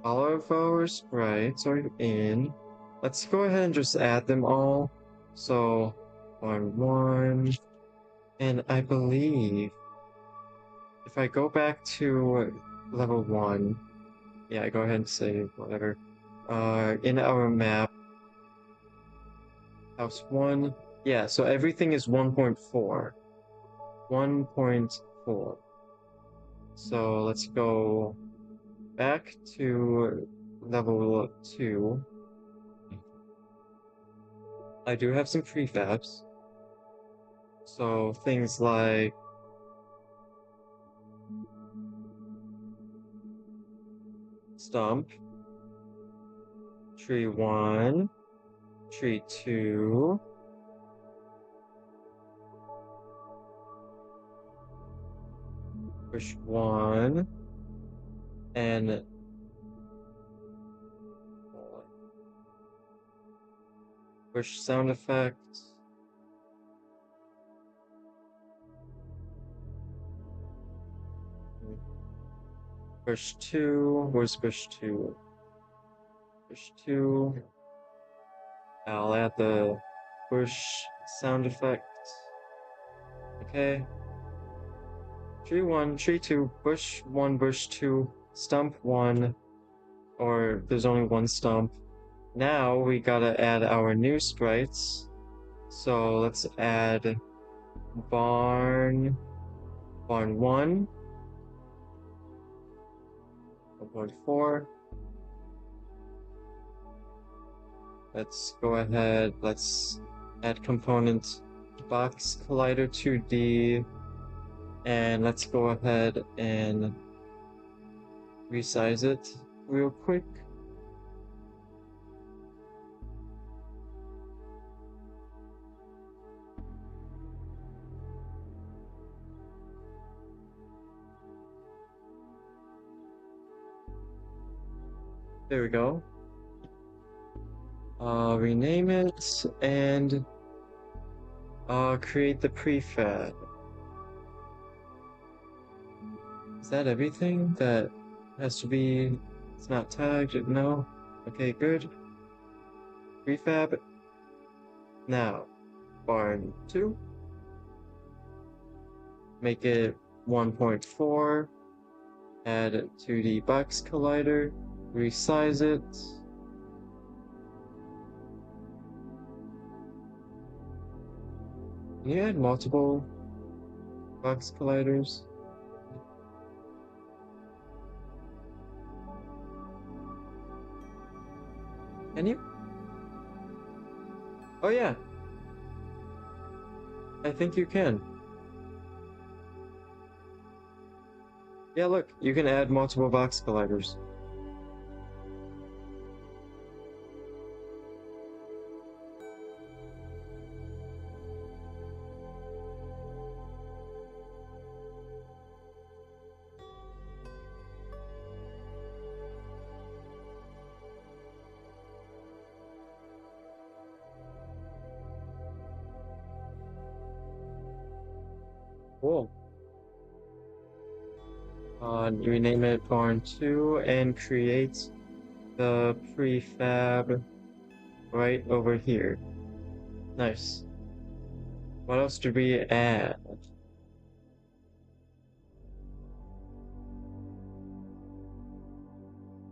all of our sprites are in. Let's go ahead and just add them all. So, barn 1. And I believe if I go back to level 1, yeah, go ahead and save, whatever. In our map, house 1, yeah, so everything is 1.4. 1.4. So let's go back to level 2. I do have some prefabs. So things like stump, tree 1, tree 2, bush 1, and bush sound effects. Bush 2, where's bush 2? Bush 2. I'll add the bush sound effect. Okay. Tree 1, tree 2, bush 1, bush 2, stump 1, or there's only one stump. Now we gotta add our new sprites. So let's add barn 1, 1.4. Let's go ahead, let's add component box collider 2D, and let's go ahead and resize it real quick. There we go. Rename it and create the prefab. Is that everything that has to be? It's not tagged, no? Okay, good. Prefab. Now, barn 2. Make it 1.4. Add 2D box collider. Resize it. Can you add multiple box colliders? Can you? Oh yeah. I think you can. Yeah, look, you can add multiple box colliders. Cool. Rename it Barn 2 and create the prefab right over here. Nice. What else did we add?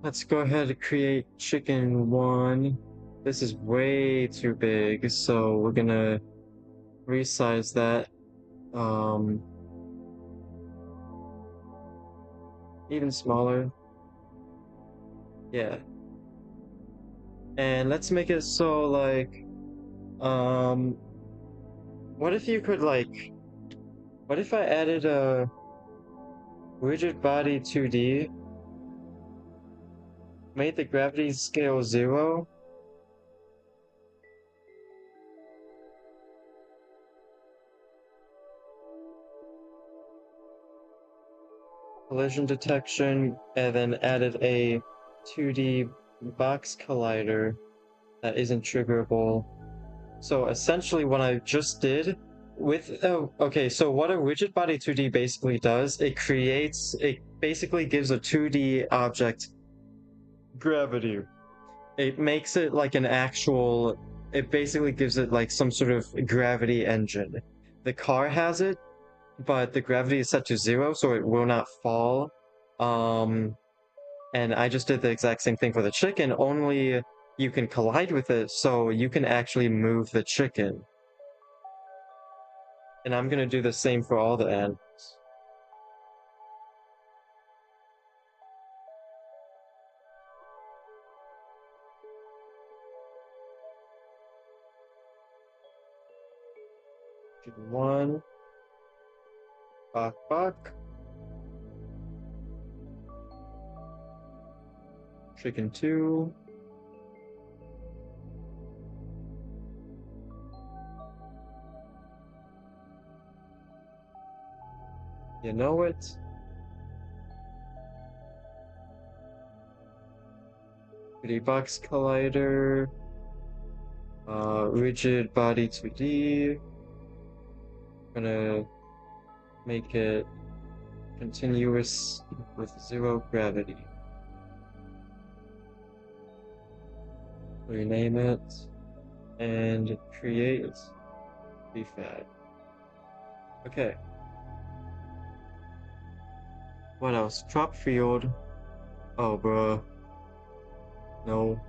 Let's go ahead and create chicken 1. This is way too big, so we're gonna resize that. Even smaller. Yeah. And let's make it so like, what if you could like, what if I added a rigid body 2D, made the gravity scale 0, collision detection, and then added a 2D box collider that isn't triggerable. So essentially what I just did with, okay, so what a rigid body 2D basically does, it basically gives a 2D object gravity. It makes it like an actual, it basically gives it like some sort of gravity engine. The car has it, but the gravity is set to 0, so it will not fall. And I just did the exact same thing for the chicken, only you can collide with it, so you can actually move the chicken. And I'm gonna do the same for all the animals. Chicken 1. Bok bok. Chicken 2. You know it. Pretty box collider. Rigid body 2D. Gonna make it continuous with 0 gravity. Rename it and create prefab. Okay. What else? Drop field. Oh, bruh. No.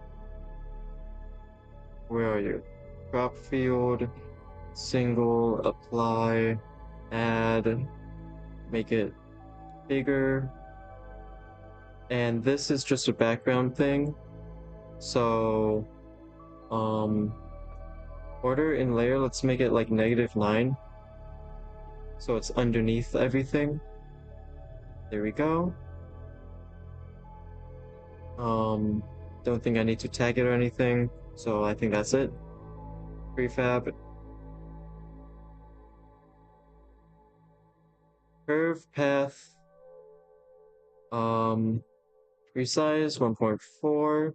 Where are you? Drop field. Single. Apply. Add. Make it bigger. And this is just a background thing. So, order in layer, let's make it like -9. So it's underneath everything. There we go. Don't think I need to tag it or anything, so I think that's it. Prefab. Curve path. Resize 1.4.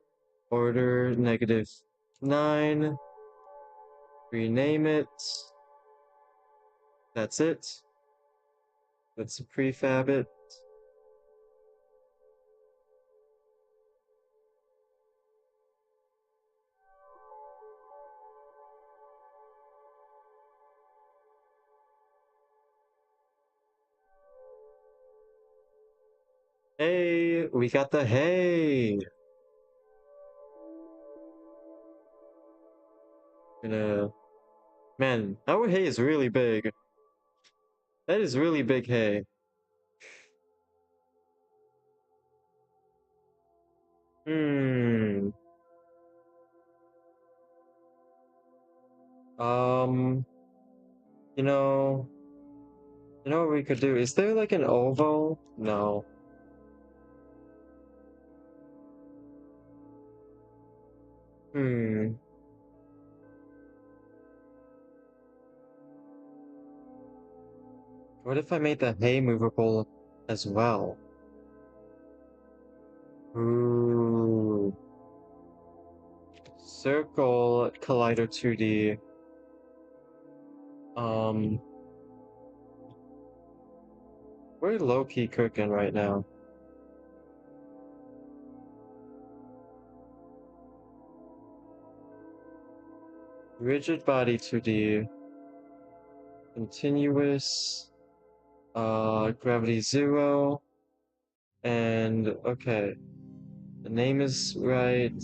Order -9. Rename it. That's it. Let's prefab it. Hey, we got the hay. Man, our hay is really big. That is really big hay. Hmm. Um, you know, what we could do? Is there like an oval? No. Hmm. What if I made the hay movable as well? Ooh. Circle Collider 2D. Um. We're low-key cooking right now. Rigid body 2D. Continuous. Gravity 0. And, okay. The name is right.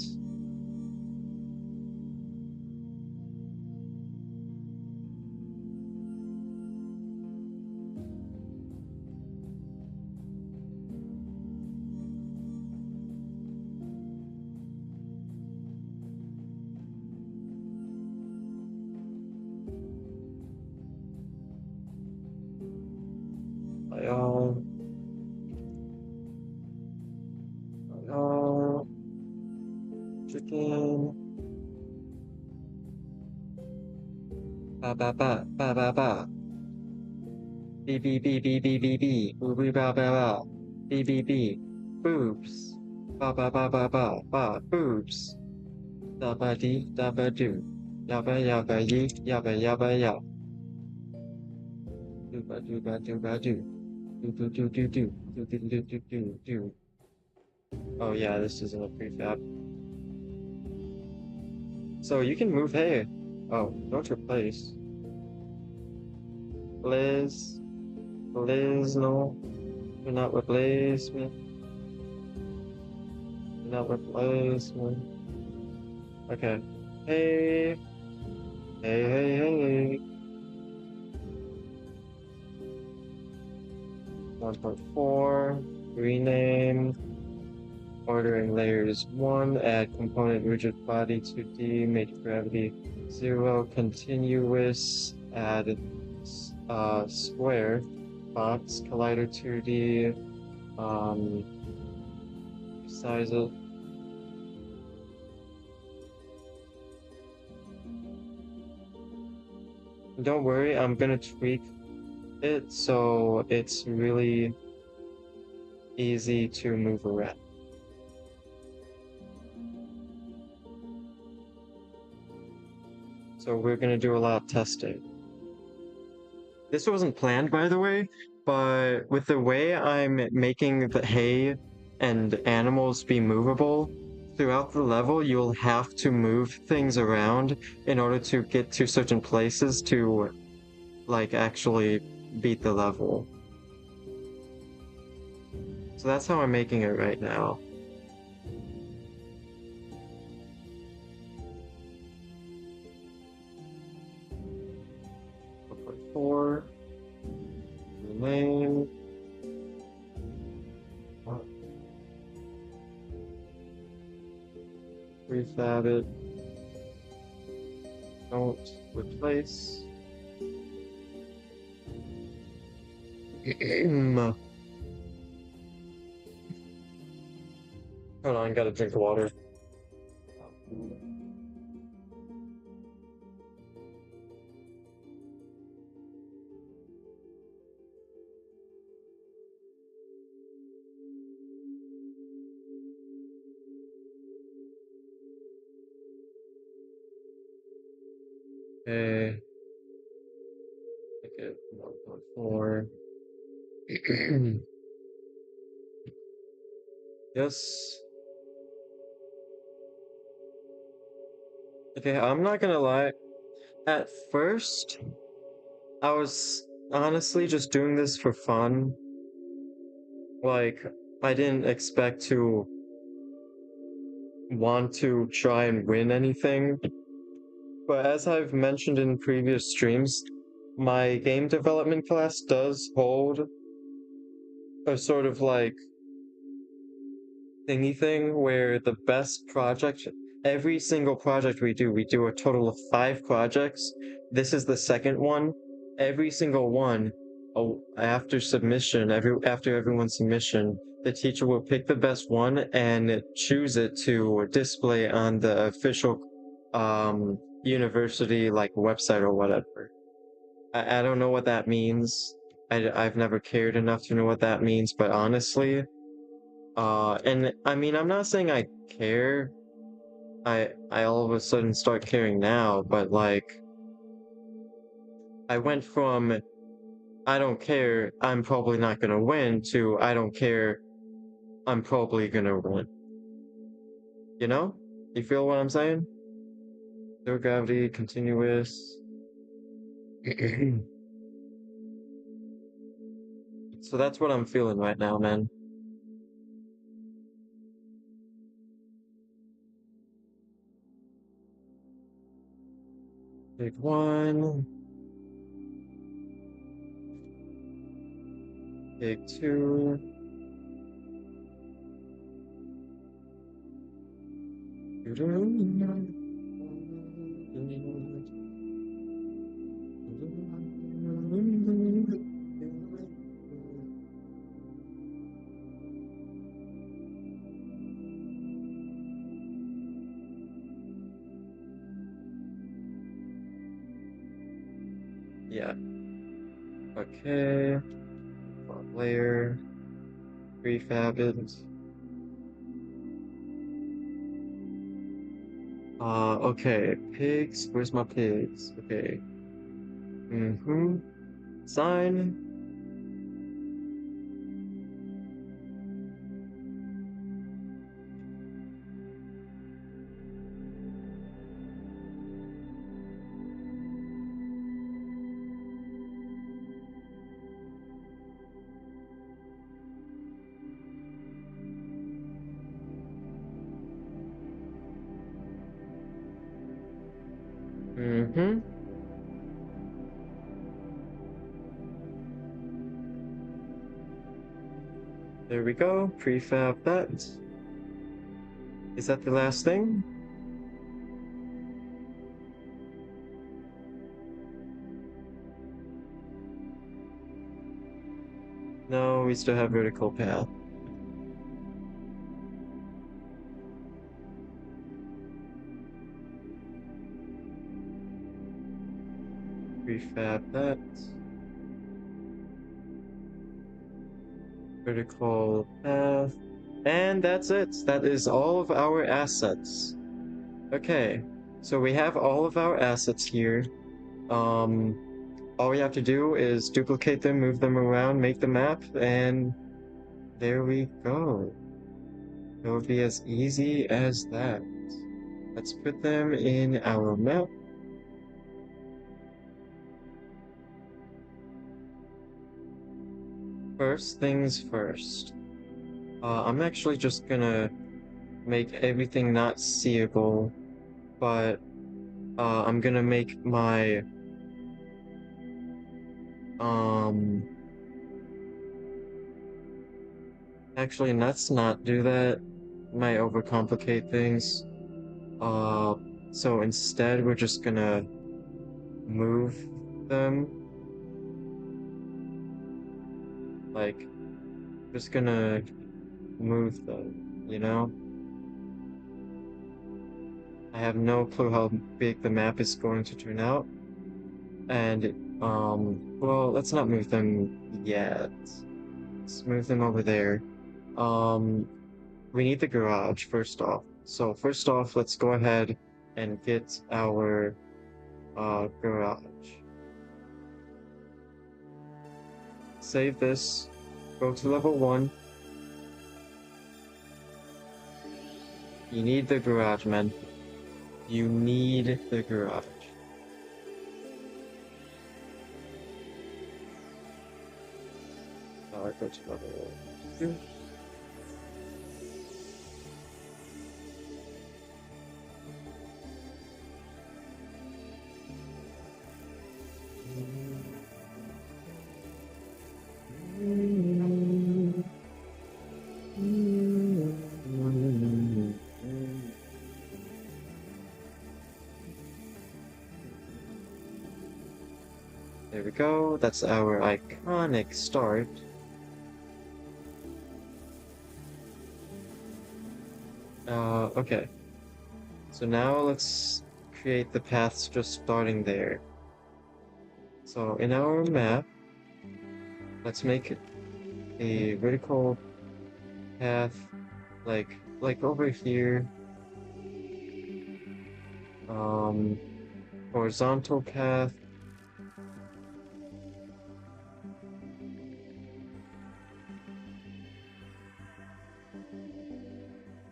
Chicken. Ba ba ba ba ba ba. B B B B B B B. Boo boo ba ba ba. B B B. Boobs. Ba ba ba ba ba ba. Boobs. Da ba dee da ba do. Yabba yabba yee yabba yabba yab. Do ba do ba do ba do. Do do do do do. Do do do do do do. Oh yeah, this isn't a prefab. So you can move hay. Oh, don't replace. Liz. Liz, no. Do not replace me. Do not replace me. Okay. Hey. Hey, hey, hey. 1.4. Rename. Ordering layers 1. Add component rigid body 2D. Make gravity 0. Continuous. Add square. Box. Collider 2D. Size it. Don't worry, I'm gonna tweak it so it's really easy to move around. So we're gonna do a lot of testing. This wasn't planned, by the way, but with the way I'm making the hay and animals be movable, throughout the level you'll have to move things around in order to get to certain places to, like, actually beat the level. So that's how I'm making it right now. Four. Name. Refab it. Don't replace. Hold on, gotta drink water. Okay. Make it 1.4. Yes. Okay, I'm not gonna lie. At first, I was honestly just doing this for fun. Like, I didn't expect to want to try and win anything. But as I've mentioned in previous streams, my game development class does hold a sort of like thingy thing where the best project, every single project we do a total of 5 projects. This is the second one. Every single one, after submission, after everyone's submission, the teacher will pick the best one and choose it to display on the official university like website or whatever. I don't know what that means. I've never cared enough to know what that means, but honestly, and I mean, I'm not saying I care. I all of a sudden start caring now, but like, I went from I don't care, I'm probably not gonna win, to I don't care, I'm probably gonna win. You know? You feel what I'm saying? Zero gravity, continuous. So that's what I'm feeling right now, man. Big one. Big two. Yeah. Okay. Layer. Prefab it. Okay. Pigs. Where's my pigs? Okay. Mm-hmm. Sign. Mm-hmm. There we go. Prefab that. Is that the last thing? No, we still have vertical path. Prefab that. Vertical path. And that's it. That is all of our assets. Okay, so we have all of our assets here. All we have to do is duplicate them, move them around, make the map, and there we go. It would be as easy as that. Let's put them in our map. First things first. I'm actually just gonna make everything not seeable, but I'm gonna make my actually let's not do that. Might overcomplicate things. So instead we're just gonna move them. Like, just gonna move them, you know? I have no clue how big the map is going to turn out. And, well, let's not move them yet. Let's move them over there. We need the garage, first off. So, first off, let's go ahead and get our, garage. Save this. Go to level 1. You need the garage, man. You need the garage. Go to level 2. There we go, that's our iconic start. Okay. So now let's create the paths just starting there. So in our map, let's make a vertical path like over here. Horizontal path.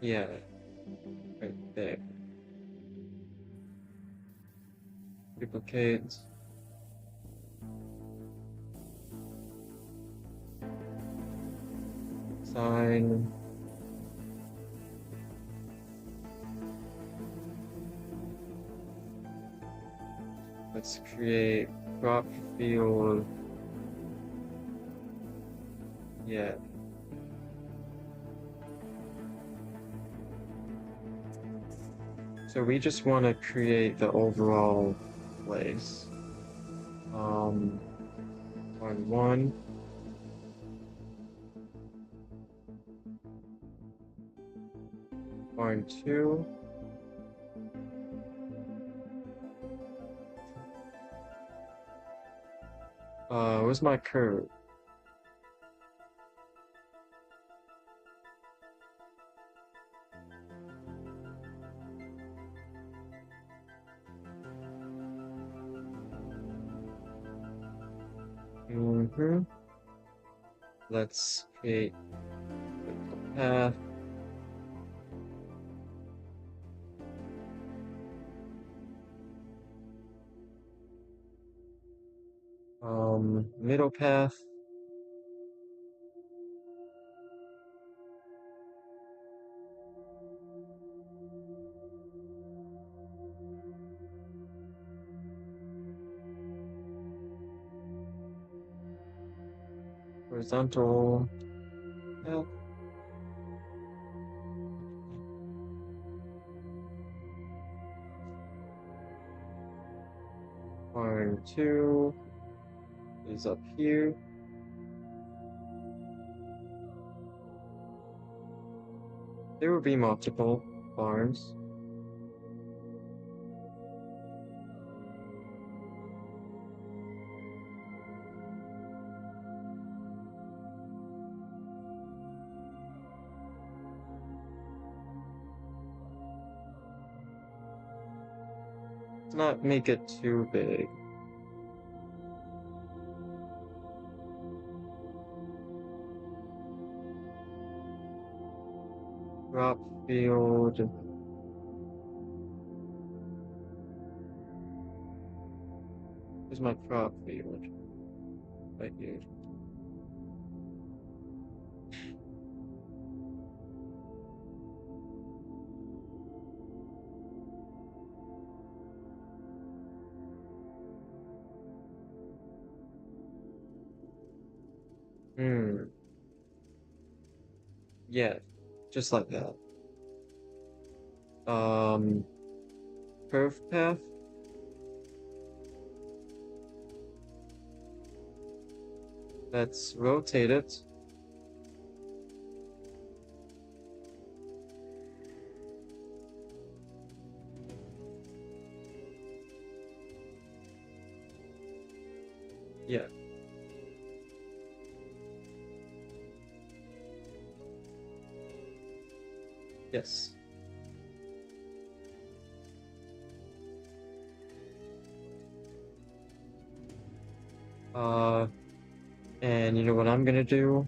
Yeah, right there. Duplicate. Sign. Let's create crop field. Yeah. So we just want to create the overall place. On one. On two. Where's my code? Let's create the path. Middle path. Horizontal path. Barn 2 is up here. There will be multiple barns. Let's not make it too big. Crop field. Here's my crop field. Right here. Yeah, just like that. Curve path. Let's rotate it. Yeah. Yes. And you know what I'm gonna do?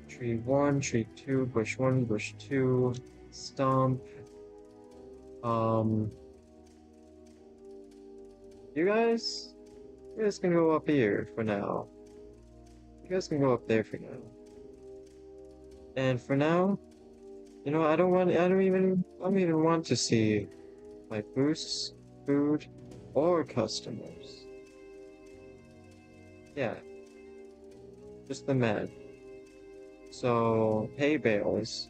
Tree 1, tree 2, bush 1, bush 2, stump. You guys can go up here for now. You guys can go up there for now. And for now, you know, I don't even want to see my boosts, food, or customers. Yeah. Just the men. So, hay bales.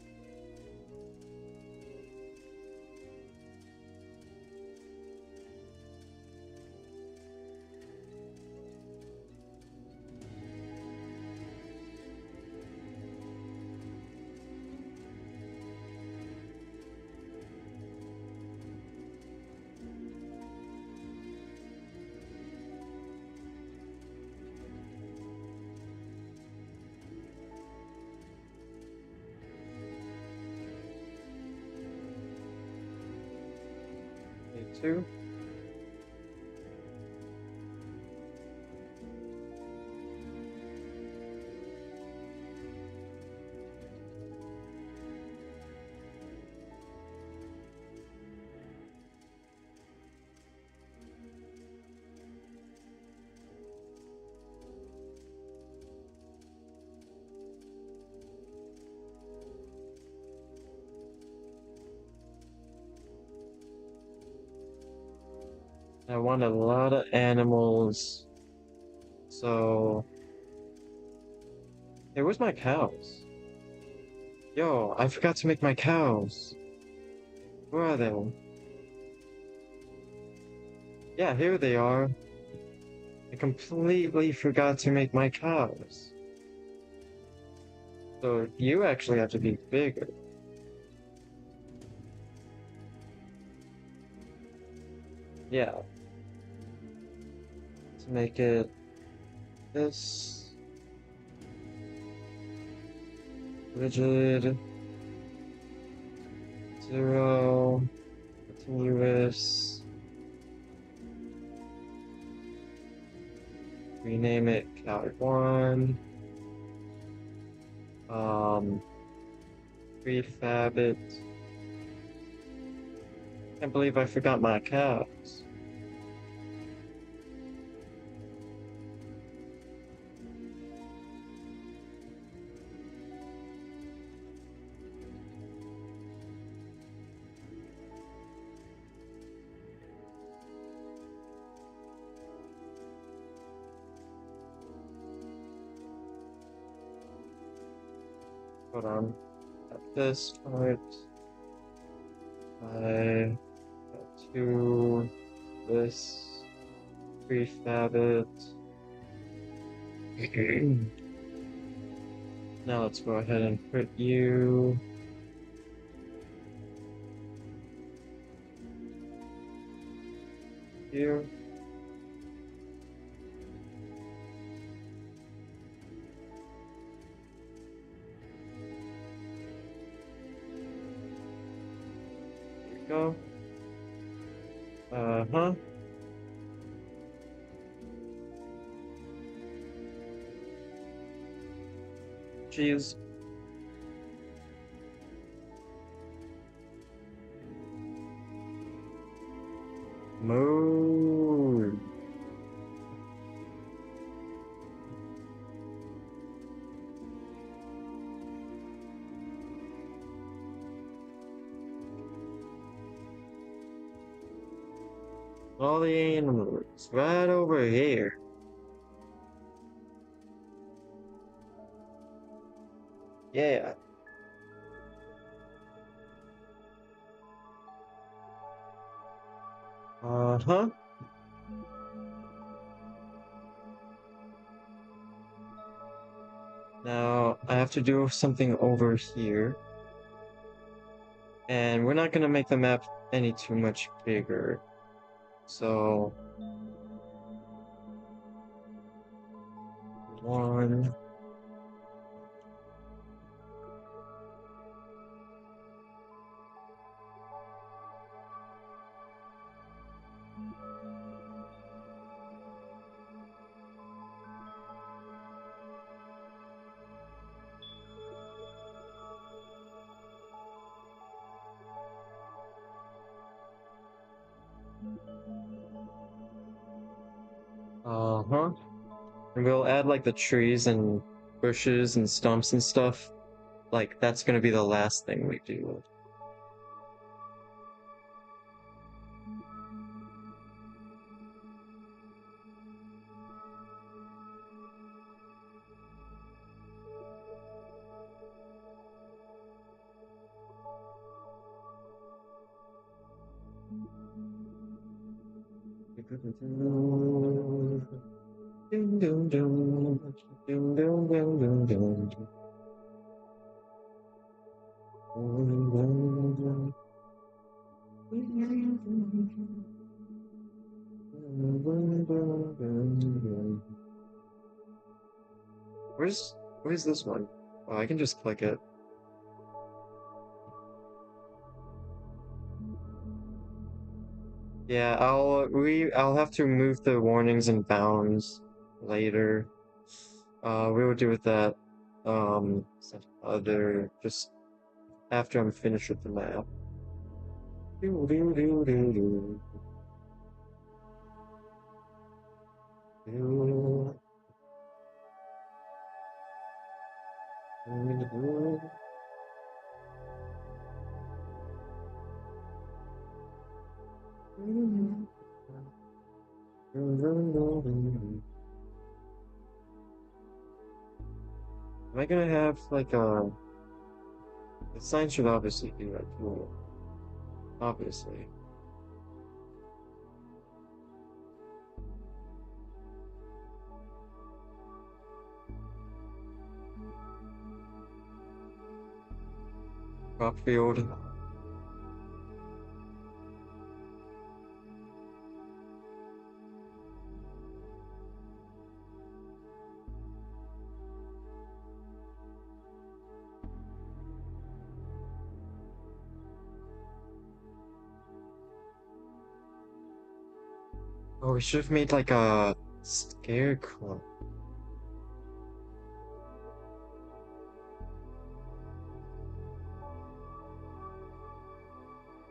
Hay 2. I want a lot of animals. So, hey, where's my cows? Yo, I forgot to make my cows. Where are they? Yeah, here they are. I completely forgot to make my cows. So you actually have to be bigger. Yeah. To make it this rigid 0 continuous. Rename it cow1. Prefab it. Can't believe I forgot my cows. Hold on. At this part, I got to this prefab it. Now let's go ahead and put you here. Here we go. Uh-huh. Jeez. Move. All the animals right over here. Yeah. Uh-huh. Now, I have to do something over here. And we're not gonna make the map any too much bigger. So... 1... Uh-huh. And we'll add like the trees and bushes and stumps and stuff. Like, that's gonna be the last thing we do. Dum, dum, dum. Dum, dum, dum, dum, dum. Where's this one? Oh, I can just click it. Yeah, I'll have to remove the warnings and bounds later. We will do with that some other just after I'm finished with the map. Do, do, do, do, do. Do. Do. Am I gonna have like a... The sign should obviously be like cool. Obviously. Crop field. Oh, we should have made like a scarecrow.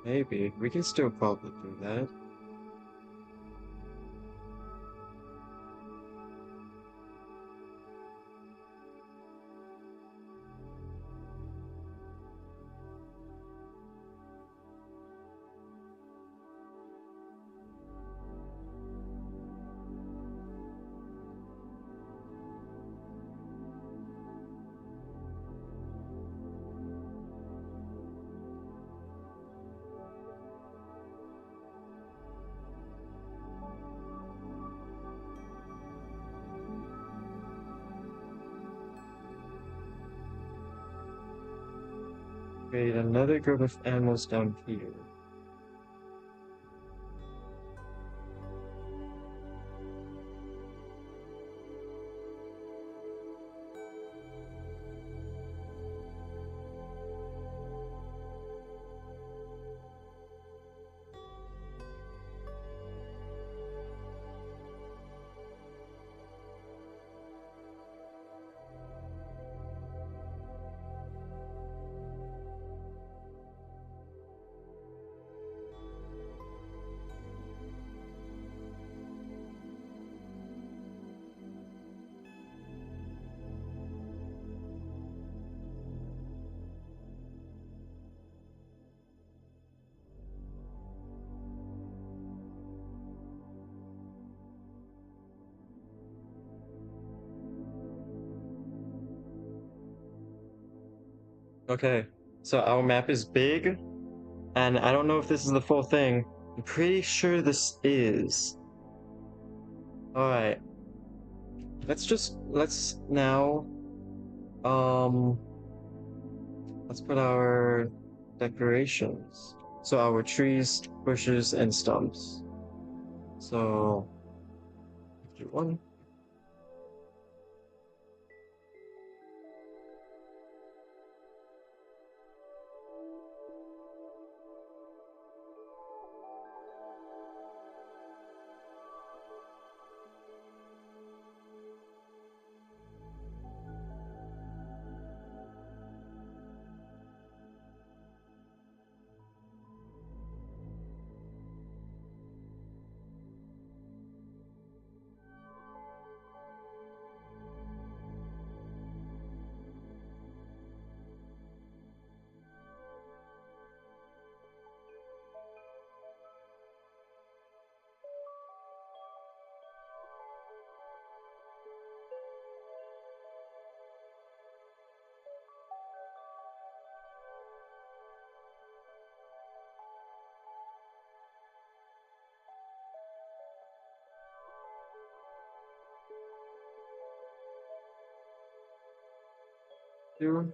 Maybe. We can still probably do that. Create another group of animals down here. Okay, so our map is big, and I don't know if this is the full thing. I'm pretty sure this is. Alright. Let's now, um, let's put our decorations. So our trees, bushes, and stumps. So, do one. Two.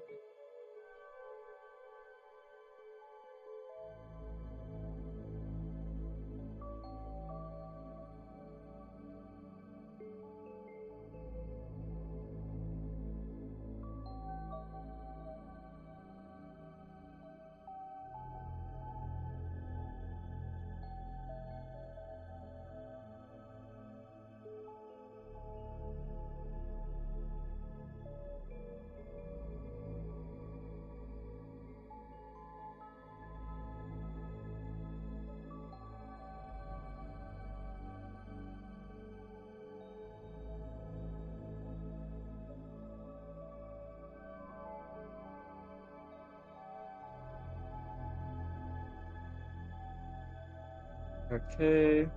Okay.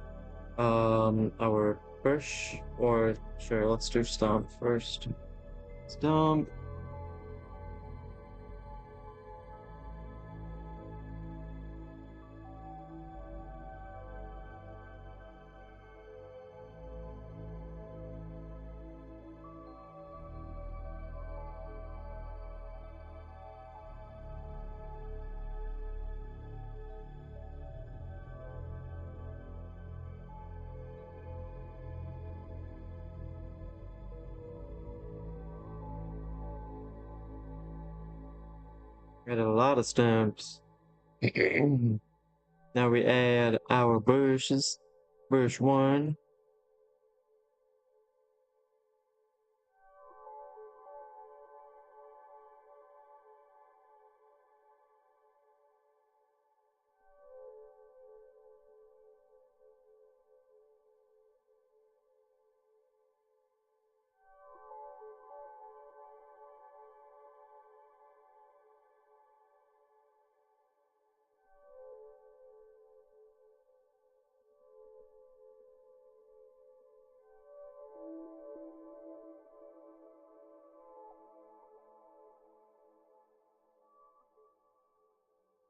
Our bush, or sure, let's do stump first. Stump, Got a lot of stamps. Now we add our bushes. Bush 1.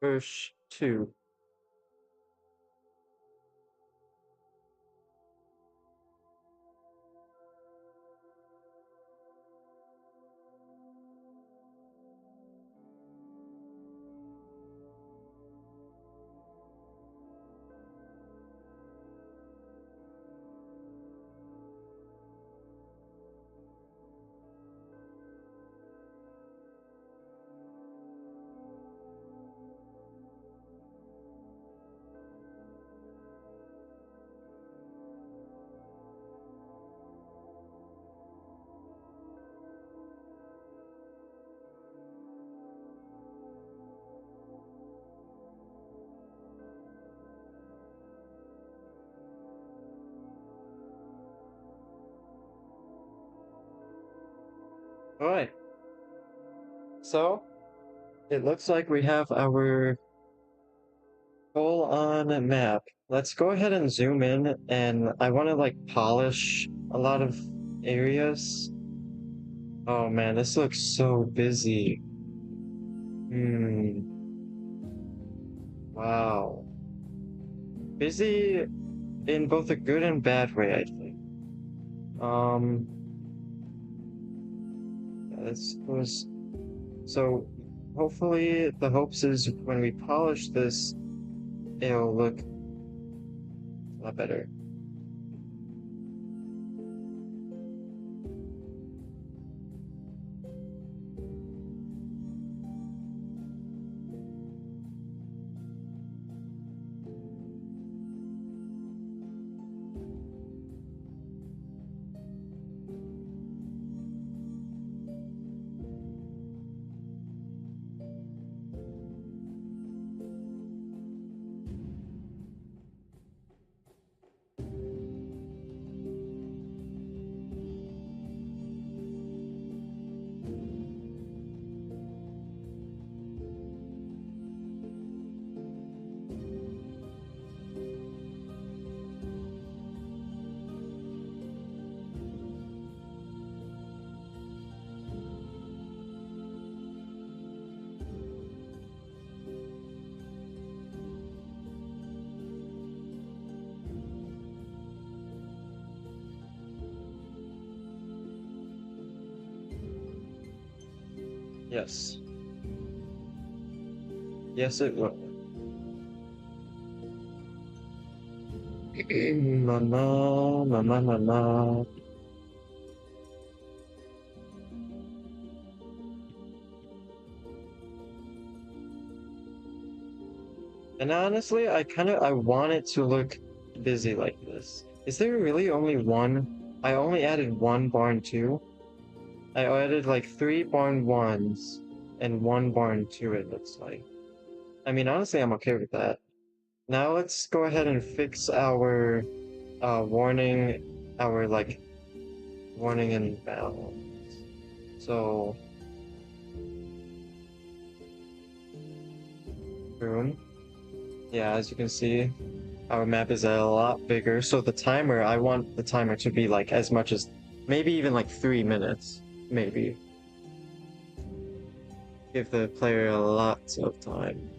Bush 2. Alright. So, it looks like we have our full-on map. Let's go ahead and zoom in, and I want to like polish a lot of areas. Oh man, this looks so busy. Hmm. Wow. Busy in both a good and bad way, I think. This was so. Hopefully, the hopes is when we polish this, it'll look a lot better. Yes. Yes, it will. Na na na na na na. And honestly, I want it to look busy like this. Is there really only one? I only added one barn two. I added like 3 barn 1s and 1 barn 2, it looks like. I mean, honestly, I'm okay with that. Now let's go ahead and fix our warning, our like warning and balance. So, boom. Yeah, as you can see, our map is a lot bigger. So the timer, I want the timer to be like as much as maybe even like 3 minutes, maybe. Give the player lots of time.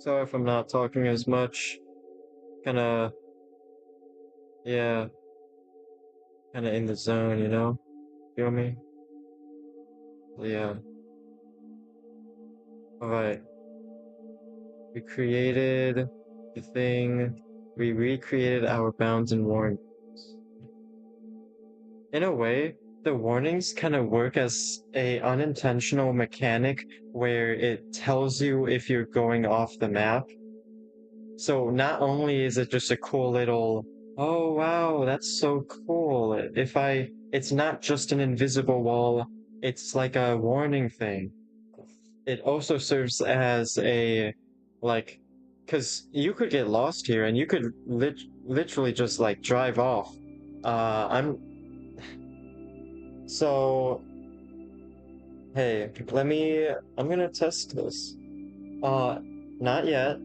Sorry if I'm not talking as much. Kinda, yeah, kinda in the zone, you know? Feel me? Yeah. Alright. We created the thing. We recreated our bounds and warnings. In a way, the warnings kind of work as a unintentional mechanic where it tells you if you're going off the map. So not only is it just a cool little, oh wow, that's so cool. It's not just an invisible wall, it's like a warning thing. It also serves as a, like, because you could get lost here and you could literally just like drive off. I'm so, hey, I'm gonna test this. Not yet,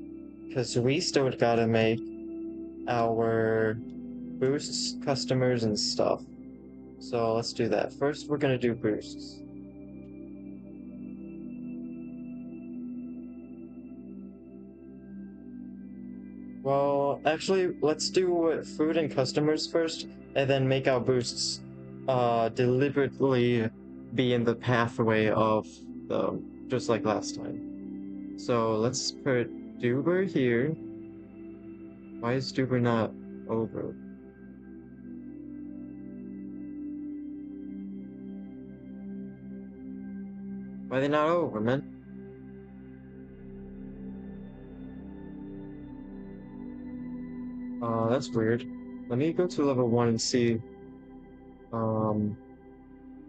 because we still gotta make our boosts, customers, and stuff. So let's do that. First, we're gonna do boosts. Well, actually, let's do food and customers first, and then make our boosts deliberately be in the pathway of them, just like last time. So let's put Duber here. Why is Duber not over? Why are they not over, man? That's weird. Let me go to level 1 and see.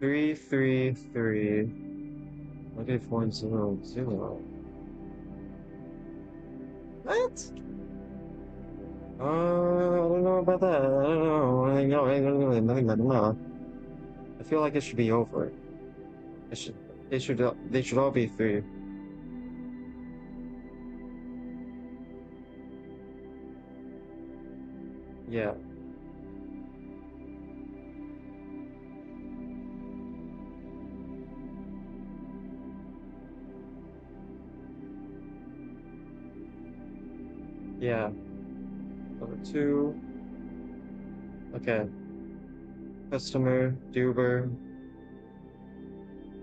333. -100. What? I don't know about that. I don't know. I don't know. I feel like it should be over. They should all be 3. Yeah. Yeah. Number 2. Okay. Customer, Duber.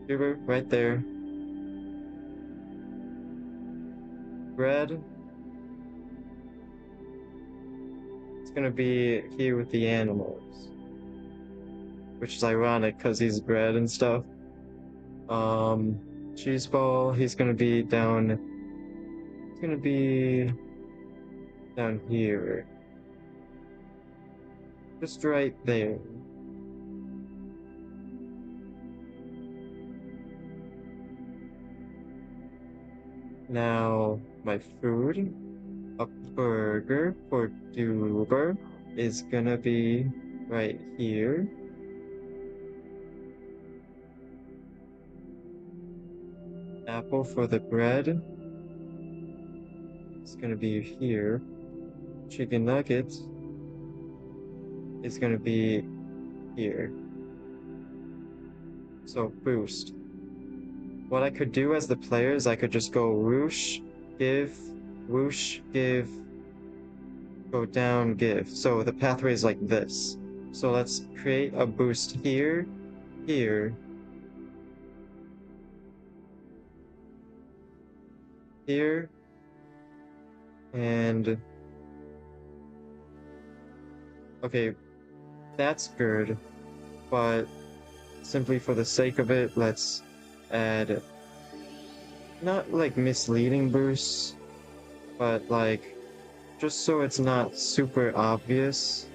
Duber, right there. Bread. It's gonna be here with the animals. Which is ironic, because he's bread and stuff. Cheese ball, he's gonna be down... He's gonna be... down here. Just right there. Now, my food, a burger for Duber, is gonna be right here. Apple for the bread is gonna be here. Chicken nuggets is gonna be here. So boost. What I could do as the player is I could just go whoosh, give, go down, give. So the pathway is like this. So let's create a boost here, here, here, and... Okay, that's good, but simply for the sake of it, let's add not like misleading boosts, but like just so it's not super obvious.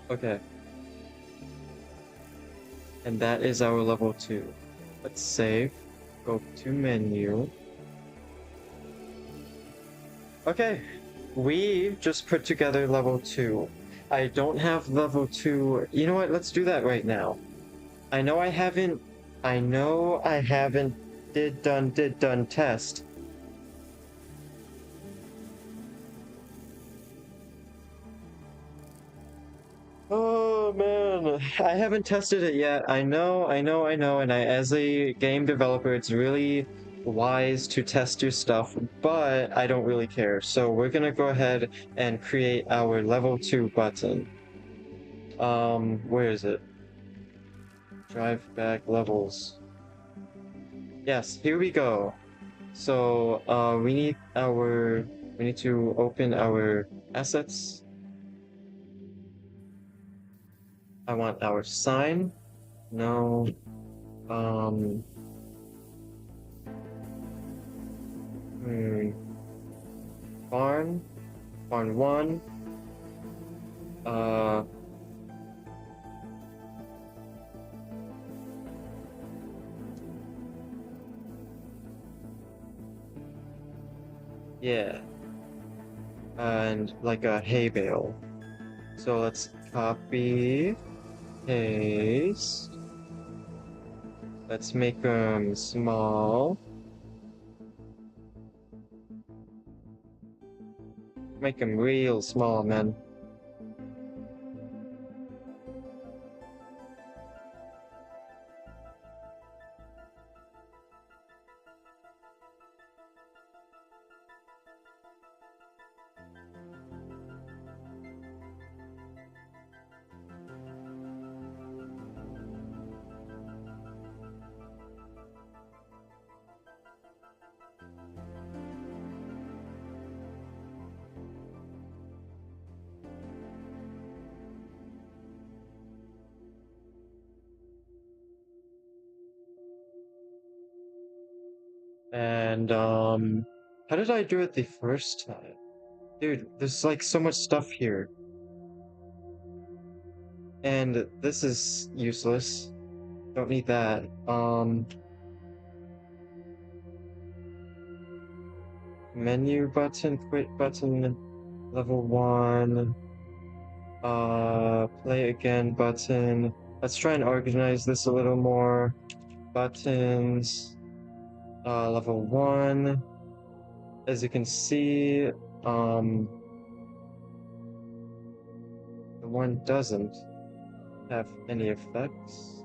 Okay. And that is our level 2. Let's save. Go to menu. Okay. We just put together level 2. I don't have level 2. You know what? Let's do that right now. I know I haven't did done test. Oh man, I haven't tested it yet. I know, and as a game developer, it's really wise to test your stuff, but I don't really care. So we're gonna go ahead and create our level 2 button. Where is it? Drive back levels. Yes, here we go. So, we need to open our assets. I want our sign. No. Um. Barn. Barn 1. Uh. Yeah. And like a hay bale. So let's copy, paste. Let's make them small. Make them real small, man. And, how did I do it the first time? Dude, there's like so much stuff here. And this is useless. Don't need that. Menu button, quit button, level 1. Play again button. Let's try and organize this a little more. Buttons. Level 1. As you can see, the one doesn't have any effects.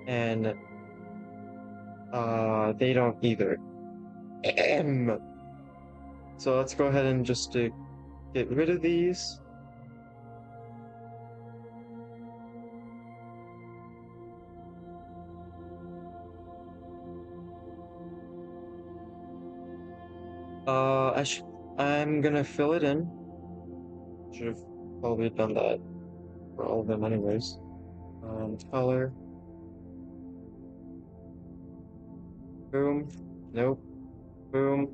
And, they don't either. So let's go ahead and just get rid of these. I'm gonna fill it in. Should have probably done that for all of them anyways. Color. Boom. Nope. Boom.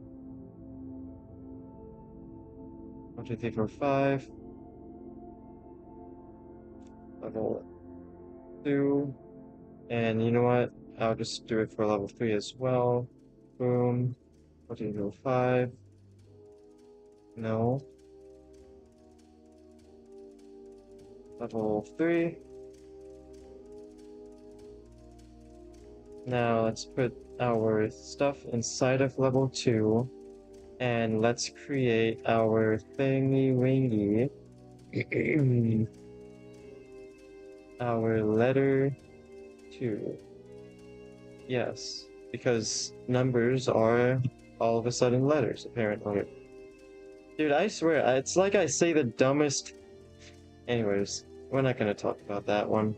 1, 2, 3, 4, 5. Level 2. And you know what? I'll just do it for level 3 as well. Boom. 1, 2, 3, 4, 5. No. Level 3. Now let's put our stuff inside of level 2. And let's create our thingy-wingy. Our letter 2. Yes, because numbers are all of a sudden letters, apparently. Dude, I swear, it's like I say the dumbest... Anyways, we're not gonna talk about that one.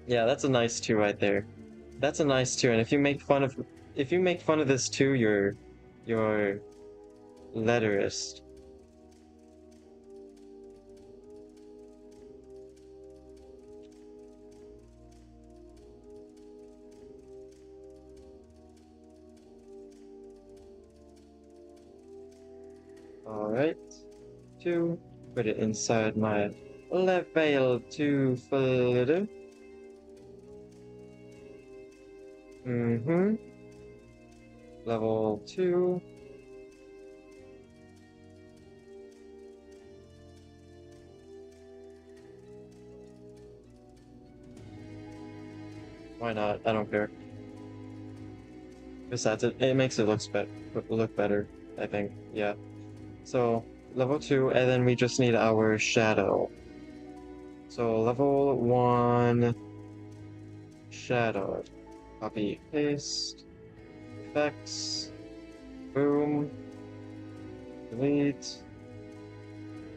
Yeah, that's a nice 2 right there. That's a nice 2, and if you make fun of this 2, you're letterist. Alright. 2. Put it inside my level 2 folder. Level 2. Why not? I don't care. Besides, it makes it look better, I think. Yeah. So, level 2, and then we just need our shadow. So level 1 shadow. Copy, paste, effects, boom, delete,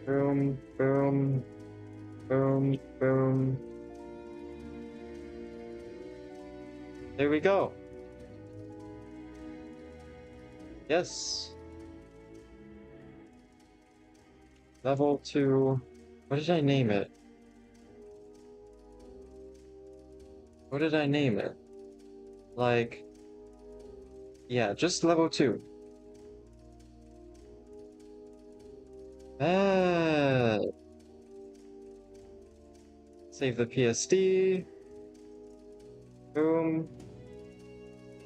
boom, boom, boom, boom. There we go. Yes. Level 2. What did I name it? What did I name it? Like, yeah, just level 2. Ah. Save the PSD. Boom.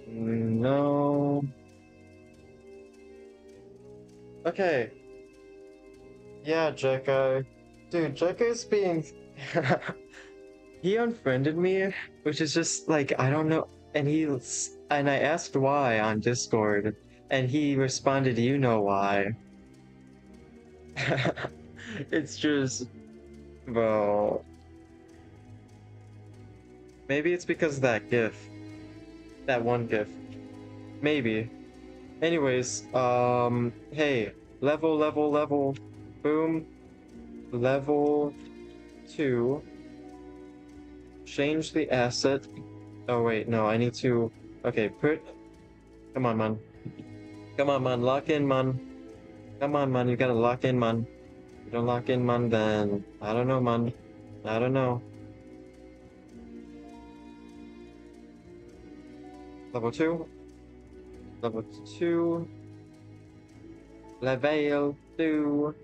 No. Okay. Yeah, Jekka. Dude, Jekka's being... He unfriended me, which is just like, I don't know. And I asked why on Discord, and he responded, you know why. It's just, well, maybe it's because of that GIF. That one GIF. Maybe. Anyways, hey, level, boom, level 2. Change the asset. Oh wait, no, I need to, okay, come on, man. Come on, man, lock in, man. Come on, man, you gotta lock in, man. If you don't lock in, man, then, I don't know, man. I don't know. Level 2. Level 2. Level 2.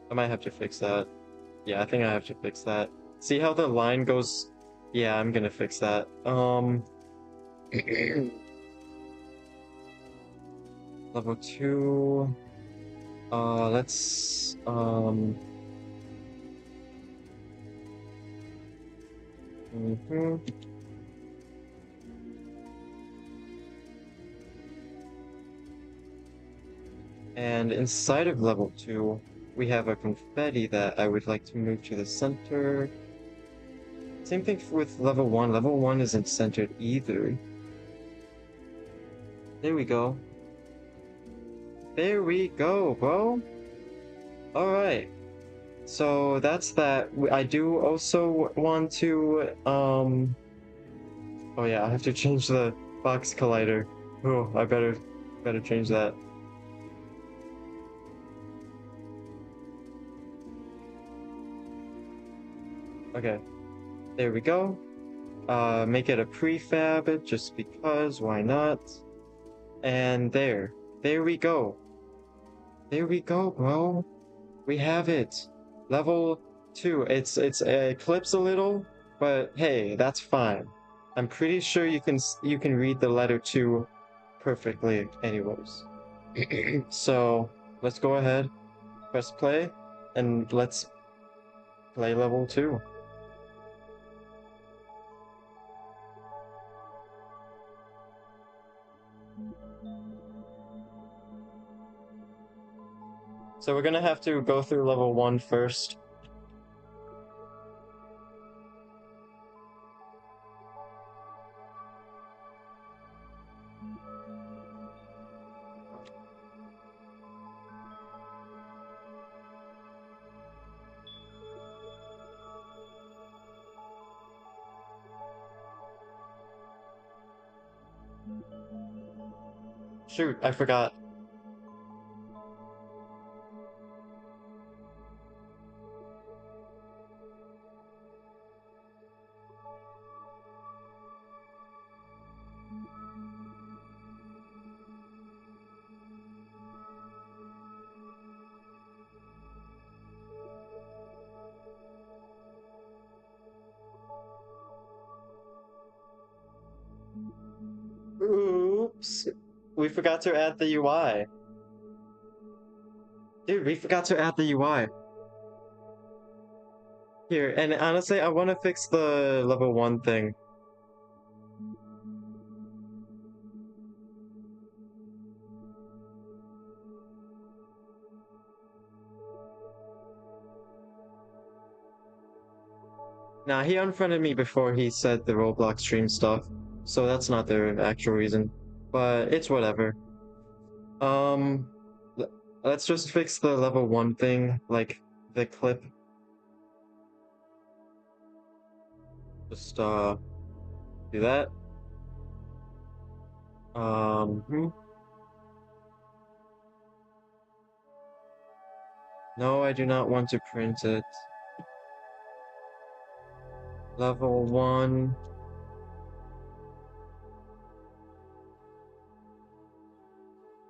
I might have to fix that. Yeah, I think I have to fix that. See how the line goes? Yeah, I'm gonna fix that. Level 2. Let's And inside of level 2, we have a confetti that I would like to move to the center. Same thing with level 1. Level 1 isn't centered either. There we go. There we go, bro. Alright. So that's that. I do also want to, oh yeah, I have to change the box collider. Oh, I better change that. Okay, there we go. Make it a prefab just because, why not? And there we go. There we go, bro. We have it. Level 2. It's eclipsed a little, but hey, that's fine. I'm pretty sure you can read the letter 2 perfectly anyways. So, let's go ahead, press play, and let's play level 2. So we're gonna have to go through level 1 first. Shoot, I forgot. Oops. We forgot to add the UI. Dude, we forgot to add the UI. Here, and honestly, I want to fix the level 1 thing. Nah, he unfriended me before he said the Roblox stream stuff, so that's not the actual reason. But it's whatever. Um, l- let's just fix the level 1 thing, like the clip. Just do that. No, I do not want to print it. Level 1.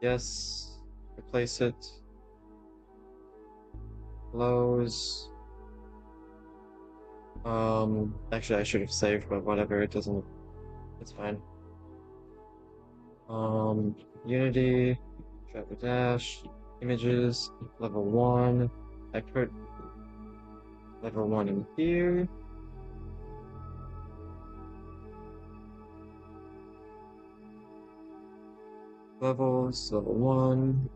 Yes. Replace it. Close. Actually I should have saved, but whatever, it doesn't, it's fine. Unity, Trapper Dash, images, level 1. I put level 1 in here. Levels, level 1.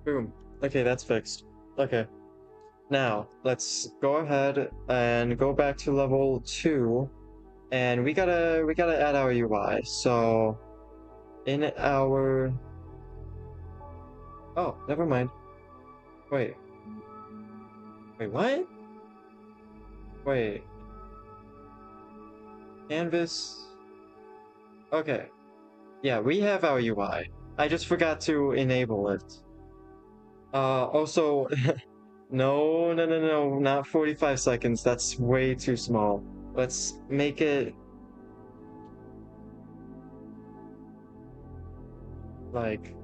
Boom. Okay, that's fixed. Okay. Now, let's go ahead and go back to level 2, and we gotta add our UI. So, in our... Oh, never mind. Wait. Wait, what? Wait. Canvas... Okay. Yeah, we have our UI. I just forgot to enable it. Also... No, not 45 seconds. That's way too small. Let's make it... like...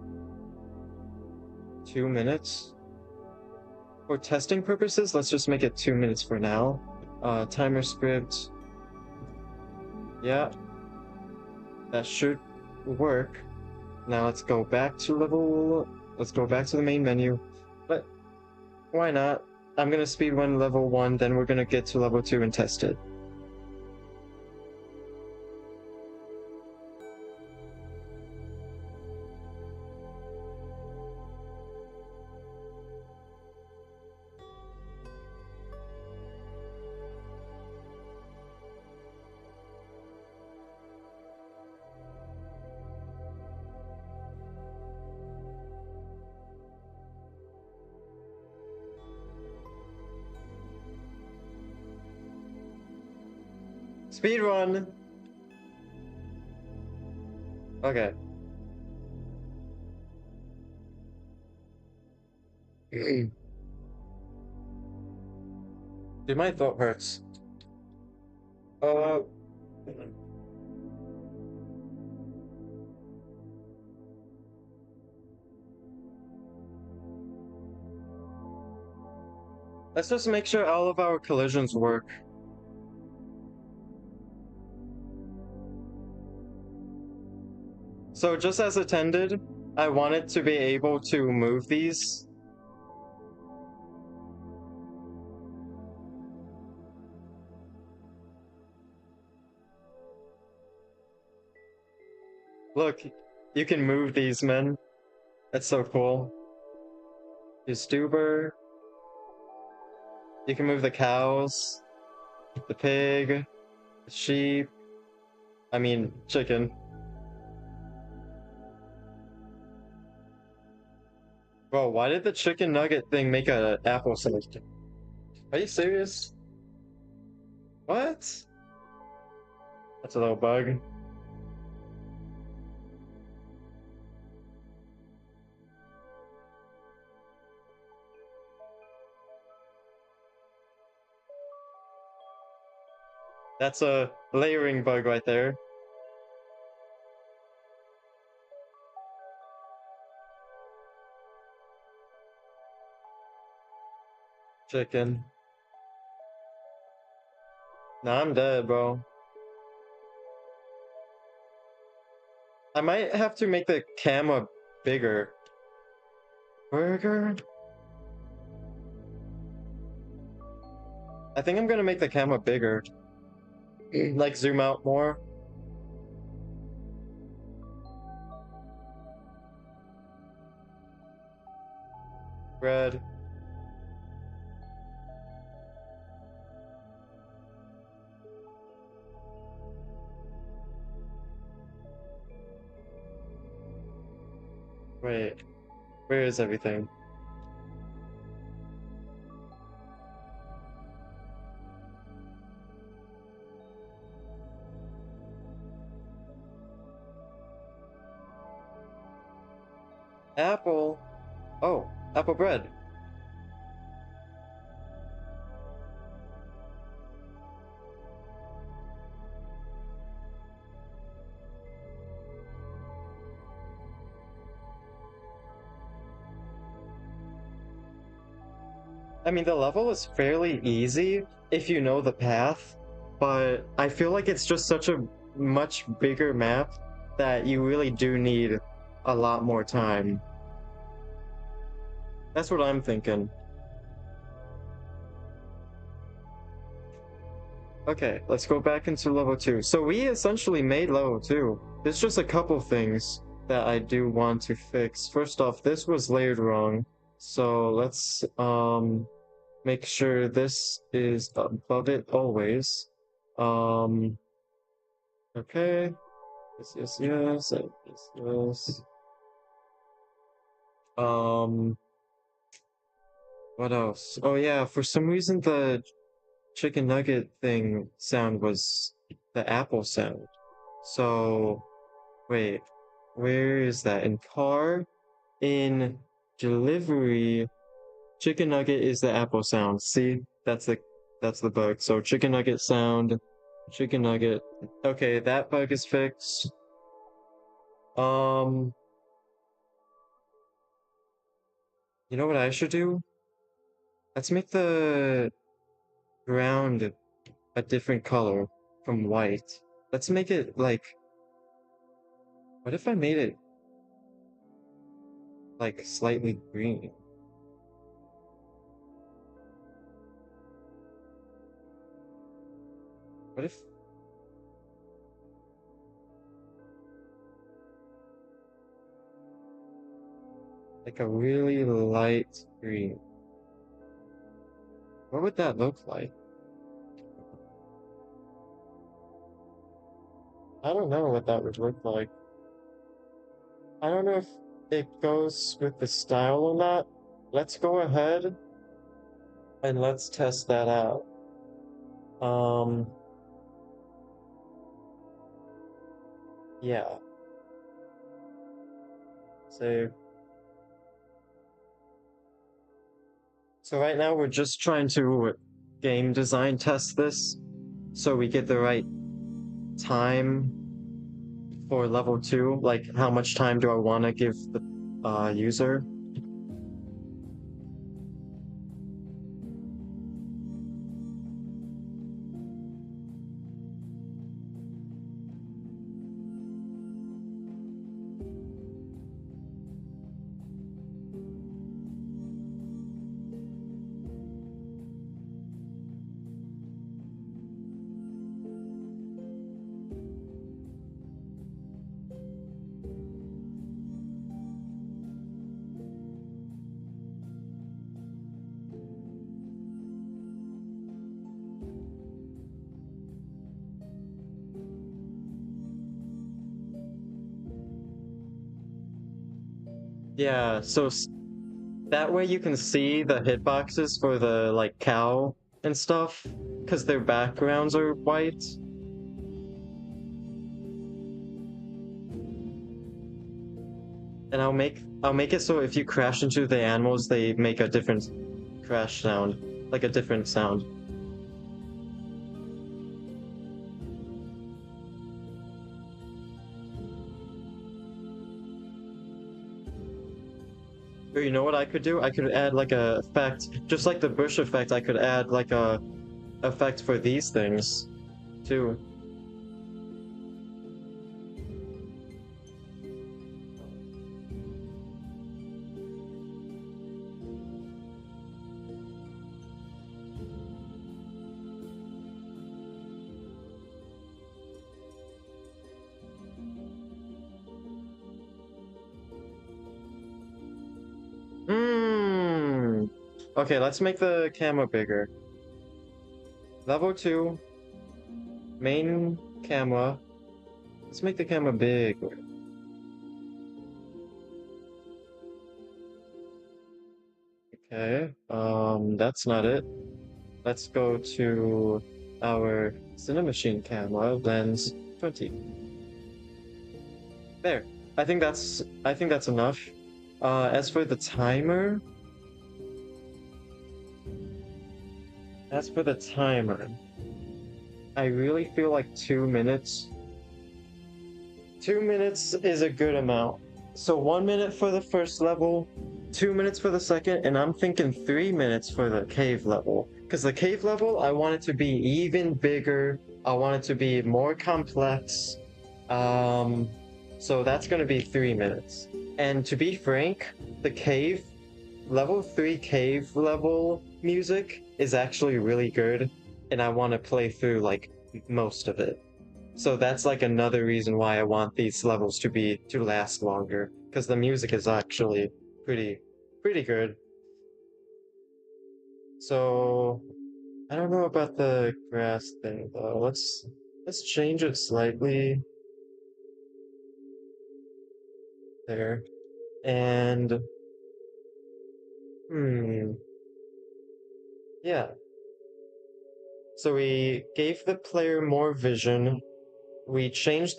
2 minutes? For testing purposes, let's just make it 2 minutes for now. Timer script. Yeah. That should work. Now let's go back to level... Let's go back to the main menu. But why not? I'm gonna speedrun level 1, then we're gonna get to level 2 and test it. Speedrun! Okay. Dude, my throat hurts. Uh... Let's just make sure all of our collisions work. So just as attended, I wanted to be able to move these. Look, you can move these, men. That's so cool. You Stuber. You can move the cows, the pig, the sheep. I mean, chicken. Bro, why did the chicken nugget thing make an apple selection? Are you serious? What? That's a little bug. That's a layering bug right there. Chicken. Nah, I'm dead, bro. I might have to make the camera bigger. Burger? I think I'm gonna make the camera bigger. Like zoom out more. Bread. Wait, where is everything? Apple. Oh, apple bread. I mean, the level is fairly easy if you know the path, but I feel like it's just such a much bigger map that you really do need a lot more time. That's what I'm thinking. Okay, let's go back into level 2. So we essentially made level 2. There's just a couple things that I do want to fix. First off, this was layered wrong. So let's make sure this is above it always. Okay. Yes. Yes. What else? Oh yeah, for some reason the chicken nugget thing sound was the apple sound. So, wait, where is that? In car? In delivery, chicken nugget is the apple sound. See? That's the bug. So chicken nugget sound, chicken nugget. Okay, that bug is fixed. You know what I should do? Let's make the ground a different color from white. Let's make it like, what if I made it like slightly green? What if like a really light green? What would that look like? I don't know what that would look like. I don't know if it goes with the style or not. Let's go ahead and let's test that out. Yeah. Save. So right now we're just trying to game design test this so we get the right time for level 2. Like how much time do I want to give the user? Yeah, so that way you can see the hitboxes for the like cow and stuff, because their backgrounds are white. And I'll make it so if you crash into the animals, they make a different crash sound, like a different sound. Or you know what I could do? I could add like a effect, just like the bush effect, I could add like a effect for these things too. Hmm. Okay, let's make the camera bigger. Level 2, main camera. Let's make the camera bigger. Okay, that's not it. Let's go to our Cinemachine camera, lens 20. There. I think that's enough. As for the timer, I really feel like 2 minutes. 2 minutes is a good amount. So 1 minute for the first level, 2 minutes for the second, and I'm thinking 3 minutes for the cave level. Because the cave level, I want it to be even bigger. I want it to be more complex. So that's gonna be 3 minutes. And to be frank, the cave, level 3 cave level music is actually really good. And I want to play through like most of it. So that's like another reason why I want these levels to last longer. Because the music is actually pretty good. So I don't know about the grass thing though. Let's change it slightly. There. And yeah. So we gave the player more vision. We changed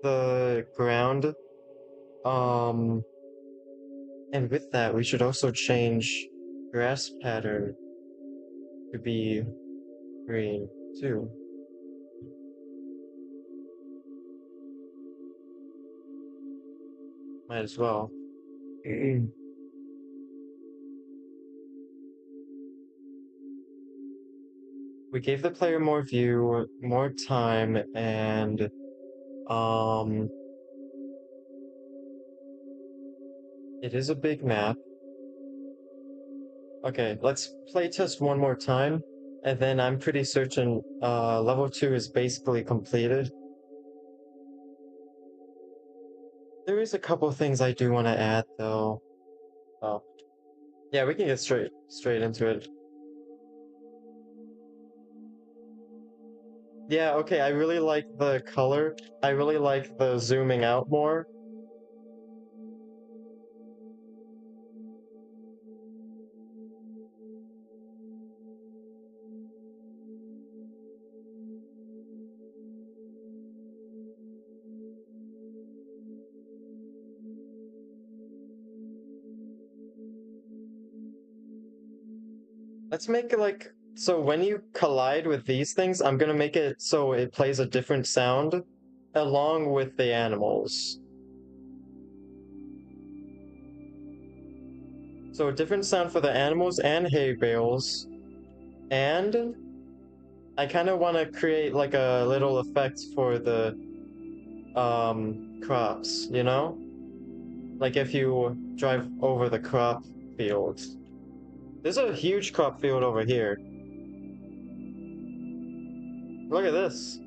the ground. And with that, we should also change grass pattern to be green too. Might as well. We gave the player more view, more time, and it is a big map. Okay, let's play test one more time, and then I'm pretty certain level 2 is basically completed. There is a couple things I do want to add though. Oh. Yeah, we can get straight into it. Yeah, okay, I really like the color. I really like the zooming out more. Let's make it like, so when you collide with these things, I'm gonna make it so it plays a different sound along with the animals. So a different sound for the animals and hay bales. And I kind of want to create like a little effect for the crops, you know? Like if you drive over the crop fields. There's a huge crop field over here. Look at this.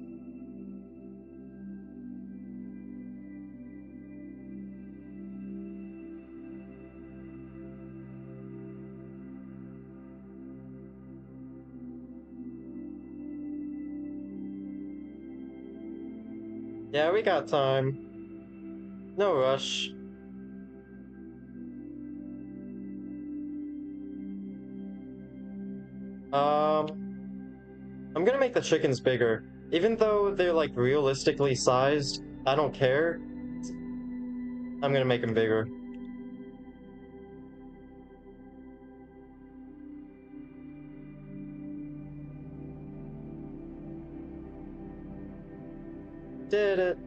Yeah, we got time. No rush. I'm gonna make the chickens bigger. Even though they're like realistically sized, I don't care. I'm gonna make them bigger. Did it.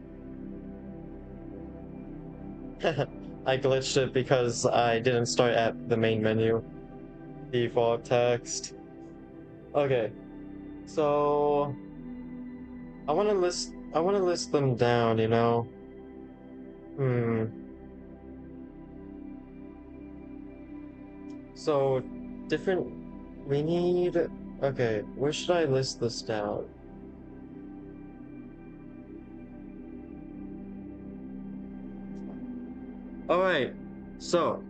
I glitched it because I didn't start at the main menu. Default text. Okay. So I wanna list them down, you know? So different we need okay, where should I list this down? Alright, so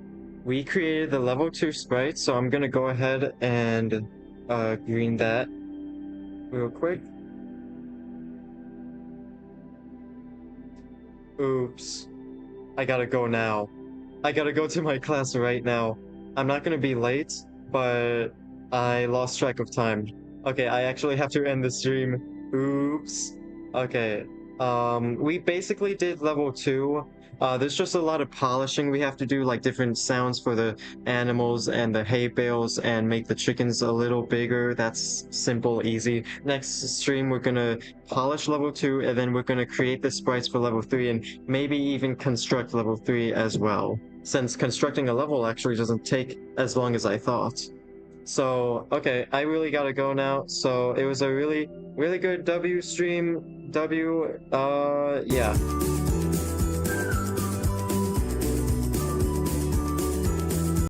we created the level 2 sprite, so I'm gonna go ahead and green that real quick. Oops. I gotta go now. I gotta go to my class right now. I'm not gonna be late, but I lost track of time. Okay, I actually have to end the stream. Oops. Okay. We basically did level 2. There's just a lot of polishing we have to do, like different sounds for the animals and the hay bales and make the chickens a little bigger. That's simple, easy. Next stream, we're gonna polish level 2, and then we're gonna create the sprites for level 3, and maybe even construct level 3 as well, since constructing a level actually doesn't take as long as I thought. So, okay, I really gotta go now. So, it was a really good W stream. Yeah.